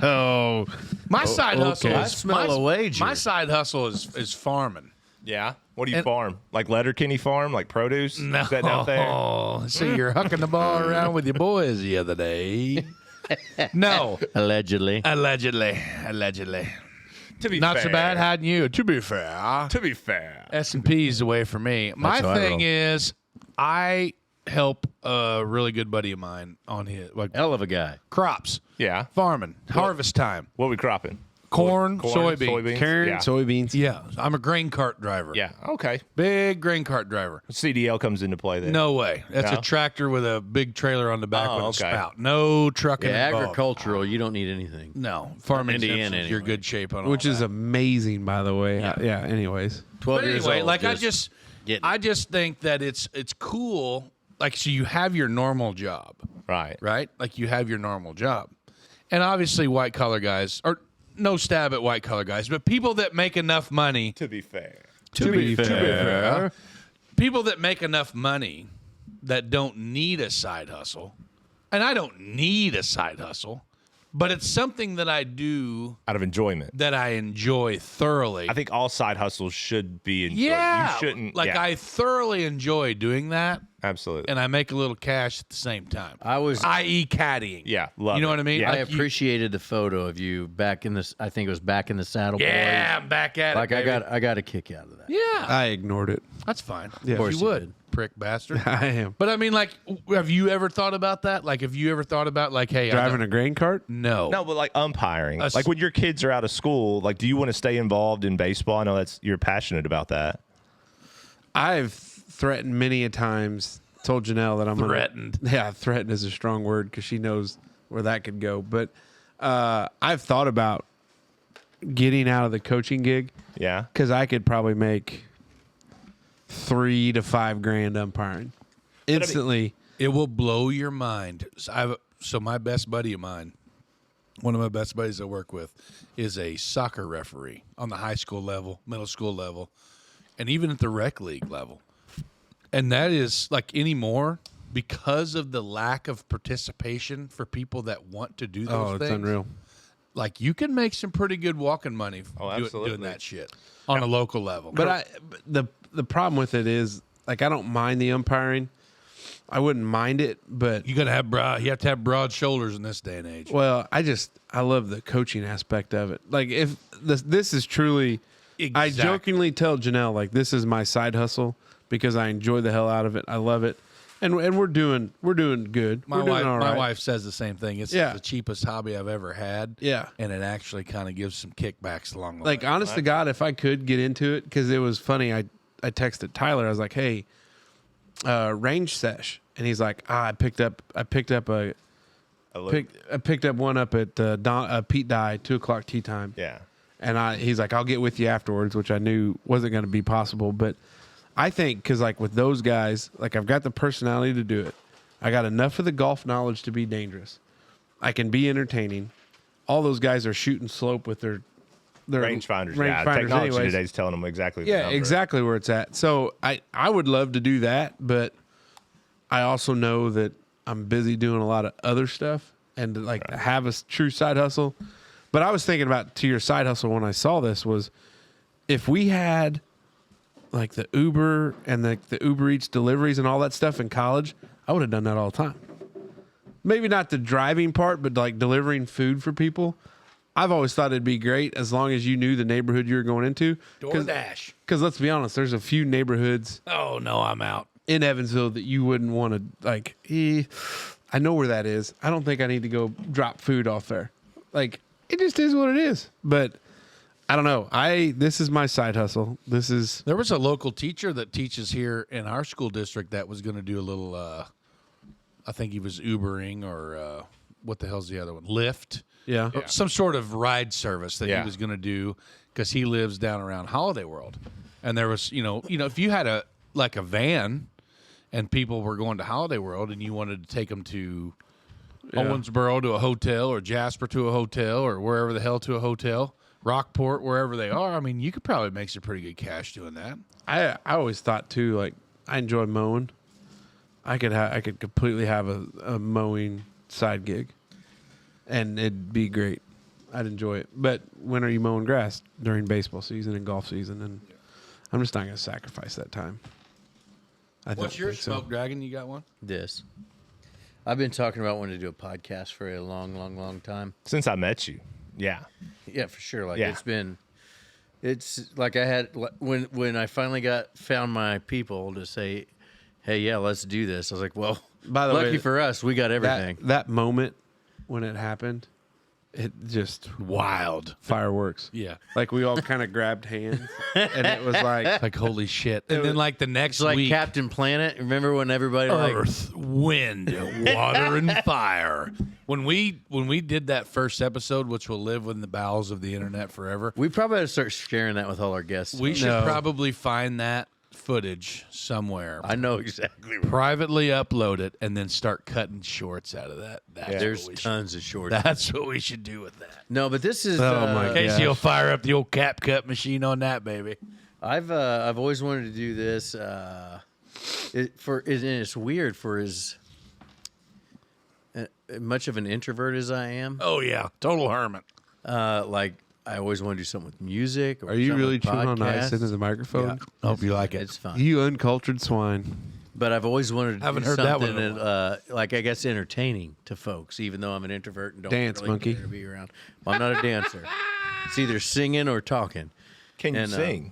Oh, My side hustle. okay. Is, I smell my, a wager. My side hustle is farming. Yeah. What do you And- farm? Like Letterkenny farm? Like produce? No. Sitting out there? So you're hucking the ball around with your boys the other day. No. Allegedly. Allegedly. To be Not fair. so bad hiding you. To be fair. To be fair. S&P's away from me. My how I thing roll. is, I help a really good buddy of mine on his Hell of a guy. crops, Yeah. farming, harvest time, What we cropping? corn, soybeans. Karen, Yeah. soybeans. Yeah, I'm a grain cart driver. Yeah. Okay. Big grain cart driver. CDL comes into play then. No way. That's No? a tractor with a big trailer on the back Oh, with a okay. spout. No trucking Yeah, involved. agricultural, you don't need anything. No, farming Indiana, Simpsons, you're anyway. good shape on all Which is that. amazing, by the way. Yeah. Anyways, 12 But years anyway, old. like getting it. I just think that it's cool. Like, so you have your normal job, Right. right? Like you have your normal job, and obviously white collar guys, or no stab at white collar guys, but people that make enough money. To be fair. to be fair, People that make enough money that don't need a side hustle, and I don't need a side hustle, but it's something that I do Out of enjoyment. that I enjoy thoroughly. I think all side hustles should be enjoyed. yeah, You shouldn't. like yeah, I thoroughly enjoy doing that, absolutely. and I make a little cash at the same time. I was. i.e. caddying. Yeah, love you know it. what I mean? Yeah. I Like you- appreciated the photo of you back in this. I think it was back in the saddle. yeah, I'm back at Like it. I baby. got a kick out of that. Yeah, I ignored it. that's fine. Yeah. Of course you you would, did. prick bastard. I am But I mean, like, have you ever thought about that? Like, have you ever thought about like, hey, driving a grain cart. No, No, but like umpiring. Us- Like when your kids are out of school, like do you want to stay involved in baseball? I know you're passionate about that. I've threatened many a times. Told Janelle that I'm Threatened. Gonna, yeah, threatened is a strong word because she knows where that could go. But I've thought about getting out of the coaching gig Yeah. because I could probably make $3 to $5 grand umpiring instantly. it will blow your mind. So my best buddy of mine, one of my best buddies I work with, is a soccer referee on the high school level, middle school level, and even at the rec league level. And that is like anymore because of the lack of participation for people that want to do those Oh, things. it's unreal. Like you can make some pretty good walking money doing absolutely. that shit on a local level. But the problem with it is like I don't mind the umpiring. I wouldn't mind it, but you have to have broad shoulders in this day and age. well, I love the coaching aspect of it. Like if this is truly, I Exactly. jokingly tell Janelle like this is my side hustle because I enjoy the hell out of it. I love it, and we're doing good. My we're doing wife, all my right. wife says the same thing. It's Yeah. the cheapest hobby I've ever had. Yeah. and it actually kind of gives some kickbacks along the Like way. honest to God, if I could get into it, because it was funny. I texted Tyler. I was like, hey, range sesh, and he's like, I picked up I picked up one up at Pete Dye, 2:00 tea time. Yeah. And he's like, I'll get with you afterwards, which I knew wasn't going to be possible. But I think because like with those guys, like I've got the personality to do it. I got enough of the golf knowledge to be dangerous. I can be entertaining. All those guys are shooting slope with their Rangefinders. Yeah, technology anyways. today's telling them exactly. The number. Exactly where it's at. So I would love to do that, but I also know that I'm busy doing a lot of other stuff and to like have a true side hustle. But I was thinking about to your side hustle when I saw this was if we had like the Uber and the Uber Eats deliveries and all that stuff in college, I would have done that all the time. Maybe not the driving part, but like delivering food for people. I've always thought it'd be great as long as you knew the neighborhood you were going into. DoorDash. Because let's be honest, there's a few neighborhoods Oh, no, I'm out. in Evansville that you wouldn't want to like. I know where that is. I don't think I need to go drop food off there. Like it just is what it is. But I don't know. This is my side hustle. There was a local teacher that teaches here in our school district that was going to do a little. I think he was Ubering or what the hell's the other one? Lyft. Yeah. Some sort of ride service that Yeah. he was going to do because he lives down around Holiday World, and there was, you know, if you had a van, and people were going to Holiday World, and you wanted to take them to Owensboro to a hotel, or Jasper to a hotel, or wherever the hell to a hotel, Rockport, wherever they are. I mean, you could probably make some pretty good cash doing that. I always thought too. Like I enjoy mowing. I could completely have a mowing side gig, and it'd be great. I'd enjoy it. But when are you mowing grass? During baseball season and golf season, and I'm just not going to sacrifice that time. What's your smoke dragon? You got one? This. I've been talking about wanting to do a podcast for a long, long, long time. Since I met you. Yeah. Yeah, for sure. Like Yeah. it's like I had when I finally found my people to say, hey, yeah, let's do this. I was like, well, By the lucky way, for us, we got everything. That moment when it happened, it just Wild. fireworks. Yeah. Like we all kind of grabbed hands, and it was like Like, holy shit. And then, like, the next It's like week, Captain Planet. Remember when everybody Earth, wind, water, and fire. When we did that first episode, which will live in the bowels of the internet forever, we probably ought to start sharing that with all our guests. we should probably find that footage somewhere, I know exactly. privately upload it, and then start cutting shorts out of that. There's tons of shorts. That's what we should do with that. No, but this is. Oh, my God. Casey will fire up the old cap cut machine on that, baby. I've always wanted to do this. And it's weird for as much of an introvert as I am. Oh, yeah. Total hermit. Like I always want to do something with music. Or are you something really with chewing on ice podcasts. into the microphone? I hope you like it. It's fine. You uncultured swine. But I've always wanted to Haven't do heard that something one in a that, like I guess entertaining to folks, even though I'm an introvert and don't Dance, really monkey. care to be around. Well, I'm not a dancer. It's either singing or talking. Can you And, sing?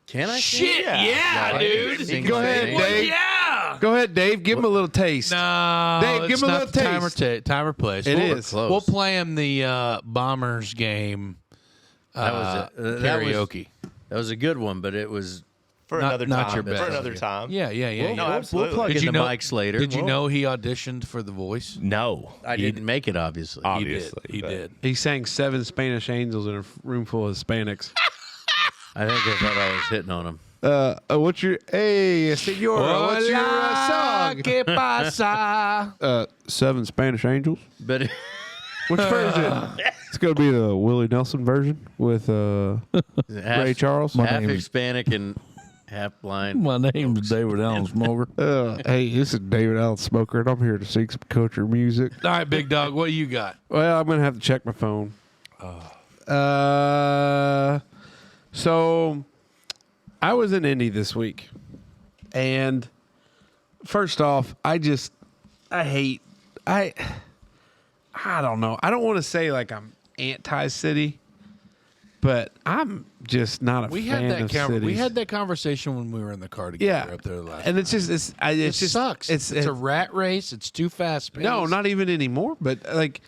Can I? Shit, yeah, dude. Sing, Go ahead, sing. Well, Dave. yeah. Go ahead, Dave. Give him a little taste. No, Dave, give it's him a not little the time or taste. time or place. It We'll- is. Close. We'll play him the Bombers game. That was it. Karaoke. That was a good one, but it was. For Not- another not time. your best. For another time. Yeah. No, absolutely. We'll plug Did in you the know- mics later. Did you We'll- know he auditioned for The Voice? No. I didn't make it, obviously. Obviously. He but- did. He sang 7 Spanish Angels in a room full of Hispanics. I think I thought I was hitting on him. What's your senor? What's your song? ¿Qué pasa? 7 Spanish Angels. But Which version? It's gonna be the Willie Nelson version with half, Ray Charles. half Hispanic and half blind. My name's David Allen Smoker. Hey, this is David Allen Smoker, and I'm here to sing some country music. All right, big dog, what do you got? Well, I'm gonna have to check my phone. So I was in Indy this week, and first off, I don't know. I don't want to say like I'm anti-city, but I'm just not a We fan had of that cities. we had that conversation when we were in the car together up there last. and it's just it it's just sucks. It's a rat race. It's too fast. No, not even anymore. But like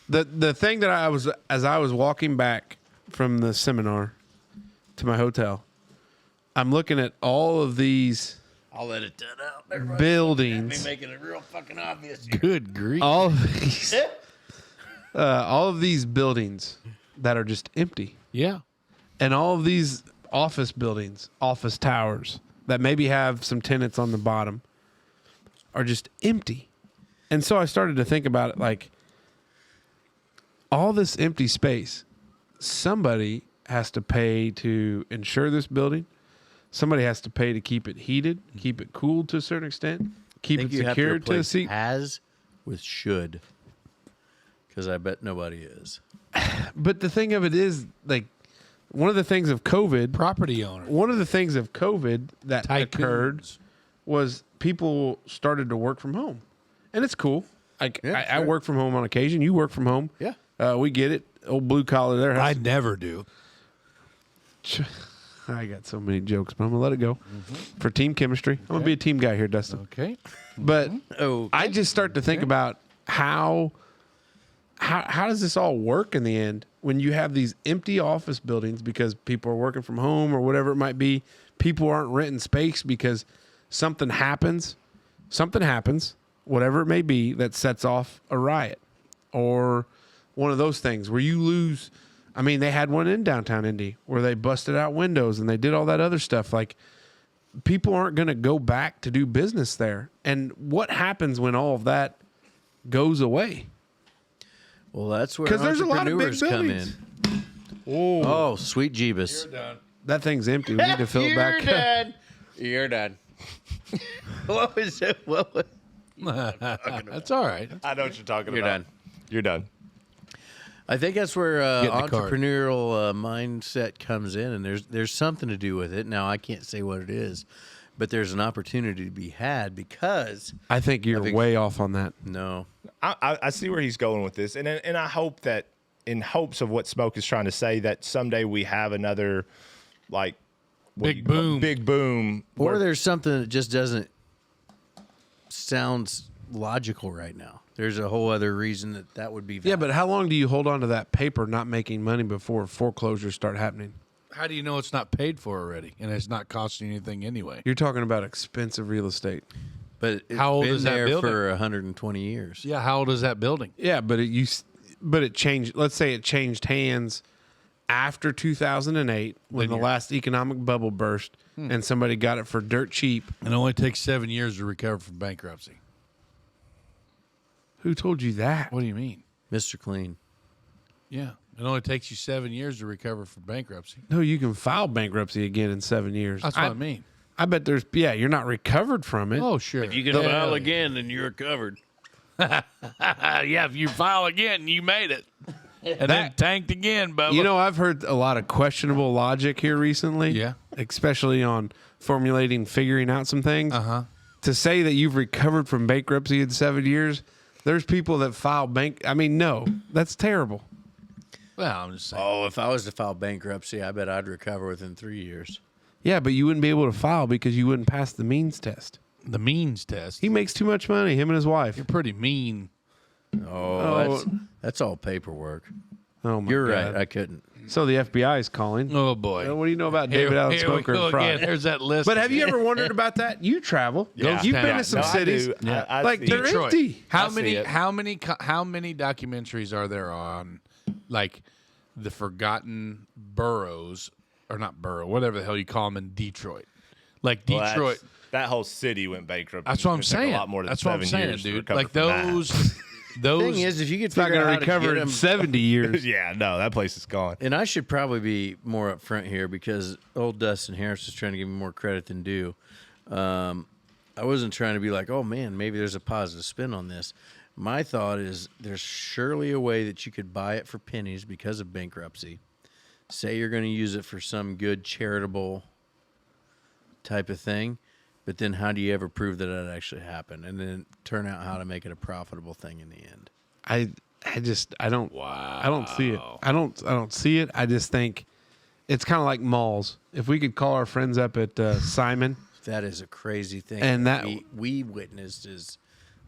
the thing that I was walking back from the seminar to my hotel, I'm looking at all of these I'll let it done out. buildings, Making it real fucking obvious. Good grief. all of these all of these buildings that are just empty, Yeah. and all of these office buildings, office towers that maybe have some tenants on the bottom are just empty. And so I started to think about it like all this empty space, somebody has to pay to insure this building. Somebody has to pay to keep it heated, keep it cooled to a certain extent, keep it secured to a seat. Has with should, because I bet nobody is. But the thing of it is, like, one of the things of COVID, Property owner. one of the things of COVID that occurred Tycoons. was people started to work from home, and it's cool. Like Yeah, I work from home on occasion. You work from home. Yeah. We get it. Old blue collar there. I never do. I got so many jokes, but I'm gonna let it go for team chemistry. I'm gonna be a team guy here, Dustin. Okay. But Oh, I just start to think about how does this all work in the end when you have these empty office buildings because people are working from home or whatever it might be. People aren't renting space because something happens, whatever it may be, that sets off a riot or one of those things where you lose. I mean, they had one in downtown Indy where they busted out windows and they did all that other stuff. Like, people aren't going to go back to do business there. And what happens when all of that goes away? well, that's where 'Cause there's a lot of big entrepreneurs come in. buildings. Oh, sweet Jeebus. That thing's empty. We need to fill it back up. done. You're done. What was it? What was That's all right. I know what you're talking You're about. done. You're done. I think that's where Get in the card. entrepreneurial mindset comes in, and there's something to do with it. Now, I can't say what it is, but there's an opportunity to be had because I think you're way off on that. no, I see where he's going with this, and I hope that in hopes of what Smoke is trying to say, that someday we have another like what Big do you call it? boom. big boom, or where- there's something that just doesn't sound logical right now. There's a whole other reason that would be Yeah, valid. but how long do you hold on to that paper not making money before foreclosures start happening? How do you know it's not paid for already and it's not costing you anything anyway? You're talking about expensive real estate. But it's How old been is that there building? for 120 years. Yeah. How old is that building? Yeah, but it changed. Let's say it changed hands after 2008 when the last economic bubble burst and somebody got it for dirt cheap. It only takes 7 years to recover from bankruptcy. Who told you that? What do you mean? Mr. Clean. Yeah. It only takes you 7 years to recover from bankruptcy. No, you can file bankruptcy again in 7 years. That's what I mean. I bet you're not recovered from it. Oh, sure. You can file again, then you're covered. Yeah, if you file again, you made it. And then tanked again, Bubba. You know, I've heard a lot of questionable logic here recently. Yeah. Especially on figuring out some things. Uh-huh. To say that you've recovered from bankruptcy in 7 years, there's people that file I mean, no, that's terrible. Well, I'm just saying. Oh, if I was to file bankruptcy, I bet I'd recover within 3 years. Yeah, but you wouldn't be able to file because you wouldn't pass the means test. The means test. He makes too much money, him and his wife. You're pretty mean. Oh, that's all paperwork. Oh, my You're God. right. I couldn't. So the FBI is calling. Oh, boy. What do you know about David Allen Here we Smoker go and fraud? again. There's that list. But have you ever wondered about that? You travel. Yeah. You've been Yeah. to some No, I cities. do. I Like, see they're it. Detroit. empty. How I see many? it. How many documentaries are there on, like, the forgotten boroughs, or not borough, whatever the hell you call them in Detroit? Like Well, Detroit. that whole city went bankrupt. That's what I'm It's gonna take saying. A lot more than That's what I'm 7 saying, years to dude. recover Like from that. those. Thing is, if you could It's not figure going out to how to recover get in them, 70 years. Yeah, no, that place is gone. and I should probably be more upfront here because old Dustin Harris is trying to give me more credit than due. I wasn't trying to be like, oh man, maybe there's a positive spin on this. My thought is there's surely a way that you could buy it for pennies because of bankruptcy. Say you're going to use it for some good charitable type of thing, but then how do you ever prove that that actually happened? And then turn out how to make it a profitable thing in the end. I don't see it. I don't see it. I just think it's kind of like malls. If we could call our friends up at Simon, That is a crazy thing. And that- we witnessed is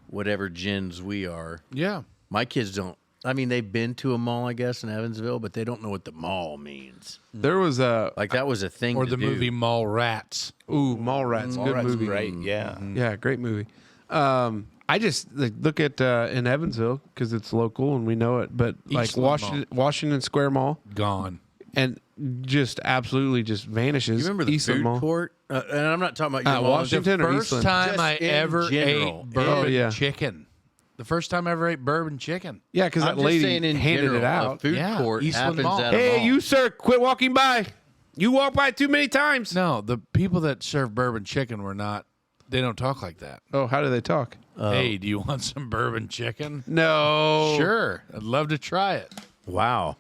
whatever gens we are. Yeah. My kids don't. I mean, they've been to a mall, I guess, in Evansville, but they don't know what the mall means. there was a Like that was a thing. Or to the do. movie Mall Rats. Mallrats, good That's movie. great. Yeah. Yeah, great movie. I just look at in Evansville because it's local and we know it, but like Eastland Washington Square Mall Gone. and just absolutely just vanishes. You remember the Eastland food Mall. court? And I'm not talking about your mall. Washington or First Eastland? time Just I in ever general. ate bourbon yeah. chicken. The first time I ever ate bourbon chicken. Yeah, because I'm that just lady saying in handed general, it out. A food Yeah, court Eastland happens Mall. at a Hey, mall. you sir, quit walking by. You walk by too many times. No, the people that serve bourbon chicken were not. They don't talk like that. Oh, how do they talk? Hey, do you want some bourbon chicken? No. Sure, I'd love to try it. Wow.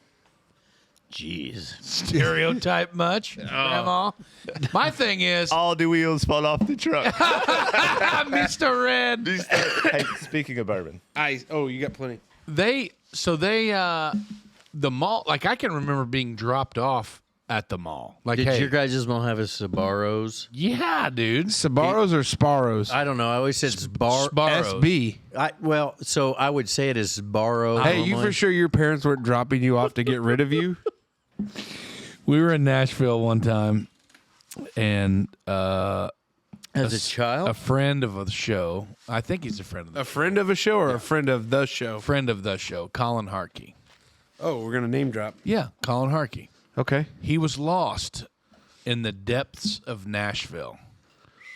Jeez. Stereotype much, Grandma? My thing is, All the wheels fall off the truck. Mr. Red. Hey, speaking of bourbon, You got plenty. The mall, like I can remember being dropped off at the mall. Like, Did hey, your guys' mall have a Sabaros? yeah, dude. Sabaros or Sparrows? I don't know. I always said Sbar. Sbarros. SB. So I would say it is Sbarro. Hey, you normally. for sure your parents weren't dropping you off to get rid of you? We were in Nashville one time, and As a child? a friend of the show, I think he's a friend of the A friend of a show or a friend of the show? friend of the show, Colin Harkey. Oh, we're going to name drop. Yeah, Colin Harkey. Okay. He was lost in the depths of Nashville,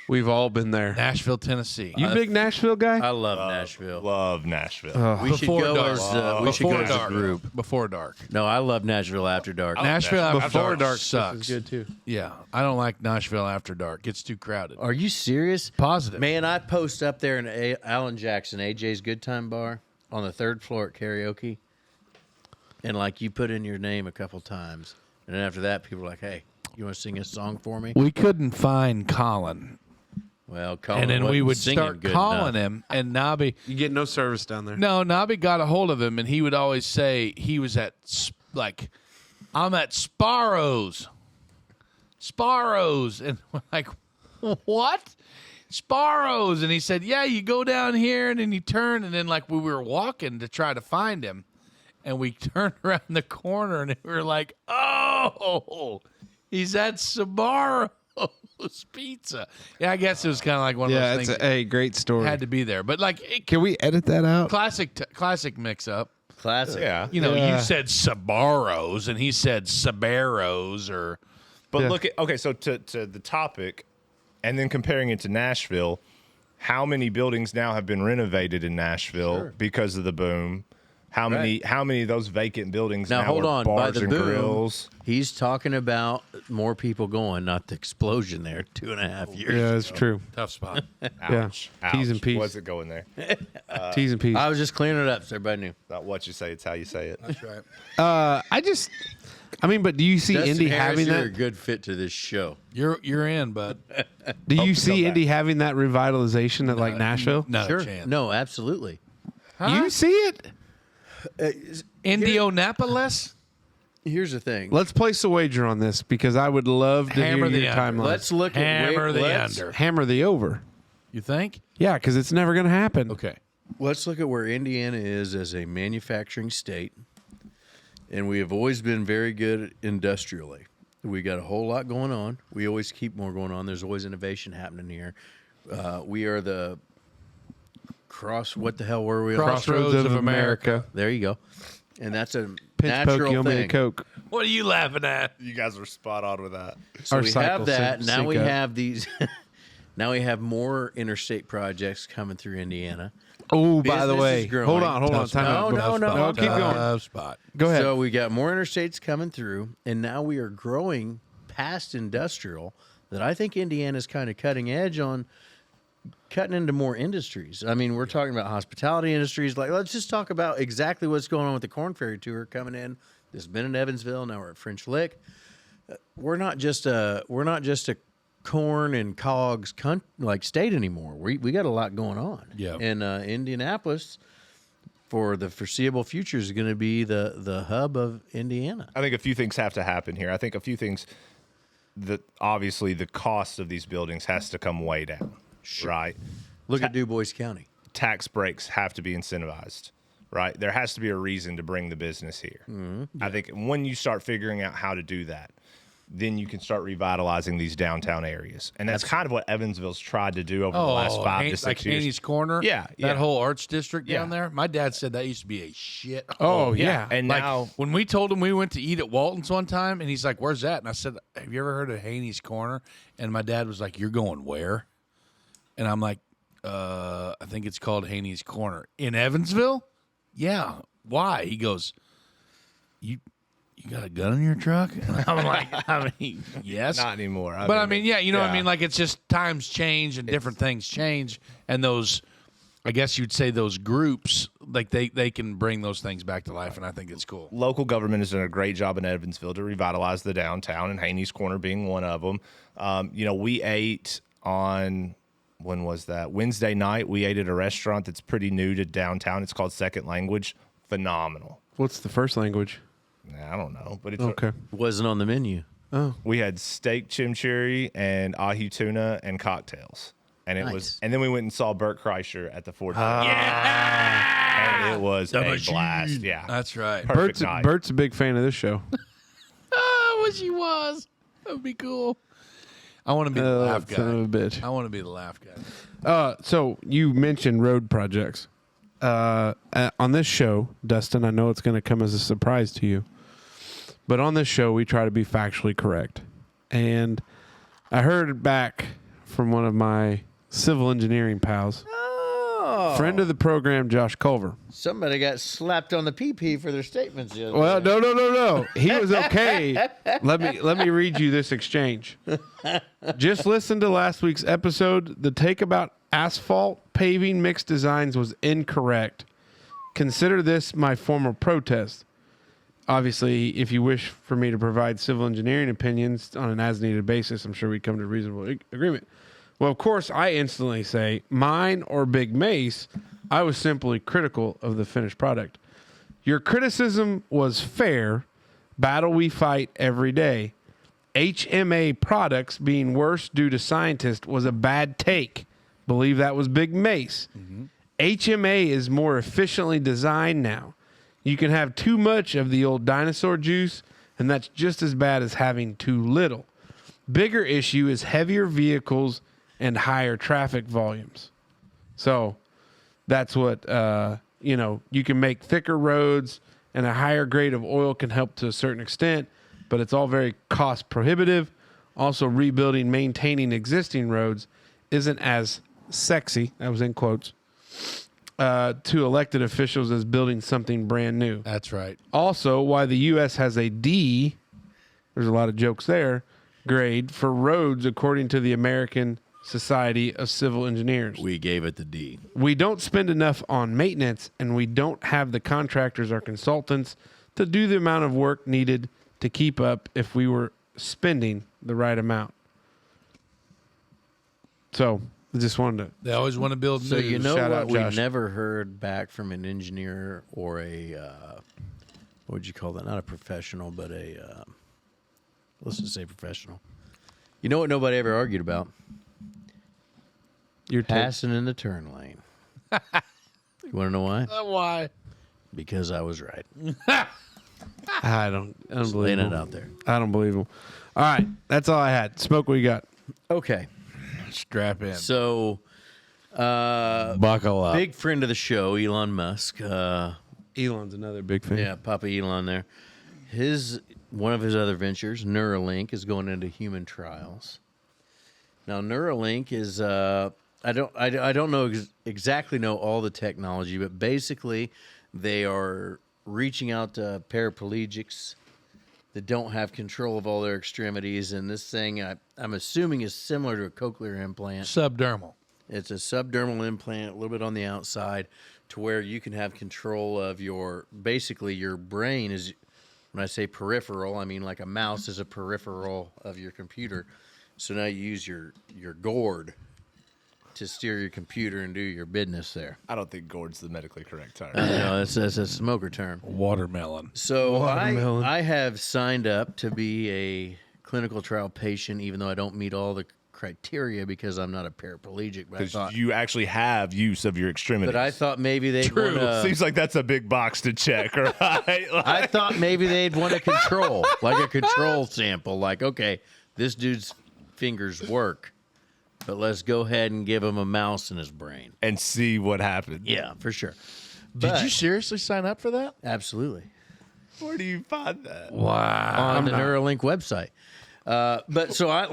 We've all been there. Nashville, Tennessee. You big Nashville guy? I love Nashville. love Nashville. We should go as a dark. group. Before dark. No, I love Nashville after dark. Nashville after Before dark, dark sucks. This is good too. Yeah, I don't like Nashville after dark. It's too crowded. Are you serious? Positive. Man, I post up there in Alan Jackson, AJ's Good Time Bar, on the 3rd floor at karaoke. And like you put in your name a couple times. And then after that, people are like, hey, you want to sing a song for me? We couldn't find Colin, Well, Colin and then we wasn't would singing start good calling enough. him, and Nobby. You get no service down there. No, Nobby got a hold of him, and he would always say he was at I'm at Sparrows, and we're like, what? Sparrows, and he said, yeah, you go down here, and then you turn, and then like we were walking to try to find him, and we turned around the corner, and we were like, oh, he's at Sbarro's Pizza. Yeah, I guess it was kind of like one of Yeah, those it's things. great story. Had to be there, but like Can we edit that out? classic mix up. Classic. Yeah. You know, Yeah. you said Sbarro's and he said Sabaros or But Yeah. look at okay, so to the topic, and then comparing it to Nashville, how many buildings now have been renovated in Nashville because of the boom? How many of those vacant buildings Now, now hold are on. By bars the and boom, grills? he's talking about more people going, not the explosion there 2.5 years. Yeah, it's true. tough spot. Ouch. Yeah. T's and P's. What's it going there? T's and P's. I was just clearing it up so everybody knew. Not what you say, it's how you say it. That's right. But do you see Dustin Indy Harris, having you're a that? good fit to this show. You're in, bud. Do you to see come Indy having that revitalization at like Nashville? Not Sure. a chance. No, absolutely. You see it? Indianapolis? Here's the thing. Let's place a wager on this because I would love to Hammer hear the your under. timeline. Let's look Hammer at the let's, under. hammer the over. You think? Yeah, because it's never going to happen. Okay. let's look at where Indiana is as a manufacturing state. And we have always been very good industrially. We got a whole lot going on. We always keep more going on. There's always innovation happening here. We are the what the hell were we? Crossroads of America. There you go. And that's a Pinch poke, natural you owe me a thing. Coke. What are you laughing at? You guys were spot on with that. So Our we cycle have that. sync- Now sync we up. have these. Now we have more interstate projects coming through Indiana. Oh, by the Business way, is growing. hold on. Time No, out. no. Keep going. Tough spot. Go ahead. So we got more interstates coming through, and now we are growing past industrial. That I think Indiana's kind of cutting edge on cutting into more industries. I mean, we're talking about hospitality industries. Like, let's just talk about exactly what's going on with the Corn Ferry Tour coming in. This has been in Evansville. Now we're at French Lick. We're not just a corn and cogs state anymore. We got a lot going on. Yeah. And Indianapolis, for the foreseeable future, is going to be the hub of Indiana. I think a few things have to happen here. I think a few things that obviously the cost of these buildings has to come way down, right? Look at Du Bois County. Tax breaks have to be incentivized, right? There has to be a reason to bring the business here. I think when you start figuring out how to do that, then you can start revitalizing these downtown areas. And that's kind of what Evansville's tried to do over the last 5 to 6 like years. Haney's Corner. Yeah, yeah. That whole arts district down Yeah. there. My dad said that used to be a shit. Oh, yeah. And Like now when we told him we went to eat at Walton's one time, and he's like, "Where's that?" And I said, "Have you ever heard of Haney's Corner?" And my dad was like, "You're going where?" And I'm like, I think it's called Haney's Corner in Evansville." Yeah. Why? He goes, "You got a gun in your truck?" And I'm like, I mean, yes. not anymore. But I mean, yeah, you know what I yeah. mean? Like, it's just times change and different things change. And those, I guess you'd say those groups, like they can bring those things back to life. And I think it's cool. Local government has done a great job in Evansville to revitalize the downtown, and Haney's Corner being one of them. We ate on, when was that? Wednesday night, we ate at a restaurant that's pretty new to downtown. It's called Second Language. Phenomenal. What's the first language? I don't know, but it's Okay. Wasn't on the menu. We had steak chimichurri and ahi tuna and cocktails, and it was. Nice. And then we went and saw Bert Kreischer at the Ford. And it was a blast. Yeah, That's right. perfect night. Bert's a big fan of this show. I wish he was. That would be cool. I want to be the laugh Son of guy. a bitch. I want to be the laugh guy. So you mentioned road projects. On this show, Dustin, I know it's going to come as a surprise to you, but on this show, we try to be factually correct. And I heard back from one of my civil engineering pals, friend of the program, Josh Culver. Somebody got slapped on the PP for their statements the other Well, day. no. He was okay. Let me read you this exchange. Just listen to last week's episode. The take about asphalt paving mixed designs was incorrect. Consider this my formal protest. Obviously, if you wish for me to provide civil engineering opinions on an as-needed basis, I'm sure we'd come to a reasonable agreement. Well, of course, I instantly say, mine or Big Mace, I was simply critical of the finished product. Your criticism was fair. Battle we fight every day. HMA products being worse due to scientists was a bad take. Believe that was Big Mace. HMA is more efficiently designed now. You can have too much of the old dinosaur juice, and that's just as bad as having too little. Bigger issue is heavier vehicles and higher traffic volumes. So that's what, you can make thicker roads, and a higher grade of oil can help to a certain extent, but it's all very cost prohibitive. Also, rebuilding, maintaining existing roads isn't as sexy, that was in quotes, to elected officials as building something brand new. That's right. Also, why the U.S. has a D, there's a lot of jokes there, grade for roads according to the American Society of Civil Engineers. We gave it the D. We don't spend enough on maintenance, and we don't have the contractors or consultants to do the amount of work needed to keep up if we were spending the right amount. So, I just wanted to... They always want to build So new. you know Shout what? out, We Josh. never heard back from an engineer or a what would you call that? Not a professional, but a let's just say professional. You know what nobody ever argued about? Your take. Passing in the turn lane. You want to know why? Why? Because I was right. I don't Just believe laying it him. out there. I don't believe him. All right, that's all I had. Smoke, what you got? Okay. Strap in. So, Buckle up. big friend of the show, Elon Musk. Elon's another big fan. Yeah, Papa Elon there. One of his other ventures, Neuralink, is going into human trials. Now, Neuralink is I don't know exactly know all the technology, but basically they are reaching out to paraplegics that don't have control of all their extremities, and this thing I'm assuming is similar to a cochlear implant. Subdermal. It's a subdermal implant, a little bit on the outside, to where you can have control of your brain is, when I say peripheral, I mean like a mouse is a peripheral of your computer. So now you use your gourd to steer your computer and do your business there. I don't think gourd's the medically correct term. No, it's a smoker term. Watermelon. So Watermelon. I have signed up to be a clinical trial patient, even though I don't meet all the criteria because I'm not a paraplegic. But I Because thought, you actually have use of your extremities. but I thought maybe they'd True. want to. Seems like that's a big box to check, right? I thought maybe they'd want a control, like a control sample. Like, okay, this dude's fingers work, but let's go ahead and give him a mouse in his brain. and see what happens. Yeah, for sure. Did But- you seriously sign up for that? Absolutely. Where do you find that? Wow. On the Neuralink website. But so I've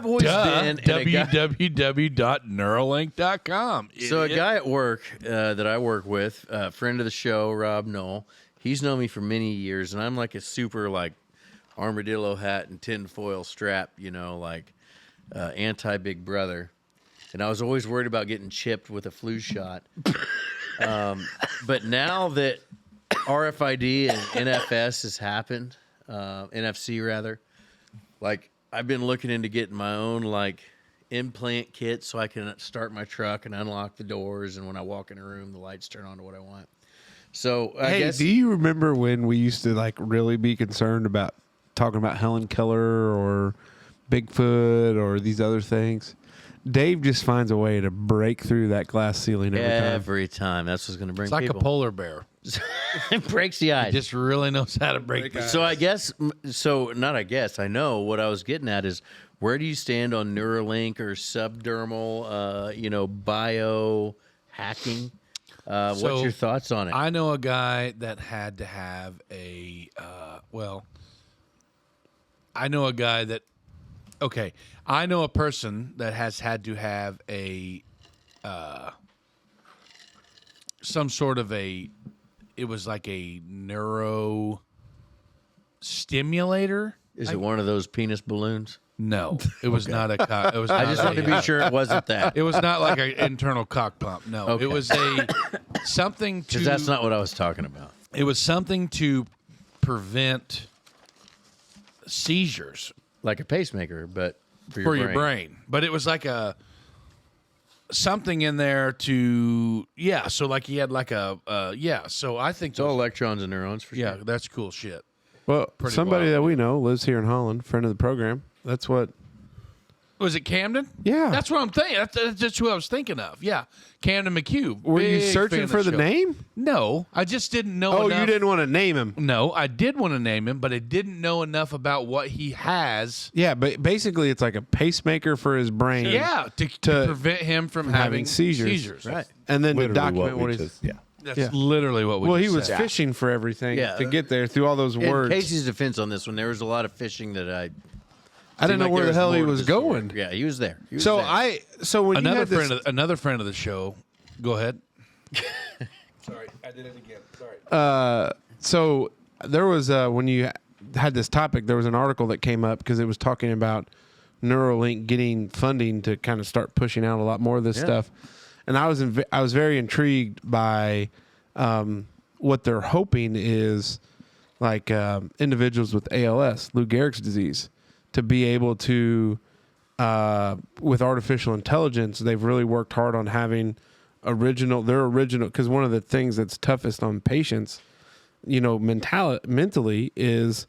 always been and a guy- www.neuralink.com. So a guy at work that I work with, a friend of the show, Rob Knoll, he's known me for many years, and I'm like a super like armadillo hat and tinfoil strap, like anti-Big Brother. And I was always worried about getting chipped with a flu shot. But now that RFID and NFS has happened, NFC rather, like I've been looking into getting my own like implant kit so I can start my truck and unlock the doors, and when I walk in a room, the lights turn on to what I want. So I Hey, guess do you remember when we used to like really be concerned about talking about Helen Keller or Bigfoot or these other things? Dave just finds a way to break through that glass ceiling every time that's what's going to bring It's like people. a polar bear. It breaks the He ice. just really knows how to break the So I guess, I know what I was getting at is where do you stand on Neuralink or subdermal, biohacking? What's So, your thoughts on it? I know a guy that had to have I know a guy that, I know a person that has had to have some sort of it was like a neuro stimulator. Is it one of those penis balloons? No, it was not a cock. It was. I not just wanted to be sure it wasn't that. It was not like an internal cock pump. No, Okay. it was something to. Because that's not what I was talking about. It was something to prevent seizures Like a pacemaker, but for your brain. But it was like something in there to So like he had like So I think It's all electrons and neurons for sure. that's cool shit. Well, Pretty somebody wild. that we know lives here in Holland, friend of the program. That's what. Was it Camden? Yeah. That's what I'm thinking. That's just who I was thinking of. Yeah, Camden McHugh. Were you Big searching fan for of the show. name? No, I just didn't know. Oh, enough. you didn't want to name him. No, I did want to name him, but I didn't know enough about what he has. Yeah, but basically it's like a pacemaker for his brain. Yeah, to prevent him from having seizures. Right. And then to Literally document what what we he's. just, yeah. That's Yeah. literally what we. Well, he just was said. fishing for everything Yeah. to get there through all those In words. Casey's defense on this one, there was a lot of fishing that I I didn't know like where there the hell he more to was the story. going. Yeah, he was there. He was So there. when Another you had friend, this, another friend of the show. Go ahead. Sorry, I did it again. Sorry. so there was when you had this topic, there was an article that came up because it was talking about Neuralink getting funding to kind of start pushing out a lot more of this stuff, and I was very intrigued by what they're hoping is like individuals with ALS, Lou Gehrig's disease, to be able to with artificial intelligence. They've really worked hard on having their original, because one of the things that's toughest on patients, mentally is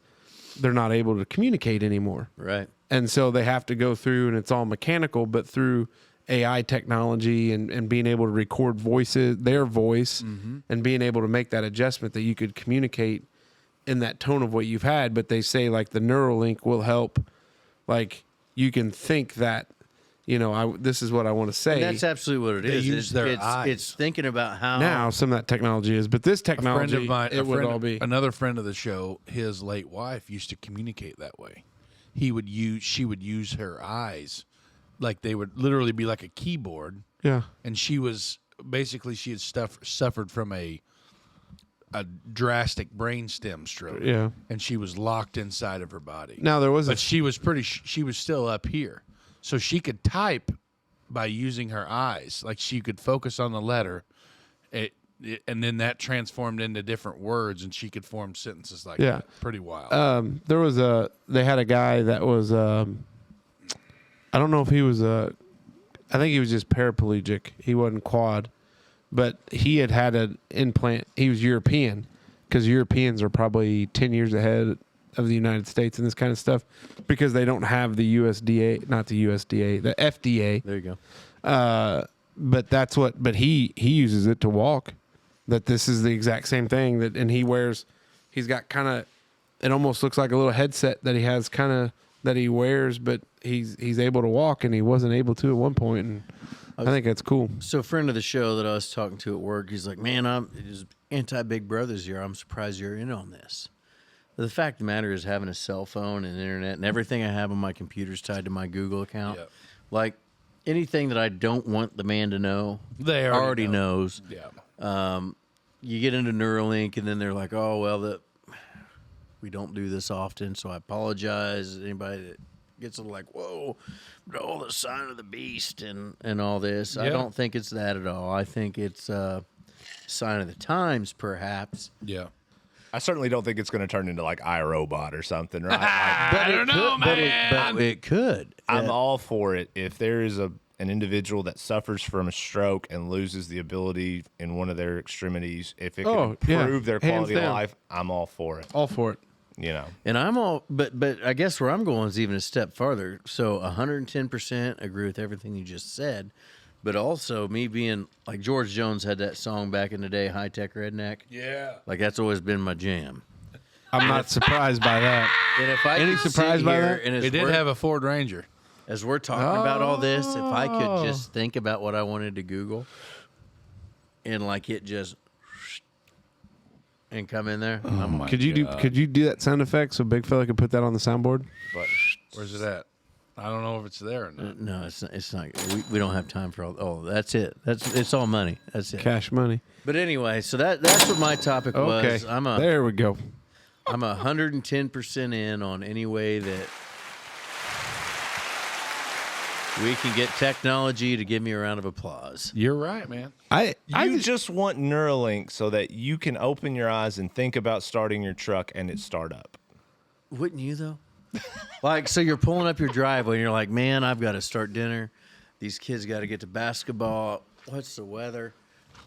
they're not able to communicate anymore. Right. And so they have to go through, and it's all mechanical, but through AI technology and being able to record their voice, and being able to make that adjustment that you could communicate in that tone of what you've had. But they say like the Neuralink will help, like you can think that, this is what I want to say. And that's absolutely what it They is. use their eyes. It's thinking about how Now some of that technology is, but this A friend technology, of mine, all be. another friend of the show. His late wife used to communicate that way. She would use her eyes, like they would literally be like a keyboard. Yeah. And she had suffered from a drastic brainstem stroke. Yeah. And she was locked inside of her body. Now there was But she was she was still up here. So she could type by using her eyes. Like she could focus on the letter, and then that transformed into different words, and she could form sentences like that. Pretty wild. they had a guy that was, I don't know if he was I think he was just paraplegic. He wasn't quad, but he had an implant. He was European, because Europeans are probably 10 years ahead of the United States and this kind of stuff because they don't have the USDA, not the USDA, the FDA. There you go. But that's what. But he uses it to walk. That this is the exact same thing that, and he wears. He's got kind of. It almost looks like a little headset that he has kind of that he wears, but he's able to walk, and he wasn't able to at one point, and I think that's cool. So a friend of the show that I was talking to at work, he's like, man, I'm anti-Big Brothers here. I'm surprised you're in on this. The fact of the matter is having a cell phone and internet and everything I have on my computer is tied to my Google account. Yep. Like anything that I don't want the man to know, They already knows. Yeah. You get into Neuralink and then they're like, oh, well, we don't do this often, so I apologize. Anybody that gets like, whoa, oh, the sign of the beast and all this. I Yeah. don't think it's that at all. I think it's a sign of the times, perhaps. Yeah. I certainly don't think it's going to turn into like iRobot or something, right? Like, I don't know, man. But it could. I'm all for it. If there is an individual that suffers from a stroke and loses the ability in one of their extremities, if it can improve their Hands quality of down. life, I'm all for it. All for it. You know, And I'm all, but I guess where I'm going is even a step farther. So 110% agree with everything you just said, but also me being like George Jones had that song back in the day, High Tech Redneck. Yeah. Like that's always been my jam. I'm not surprised by that. And if I Any could surprise sit by here that? and They did have a Ford Ranger. as we're talking about all this, if I could just think about what I wanted to Google, and like it just and come in there, I'm Could you do that sound effect so Big Fella could put that on the soundboard? but Where's it at? I don't know if it's there or not. no, it's not. It's not. We don't have time for all. Oh, that's it. It's all money. That's it. Cash money. But anyway, so that's what my topic Okay. was. I'm There we go. 110% in on any way that we can get technology to give me a round of applause. You're right, man. I you just want Neuralink so that you can open your eyes and think about starting your truck and it start up. Wouldn't you though? Like, so you're pulling up your driveway and you're like, man, I've got to start dinner. These kids got to get to basketball. What's the weather?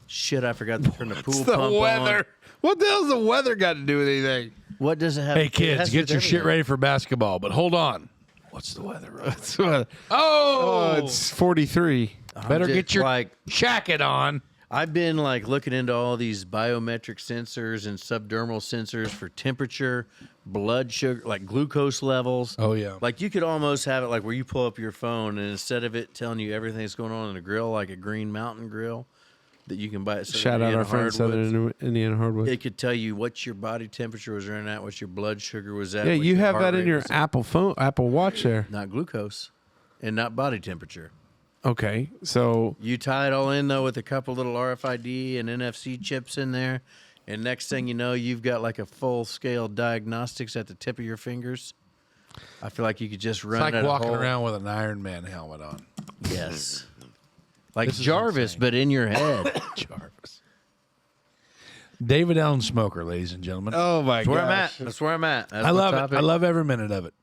Shit, I forgot to turn the pool the pump weather. on. What the hell's the weather got to do with anything? What does it have? Hey, it kids, has to get do your with shit everything. ready for basketball. But hold on. What's the weather? It's, oh, Oh, it's 43. better just get your like- jacket on. I've been like looking into all these biometric sensors and subdermal sensors for temperature, blood sugar, like glucose levels. Oh, yeah. Like you could almost have it like where you pull up your phone and instead of it telling you everything that's going on in the grill, like a Green Mountain grill that you can buy at Shout out our friend Southern Indiana Hardwood. It could tell you what your body temperature was running at, what your blood sugar was at. Yeah, what you your have heart that in rate your was at. Apple Watch there. Not glucose and not body temperature. Okay, so You tie it all in though with a couple little RFID and NFC chips in there, and next thing you know, you've got like a full scale diagnostics at the tip of your fingers. I feel like you could just It's run like at a walking whole- around with an Iron Man helmet on. Yes, like This is Jarvis, insane. but in your head. Jarvis. David Allen Smoker, ladies and gentlemen. oh my That's where I'm at. That's where I'm at. That's I my love it. topic. I love every minute of it.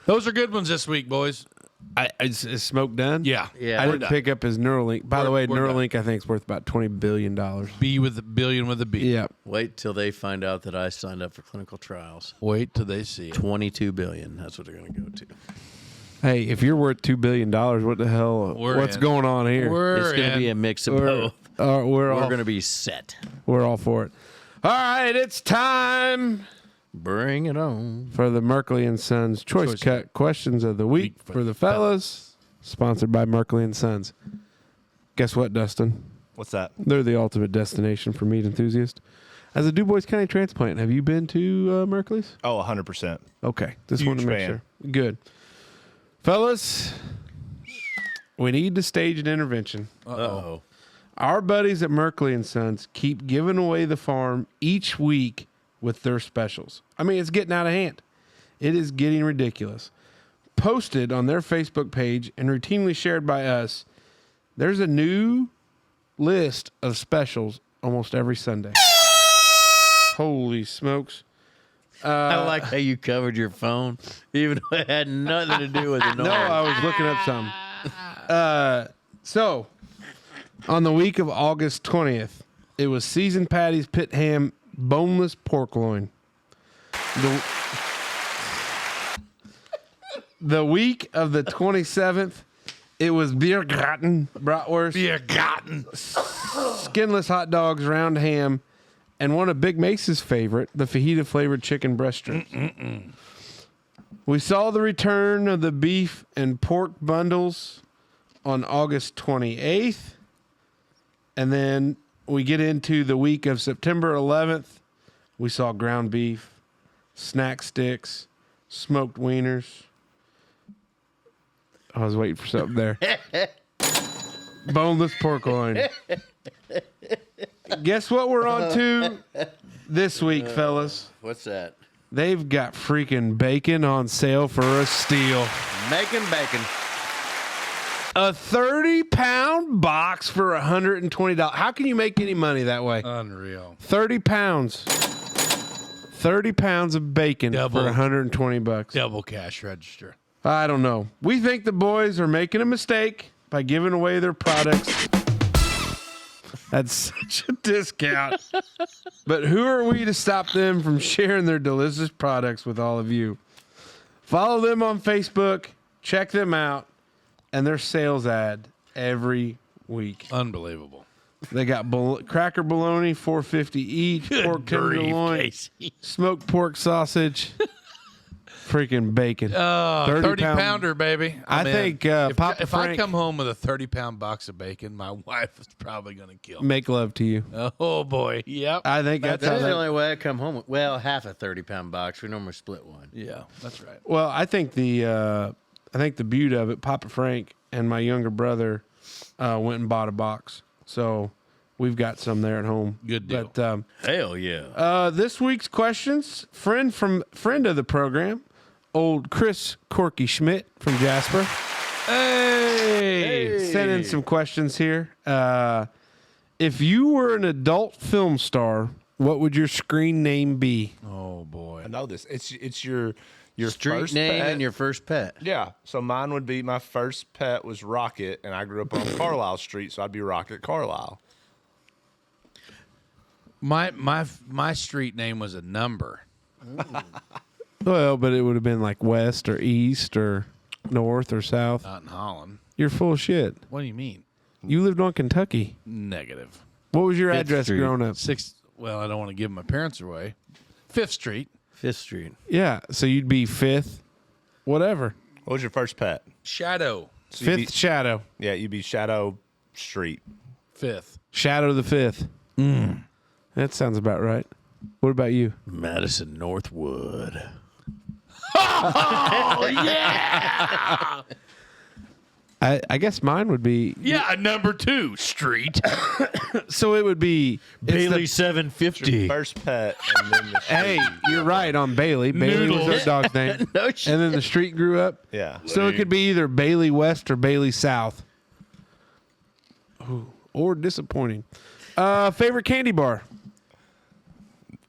Those are good ones this week, boys. is Smoke done? Yeah. Yeah, I we're didn't done. pick up his Neuralink. By the way, We're done. Neuralink I think is worth about $20 billion. B with a billion with a B. Yeah. Wait till they find out that I signed up for clinical trials. Wait till they see it. 22 billion. That's what they're going to go to. Hey, if you're worth $2 billion, what the hell? We're what's in. going on here? We're It's going to be a in. mix of we're both. we're We're all going to be set. we're all for it. All right, it's time Bring it on. for the Merkley and Sons Choice Cut Questions of the Week for the fellas, sponsored by Merkley and Sons. Guess what, Dustin? What's that? They're the ultimate destination for meat enthusiasts. As a DuBois County transplant, have you been to Merkley's? Oh, 100%. Okay, just Huge want to make fan. sure. Good, fellas. We need to stage an intervention. Uh-oh. Our buddies at Merkley and Sons keep giving away the farm each week with their specials. I mean, it's getting out of hand. It is getting ridiculous. Posted on their Facebook page and routinely shared by us, there's a new list of specials almost every Sunday. Holy smokes. I like how you covered your phone, even though it had nothing to do with the noise. No, I was looking up something. So, on the week of August 20th, it was seasoned patties, pit ham, boneless pork loin. the week of the 27th, it was Biergarten bratwurst, skinless hot dogs, round ham, and one of Big Mace's favorite, the fajita flavored chicken breast strips. We saw the return of the beef and pork bundles on August 28th. And then we get into the week of September 11th. We saw ground beef, snack sticks, smoked wieners. I was waiting for something there. Boneless pork loin. Guess what we're on to this week, fellas? What's that? They've got freaking bacon on sale for a steal. Making bacon. A 30-pound box for $120. How can you make any money that way? Unreal. 30 pounds. 30 pounds of bacon Double. for $120. Double cash register. I don't know. We think the boys are making a mistake by giving away their products at such a discount. But who are we to stop them from sharing their delicious products with all of you? Follow them on Facebook. Check them out. And their sales ad every week. Unbelievable. They got cracker bologna, $4.50 each. Pork tenderloin, smoked pork sausage, freaking bacon. 30 pounder, baby. I think if Papa I Frank come home with a 30-pound box of bacon, my wife is probably going to kill me. make love to you. Oh, boy. Yep. I think that's how That's the that, only way I come home with. Well, half a 30-pound box. We normally split one. Yeah, that's right. well, I think the beauty of it, Papa Frank and my younger brother went and bought a box. So we've got some there at home. Good deal. But Hell yeah. this week's questions, friend of the program, old Chris Corky Schmidt from Jasper. Hey. Sent in some questions here. If you were an adult film star, what would your screen name be? Oh, boy. I know this. It's your Street first name pet. and your first pet. Yeah. So mine would be, my first pet was Rocket, and I grew up on Carlisle Street, so I'd be Rocket Carlisle. My street name was a number. Well, but it would have been like west or east or north or south. Not in Holland. You're full of shit. What do you mean? You lived on Kentucky. Negative. What was your Fifth address Street. growing up? Well, I don't want to give my parents away. 5th Street. 5th Street. Yeah, so you'd be fifth, whatever. What was your first pet? Shadow. So you'd Fifth be- Shadow. Yeah, you'd be Shadow Street. 5th. Shadow the fifth. That sounds about right. What about you? Madison Northwood. I guess mine would be Yeah, number 2 street. so it would be it's Bailey the- 750. First pet, and then the street. Hey, you're right on Bailey. Bailey was Noodles. our dog's name. No shit. And then the street grew up. Yeah. So it could be either Bailey West or Bailey South. Ooh, or disappointing. Favorite candy bar?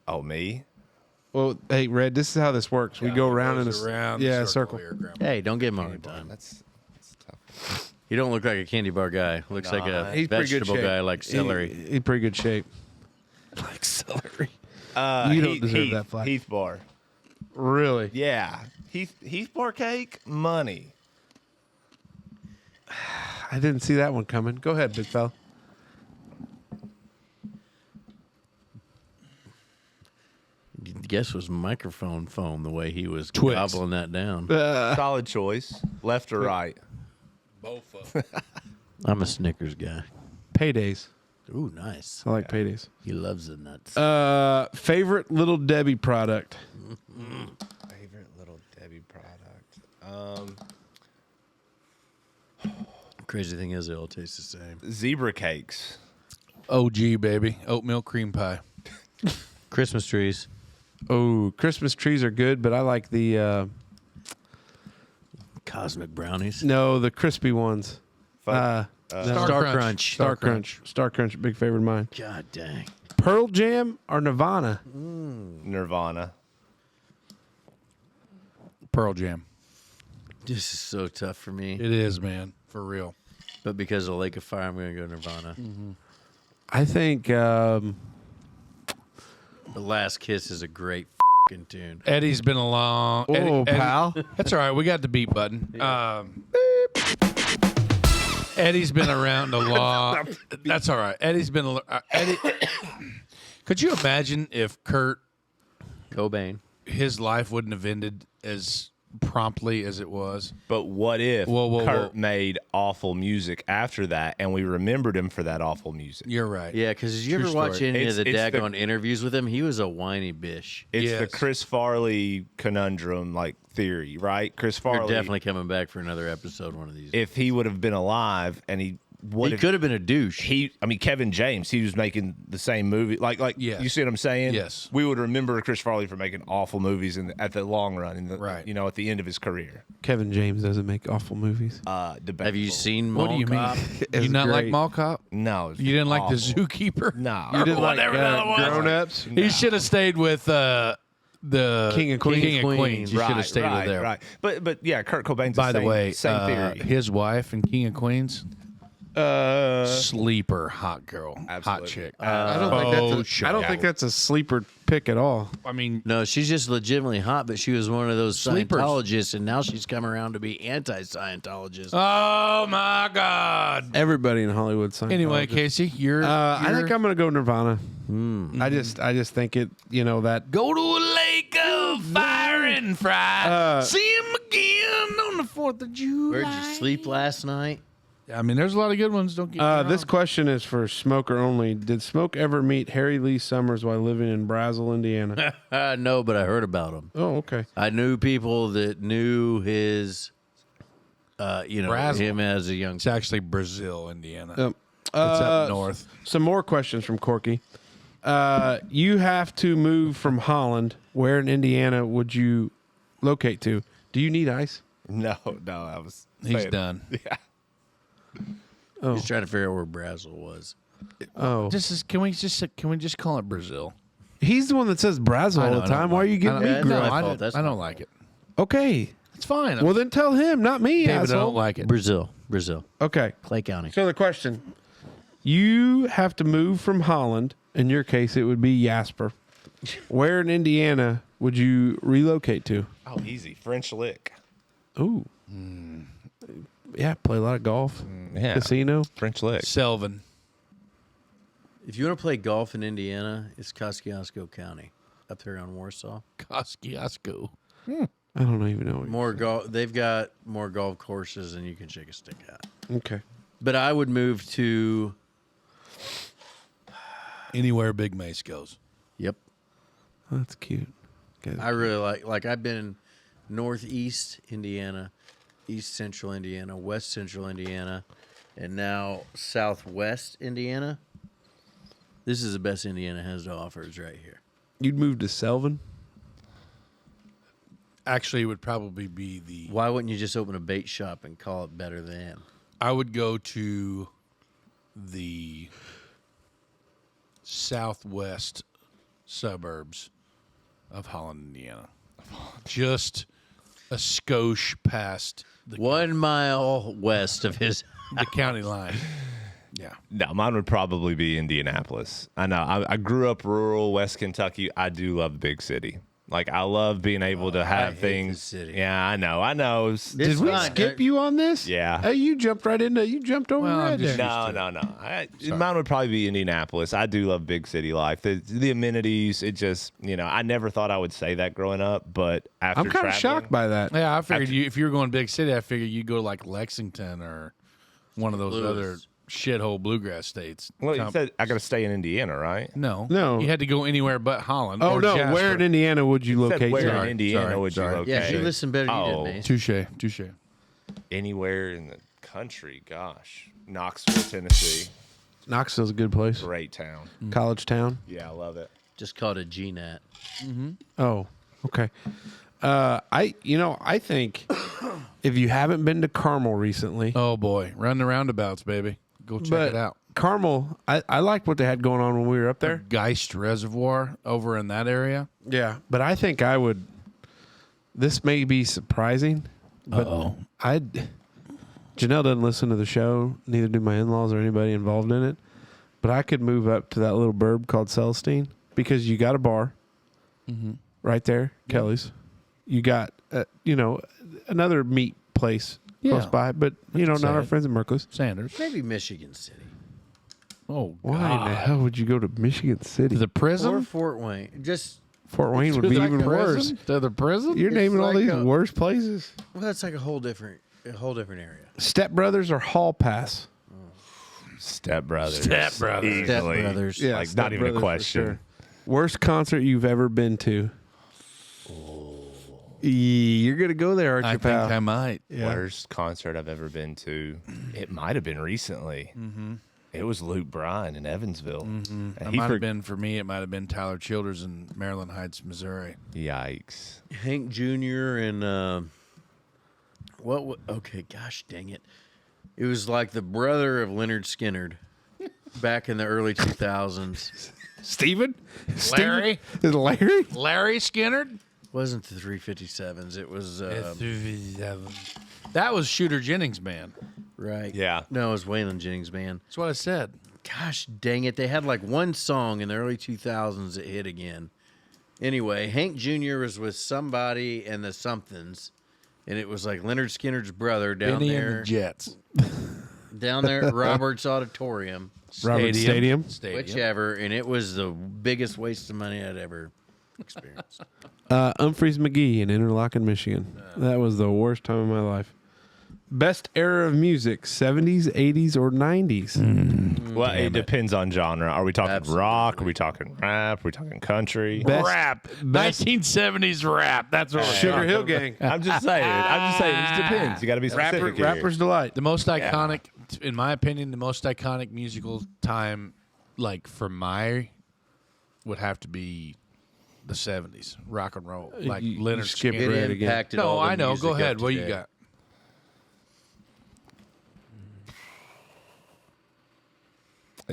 Oh, me? Well, hey, Red, this is how this works. We go around in a around circle. here, Grandma. Hey, don't give him a hard time. That's tough. You don't look like a candy bar guy. Looks like a He's pretty good vegetable shape. guy like celery. He's pretty good shape. Like celery. You don't deserve that flag. Heath Bar. Really? Yeah. Heath Bar cake, money. I didn't see that one coming. Go ahead, big fella. Guess was microphone foam the way he was Twix. gobbling that down. Solid choice. Left or right? Both of them. I'm a Snickers guy. Paydays. Ooh, nice. I like paydays. He loves the nuts. Favorite Little Debbie product? Favorite Little Debbie product? Crazy thing is, they all taste the same. Zebra cakes. OG, baby. Oatmeal cream pie. Christmas trees. Oh, Christmas trees are good, but I like the Cosmic brownies. the crispy ones. Fuck. Star Crunch. Star Crunch. Star Crunch, big favorite of mine. God dang. Pearl Jam or Nirvana? Nirvana. Pearl Jam. This is so tough for me. It is, man. For real. But because of Lake of Fire, I'm going to go Nirvana. I think The Last Kiss is a great fucking tune. Eddie's been a long. Whoa, Eddie- pal. That's all right. We got the beat button. Eddie's been around a lot. That's all right. Eddie's been Eddie. Could you imagine if Kurt, Cobain. his life wouldn't have ended as promptly as it was? But what if Whoa, Kurt whoa. made awful music after that, and we remembered him for that awful music? You're right. Yeah, because did you True ever watch story. any of the It's the- daggone interviews with him? He was a whiny bish. It's the Yes. Chris Farley conundrum, like theory, right? Chris They're Farley, definitely coming back for another episode one of these. if he would have been alive, and he would He have. could have been a douche. I mean, Kevin James, he was making the same movie. Like, Yes. you see what I'm saying? Yes. We would remember Chris Farley for making awful movies at the long run, Right. at the end of his career. Kevin James doesn't make awful movies. Debatable. Have you seen What do Mall you Cop? mean? It's You not like great. Mall Cop? No. You didn't like the awful. Zookeeper? No. You didn't like whatever the other one was. Grown Ups? He should have stayed with the King of Queens. King of Queens. You should have stayed with there. Right. But yeah, Kurt Cobain's By the way, same theory. his wife in King of Queens, sleeper, hot girl, hot Absolutely. chick. I don't think that's a sleeper pick at all. I mean, No, she's just legitimately hot, but she was one of those Sleepers. Scientologists, and now she's come around to be anti-Scientologist. oh my God. Everybody in Hollywood. Anyway, Scientologist. Casey, you're. I think I'm gonna go Nirvana. I just think it. That go to a lake of fire and fry. See him again on the 4th of July. Where'd you sleep last night? I mean, there's a lot of good ones. Don't get me wrong. this question is for Smoker only. Did Smoke ever meet Harry Lee Summers while living in Brazil, Indiana? No, but I heard about him. Oh, okay. I knew people that knew his, Brazil. him as a young. It's actually Brazil, Indiana. Yep. It's up north. Some more questions from Corky. You have to move from Holland. Where in Indiana would you locate to? Do you need ice? No, I was. He's saying- done. Yeah. He's trying to figure out where Brazil was. Oh, Can we just call it Brazil? he's the one that says Brazil all the time. Why are you giving me Yeah, grief? no, I fault. That's don't my like it. Okay. It's fine. Well, then tell him, not me, David, I asshole. don't like it. Brazil, Okay. Clay County. So the question: you have to move from Holland. In your case, it would be Jasper. Where in Indiana would you relocate to? Oh, easy. French Lick. Ooh. Yeah, play a lot of golf. Yeah. Casino. French Lick. Selvin. If you want to play golf in Indiana, it's Kosciuszko County, up there on Warsaw. Kosciuszko. I don't even know. More golf. They've got more golf courses than you can shake a stick at. Okay. But I would move to. Anywhere Big Mace goes. Yep. That's cute. Okay. I really like I've been northeast Indiana, east central Indiana, west central Indiana, and now southwest Indiana. This is the best Indiana has to offer is right here. You'd move to Selvin? Actually, it would probably be the. Why wouldn't you just open a bait shop and call it Better Than? I would go to the southwest suburbs of Holland, Indiana. Just a skosh past the 1 mile west of his. county line. Yeah. No, mine would probably be Indianapolis. I know. I grew up rural West Kentucky. I do love the big city. Like, I love being able to have hate things. the city. Yeah, I know. Did we fine. skip you on this? Yeah. Hey, you jumped right into. You jumped over Well, I'm right just- there. No. Mine would probably be Indianapolis. I do love big city life. The amenities, it just, I never thought I would say that growing up, but after I'm kind of traveling- shocked by that. Yeah, I figured if you were going big city, I figured you'd go to like Lexington or one of those Lewis. other shithole bluegrass states. Well, you said I got to stay in Indiana, right? No. No. You had to go anywhere but Holland. Oh or no! Jasper. Where in Indiana would you Said locate? where to? in Indiana sorry, would you sorry. locate? Yeah, you listen better than you did, Mace. Touche. Anywhere in the country, gosh. Knoxville, Tennessee. Knoxville's a good place. Great town. College town. Yeah, I love it. Just call it a GNAT. Oh, okay. I think if you haven't been to Carmel recently, Oh boy, run the roundabouts, baby. Go check but it out. Carmel, I liked what they had going on when we were up there. Geist Reservoir over in that area. Yeah, but I think I would. This may be surprising, but Janelle doesn't listen to the show. Neither do my in-laws or anybody involved in it. But I could move up to that little burb called Celestine because you got a bar, right there, Kelly's. You got, another meat place close Yeah. by, but, not our friends at Merkley's. Sanders. Maybe Michigan City Oh, Why in the God. hell would you go to Michigan City? To the prison? or Fort Wayne. Just Fort Wayne would To be the even worse. prison? To the prison? You're naming all like these a- worse places. well, that's like a whole different area. Step Brothers or Hall Pass? Step Brothers. Step Brothers. Easily. Step Brothers. Yeah, Like, Step not even a Brothers for question. sure. Worst concert you've ever been to? You're gonna go there, aren't I you, think pal? I might. Yeah. Worst concert I've ever been to. It might have been recently. Mm-hmm. It was Luke Bryan in Evansville. Mm-hmm. It might have been, for me, it might have been Tyler Childers in Maryland Heights, Missouri. Yikes. Hank Jr. and okay, gosh dang it. It was like the brother of Leonard Skinnerd back in the early 2000s. Steven? Larry? Is it Larry? Larry Skinnerd? Wasn't the 357s. It was That was Shooter Jennings' band. right. Yeah. No, it was Waylon Jennings' band. That's what I said. Gosh dang it. They had like one song in the early 2000s that hit again. Anyway, Hank Jr. was with somebody and the Somethings, and it was like Leonard Skinner's brother down Benny there. and the Jets. Down there at Roberts Auditorium, Roberts Stadium? whichever, and it was the biggest waste of money I'd ever experienced. Humphreys McGee in Interlochen, Michigan. That was the worst time of my life. Best era of music, 70s, 80s, or 90s? Well, it depends on genre. Are we talking Absolutely. rock? Are we talking rap? Are we talking country? Best- Rap. best- 1970s rap. That's what we're Sugar talking Hill about. Gang. I'm just saying. It just depends. You got to be specific. here. Rapper's Delight. The most iconic, in my opinion, the most iconic musical time, like for my, would have to be the 70s, rock and roll. Like You Leonard skipped Skinner. right It again. impacted No, all the I know. music Go of ahead. What you today. got?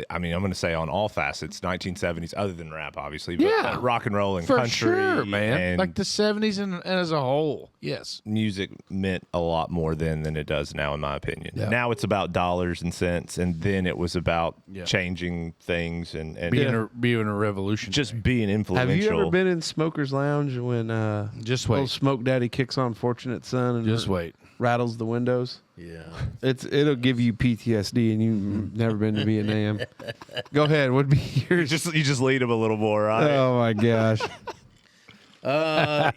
I mean, I'm going to say on all facets, 1970s, other than rap, obviously. But Yeah. rock and roll and For country. sure, man. And Like the 70s and as a whole. Yes. music meant a lot more then than it does now, in my opinion. Yeah. Now it's about dollars and cents, and then it was about Yeah. changing things and Being a revolution. just being influential. Have you ever been in Smoker's Lounge when Just old wait. Smoke Daddy kicks on Fortunate Son and Just wait. rattles the windows? Yeah. It'll give you PTSD, and you've never been to Vietnam. Go ahead. Would be yours? you just lead them a little more, right? Oh my gosh! I'm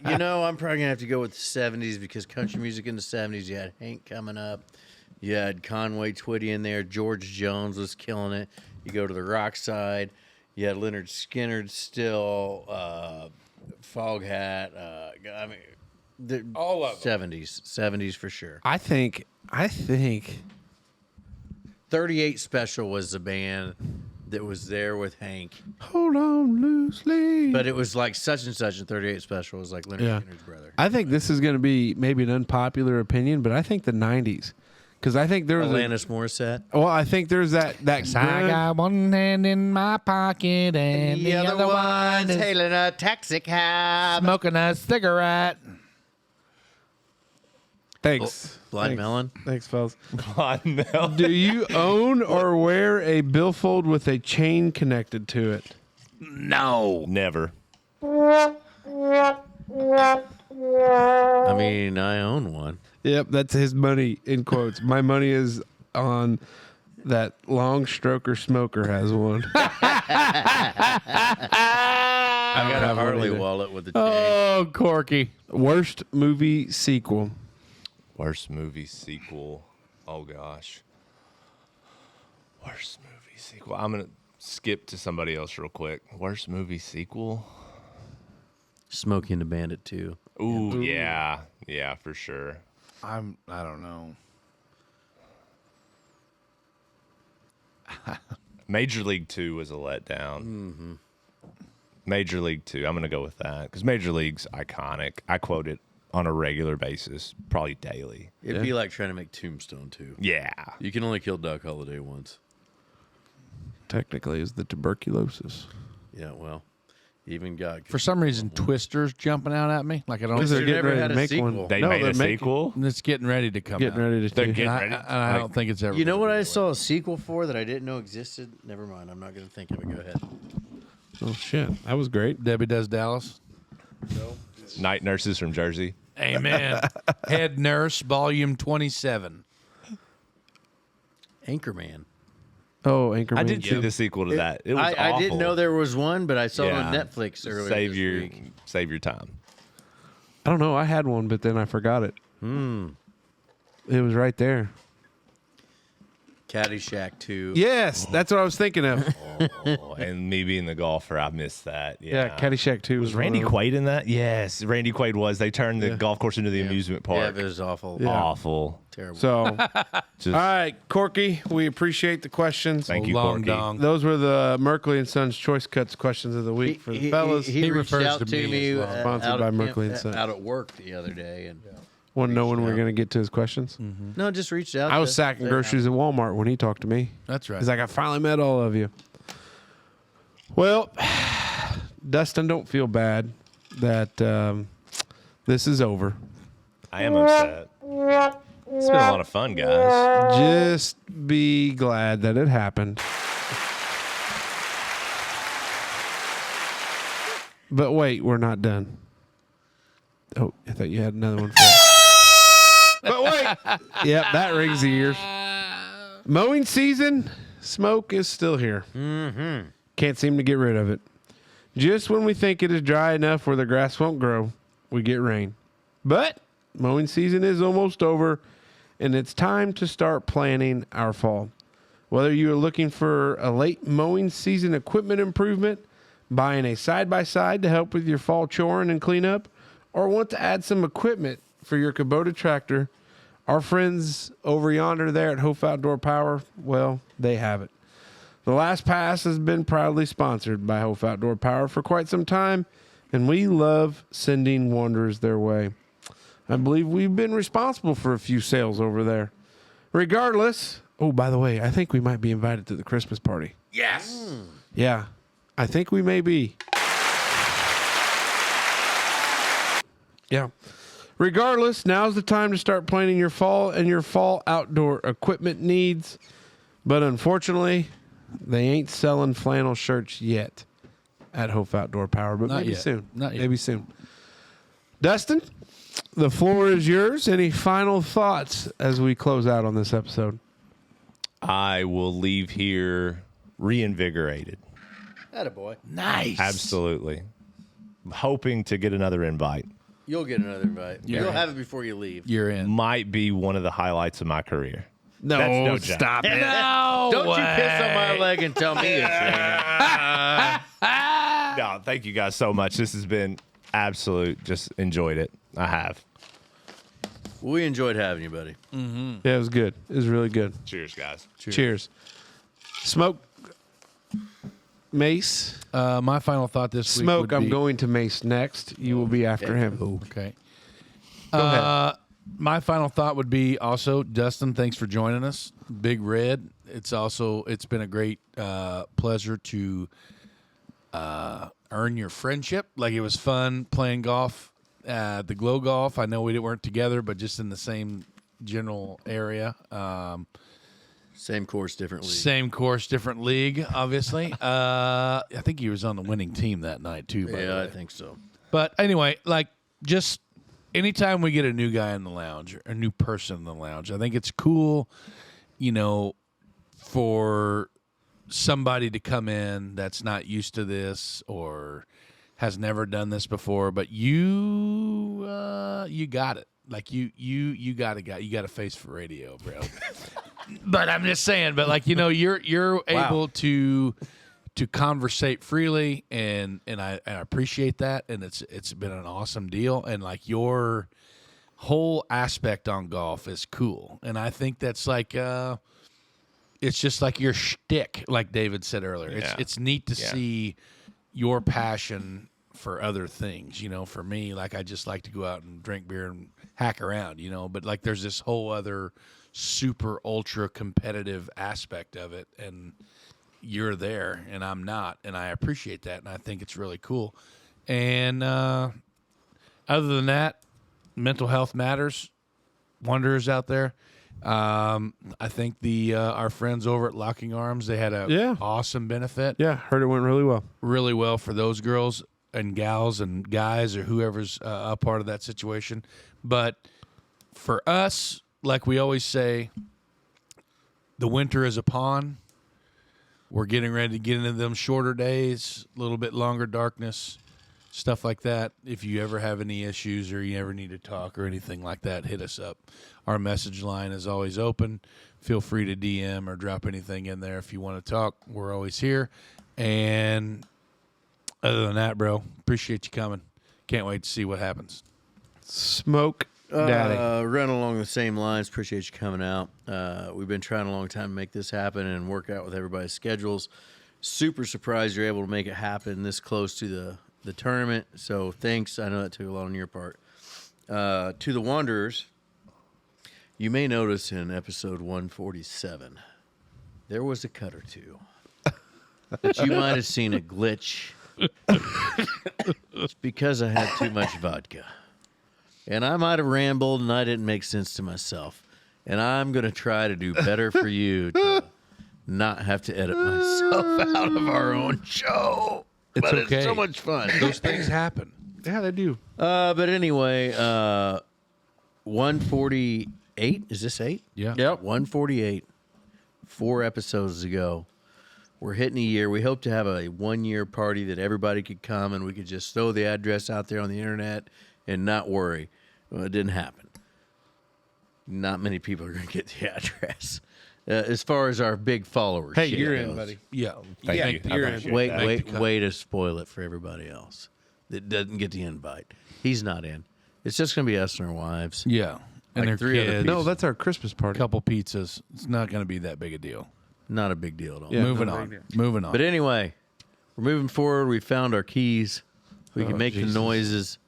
probably gonna have to go with the 70s because country music in the 70s. You had Hank coming up, you had Conway Twitty in there. George Jones was killing it. You go to the rock side, you had Leonard Skinner still, Foghat. All of 70s for sure. I think 38 Special was the band that was there with Hank, hold on loosely. but it was like such and such. And 38 Special was like Leonard Yeah. Skinner's brother. I think this is going to be maybe an unpopular opinion, but I think the '90s, because I think there was Alanis Morissette. I think there's that I grunge- got one hand in my pocket and the other one is hailing a taxi cab. smoking a cigarette. Thanks, Blind Thanks. Melon. Thanks, fellas. No. Do you own or wear a billfold with a chain connected to it? No. Never. I mean, I own one. Yep, that's his money in quotes. My money is on that long stroker smoker has one. I got a have one Harley either. wallet with a chain. Oh, Corky. Worst movie sequel. Worst movie sequel. Oh gosh. Worst movie sequel. I'm gonna skip to somebody else real quick. Worst movie sequel. Smokey and the Bandit 2. Ooh, yeah, for sure. I don't know. Major League 2 was a letdown. Mm-hmm. Major League 2. I'm gonna go with that because Major League's iconic. I quote it on a regular basis, probably daily. It'd be like trying to make Tombstone 2. Yeah. You can only kill Doc Holliday once. Technically, is the tuberculosis. Yeah, well, even got. For some reason, Twister's jumping out at me. Like I don't. Because they're Twister getting never ready had to a make sequel. one. They No, made they're a making- sequel. It's getting ready to come Getting out. ready to. They're do- getting And ready. I don't think it's ever. You know gonna what be I anyway. saw a sequel for that I didn't know existed? Never mind. I'm not going to think of it. Go ahead. Oh shit, that was great. Debbie Does Dallas. Night nurses from Jersey. Amen. Head Nurse, Volume 27. Anchorman. Oh, Anchorman. I did see the sequel to that. It was I didn't awful. know there was one, but I saw it on Yeah. Netflix earlier Save this your week. save your time. I don't know. I had one, but then I forgot it. It was right there. Caddyshack 2. Yes, that's what I was thinking of. Oh, and me being the golfer, I missed that. Yeah, Caddyshack 2 Was Randy Quaid in that? Yes, Randy Quaid was. They turned the golf course into the amusement Yeah, park. it was awful. Yeah. Awful. Terrible. So, all Just right, Corky, we appreciate the questions. thank you, Long Corky. dong. Those were the Merkley and Sons Choice Cuts questions of the week for the fellas. He reached refers out to to me me as well. Sponsored by Merkley and Sons. out at work the other day, and Want to know when reached we're out. going to get to his questions? no, just reached out. I was to sacking say groceries at Walmart when he talked to me. That's right. He's like, I finally met all of you. Well, Dustin, don't feel bad that this is over. I am upset. It's been a lot of fun, guys. Just be glad that it happened. But wait, we're not done. Oh, I thought you had another one for us. But wait. Yep, that rings the ears. Mowing season, smoke is still here. Mm-hmm. Can't seem to get rid of it. Just when we think it is dry enough where the grass won't grow, we get rain. But mowing season is almost over, and it's time to start planning our fall. Whether you are looking for a late mowing season equipment improvement, buying a side-by-side to help with your fall choring and cleanup, or want to add some equipment for your Kubota tractor, our friends over yonder there at Hopf Outdoor Power, well, they have it. The Last Pass has been proudly sponsored by Hopf Outdoor Power for quite some time, and we love sending wanderers their way. I believe we've been responsible for a few sales over there. Regardless, oh, by the way, I think we might be invited to the Christmas party. yes. Yeah, I think we may be. Yeah. Regardless, now's the time to start planning your fall and your fall outdoor equipment needs. But unfortunately, they ain't selling flannel shirts yet at Hopf Outdoor Power. But Not maybe yet. soon. Not yet. Maybe soon. Dustin, the floor is yours. Any final thoughts as we close out on this episode? I will leave here reinvigorated. Attaboy. Nice. Absolutely. Hoping to get another invite. You'll get another invite. Yeah. You'll have it before you leave. You're in. Might be one of the highlights of my career. No, That's no joke. stop it. No Don't you piss on my leg and tell me it's raining. No, thank you guys so much. This has been absolute. Just enjoyed it. I have. We enjoyed having you, buddy. Yeah, it was good. It was really good. Cheers, guys. Cheers. Smoke. Mace. My final thought this week Smoke, would I'm be, going to Mace next. You will be after him. Okay. Go ahead. My final thought would be also, Dustin, thanks for joining us. Big Red. It's been a great pleasure to earn your friendship. Like, it was fun playing golf at the Glow Golf. I know we weren't together, but just in the same general area. Same course, different league. Same course, different league, obviously. I think he was on the winning team that night, too, by the Yeah, way. I think so. But anyway, like, just anytime we get a new guy in the lounge, or a new person in the lounge, I think it's cool, for somebody to come in that's not used to this or has never done this before, but you got it. Like, you got a face for radio, bro. But I'm just saying, but like, you're able to conversate freely, and I appreciate that, and it's been an awesome deal, and like, your whole aspect on golf is cool, and I think that's like it's just like your shtick, like David said earlier. Yeah. It's neat to see your passion for other things. For me, like, I just like to go out and drink beer and hack around, but like, there's this whole other super ultra competitive aspect of it, and you're there and I'm not, and I appreciate that, and I think it's really cool. And other than that, mental health matters. Wanderers out there, I think our friends over at Locking Arms, they had a awesome benefit. Yeah, heard it went really well. Really well for those girls. and gals and guys or whoever's a part of that situation. But for us, like we always say, the winter is upon. We're getting ready to get into them shorter days, a little bit longer darkness, stuff like that. If you ever have any issues or you ever need to talk or anything like that, hit us up. Our message line is always open. Feel free to DM or drop anything in there if you want to talk. We're always here. And other than that, bro, appreciate you coming. Can't wait to see what happens. Smoke Daddy. Run along the same lines. Appreciate you coming out. We've been trying a long time to make this happen and work out with everybody's schedules. Super surprised you're able to make it happen this close to the tournament. So thanks. I know that took a lot on your part. To the Wanderers, you may notice in episode 147, there was a cut or two that you might have seen a glitch. It's because I had too much vodka. And I might have rambled and I didn't make sense to myself. And I'm going to try to do better for you to not have to edit myself out of our own show. It's But okay. it's so much fun. Those things happen. Yeah, they do. But anyway, 148. Is this 8? Yeah. Yep. 148. 4 episodes ago. We're hitting a year. We hope to have a 1-year party that everybody could come and we could just throw the address out there on the internet and not worry. Well, it didn't happen. Not many people are going to get the address. As far as our big followers. Hey, you're in, buddy. Yeah. Thank you. I you're in. appreciate that. Way to spoil it for everybody else that doesn't get the invite. He's not in. It's just going to be us and our wives. Yeah. And Like their 3 other kids. No, that's our Christmas party. Couple pizzas. It's not going to be that big a deal. Not a big deal at all. Yeah. Moving no on. big Moving on. But anyway, we're moving forward. We found our keys. We can make Jesus. the noises.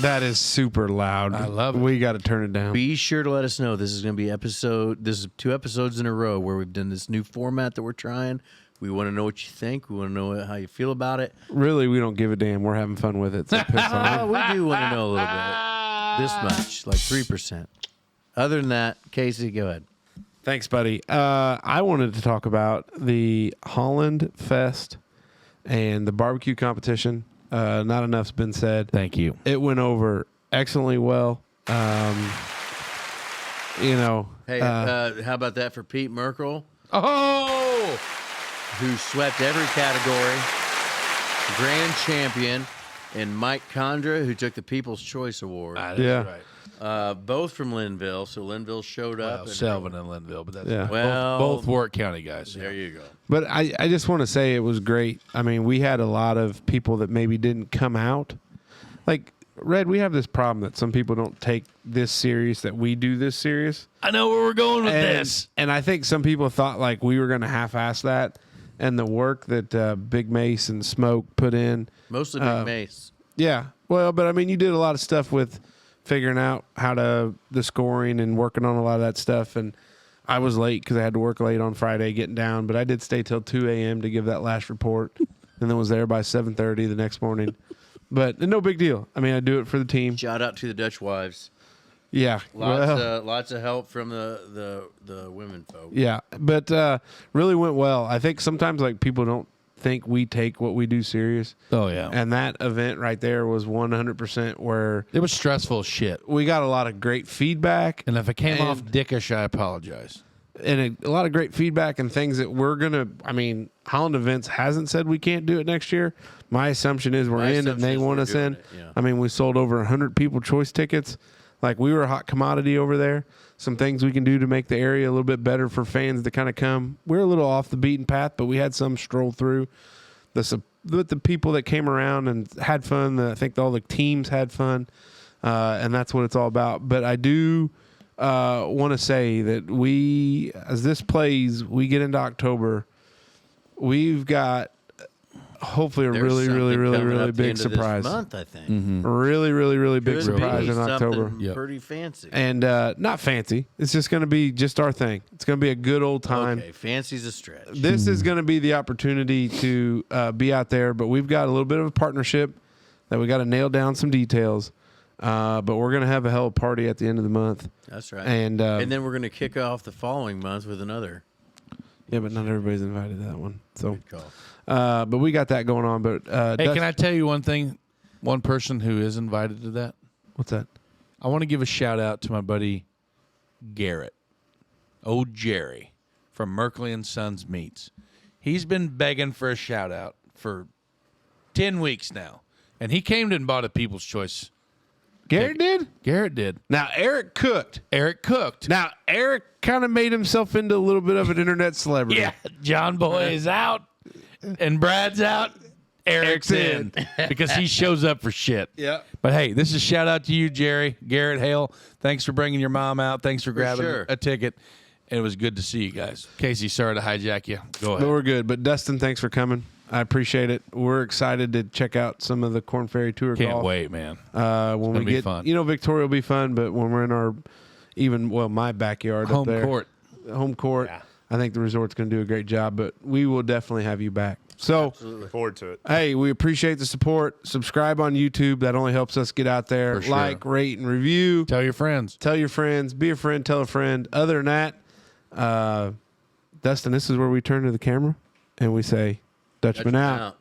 That is super loud. I love it. We got to turn it down. Be sure to let us know. This is going to be This is 2 episodes in a row where we've done this new format that we're trying. We want to know what you think. We want to know how you feel about it. Really, we don't give a damn. We're having fun with it. So piss on it. We do want to know a little bit. This much, like 3%. Other than that, Casey, go ahead. Thanks, buddy. I wanted to talk about the Holland Fest and the barbecue competition. Not enough's been said. Thank you. It went over excellently well. Hey, how about that for Pete Merkel, Oh! who swept every category, grand champion, and Mike Condra, who took the People's Choice Award. That's Yeah. right. Both from Linville, so Linville showed up. Well, and- Selvin and Linville, but that's Yeah. Well, both Warwick County guys. there you go. But I just want to say it was great. I mean, we had a lot of people that maybe didn't come out. Like, Red, we have this problem that some people don't take this serious, that we do this serious. I know where we're going with this. And I think some people thought like we were going to half-ass that. And the work that Big Mace and Smoke put in. Mostly Big Mace. Yeah. Well, but I mean, you did a lot of stuff with figuring out the scoring and working on a lot of that stuff. And I was late because I had to work late on Friday getting down, but I did stay till 2 a.m. to give that last report and then was there by 7:30 the next morning. But no big deal. I mean, I do it for the team. Shout out to the Dutch wives. Yeah. Lots of help from the women folk. Yeah. But really went well. I think sometimes like people don't think we take what we do serious. Oh, yeah. And that event right there was 100% where It was stressful as shit. we got a lot of great feedback. And if it came And- off dickish, I apologize. And a lot of great feedback and things that we're going to, I mean, Holland Events hasn't said we can't do it next year. My assumption is we're My in and assumption they is want we're us doing in. it, yeah. I mean, we sold over 100 people choice tickets. Like, we were a hot commodity over there. Some things we can do to make the area a little bit better for fans to kind of come. We're a little off the beaten path, but we had some stroll through. The people that came around and had fun, I think all the teams had fun, and that's what it's all about. But I do want to say that we, as this plays, we get into October, we've got hopefully a There's really, really, something really, coming really up the big end of this surprise. month, I think. Really, really, really big Could surprise be in October. something pretty fancy. And not fancy. It's just going to be just our thing. It's going to be a good old time. Okay, fancy's a stretch. This is going to be the opportunity to be out there, but we've got a little bit of a partnership that we got to nail down some details. But we're going to have a hell of a party at the end of the month. That's right. And then we're going to kick off the following month with another. Yeah, but not everybody's invited to that one. So, Good call. but we got that going on. But Hey, can I tell you one thing? One person who is invited to that. What's that? I want to give a shout out to my buddy Garrett, old Jerry, from Merkley and Sons Meats. He's been begging for a shout out for 10 weeks now, and he came and bought a People's Choice. Garrett did. Garrett did. Now Eric cooked. Eric cooked. Now Eric kind of made himself into a little bit of an internet celebrity. Yeah, John Boy is out, and Brad's out. Eric's in because he shows up for shit. Yeah. But hey, this is a shout out to you, Jerry. Garrett Hale, thanks for bringing your mom out. Thanks for grabbing sure. a ticket. And it was good to see you guys. Casey, sorry to hijack you. Go ahead. But we're good. But Dustin, thanks for coming. I appreciate it. We're excited to check out some of the Corn Ferry Tour Can't golf. wait, man. When we be get, fun. Victoria will be fun. But when we're in our, my backyard Home up there, court. home court, I think the resort's going to do a great job. But we will definitely have you back. So, Look forward to it. hey, we appreciate the support. Subscribe on YouTube. That only helps us get out there. For sure. Like, rate, and review. Tell your friends. Tell your friends. Be a friend. Tell a friend. Other than that, Dustin, this is where we turn to the camera and we say, Dutchman out.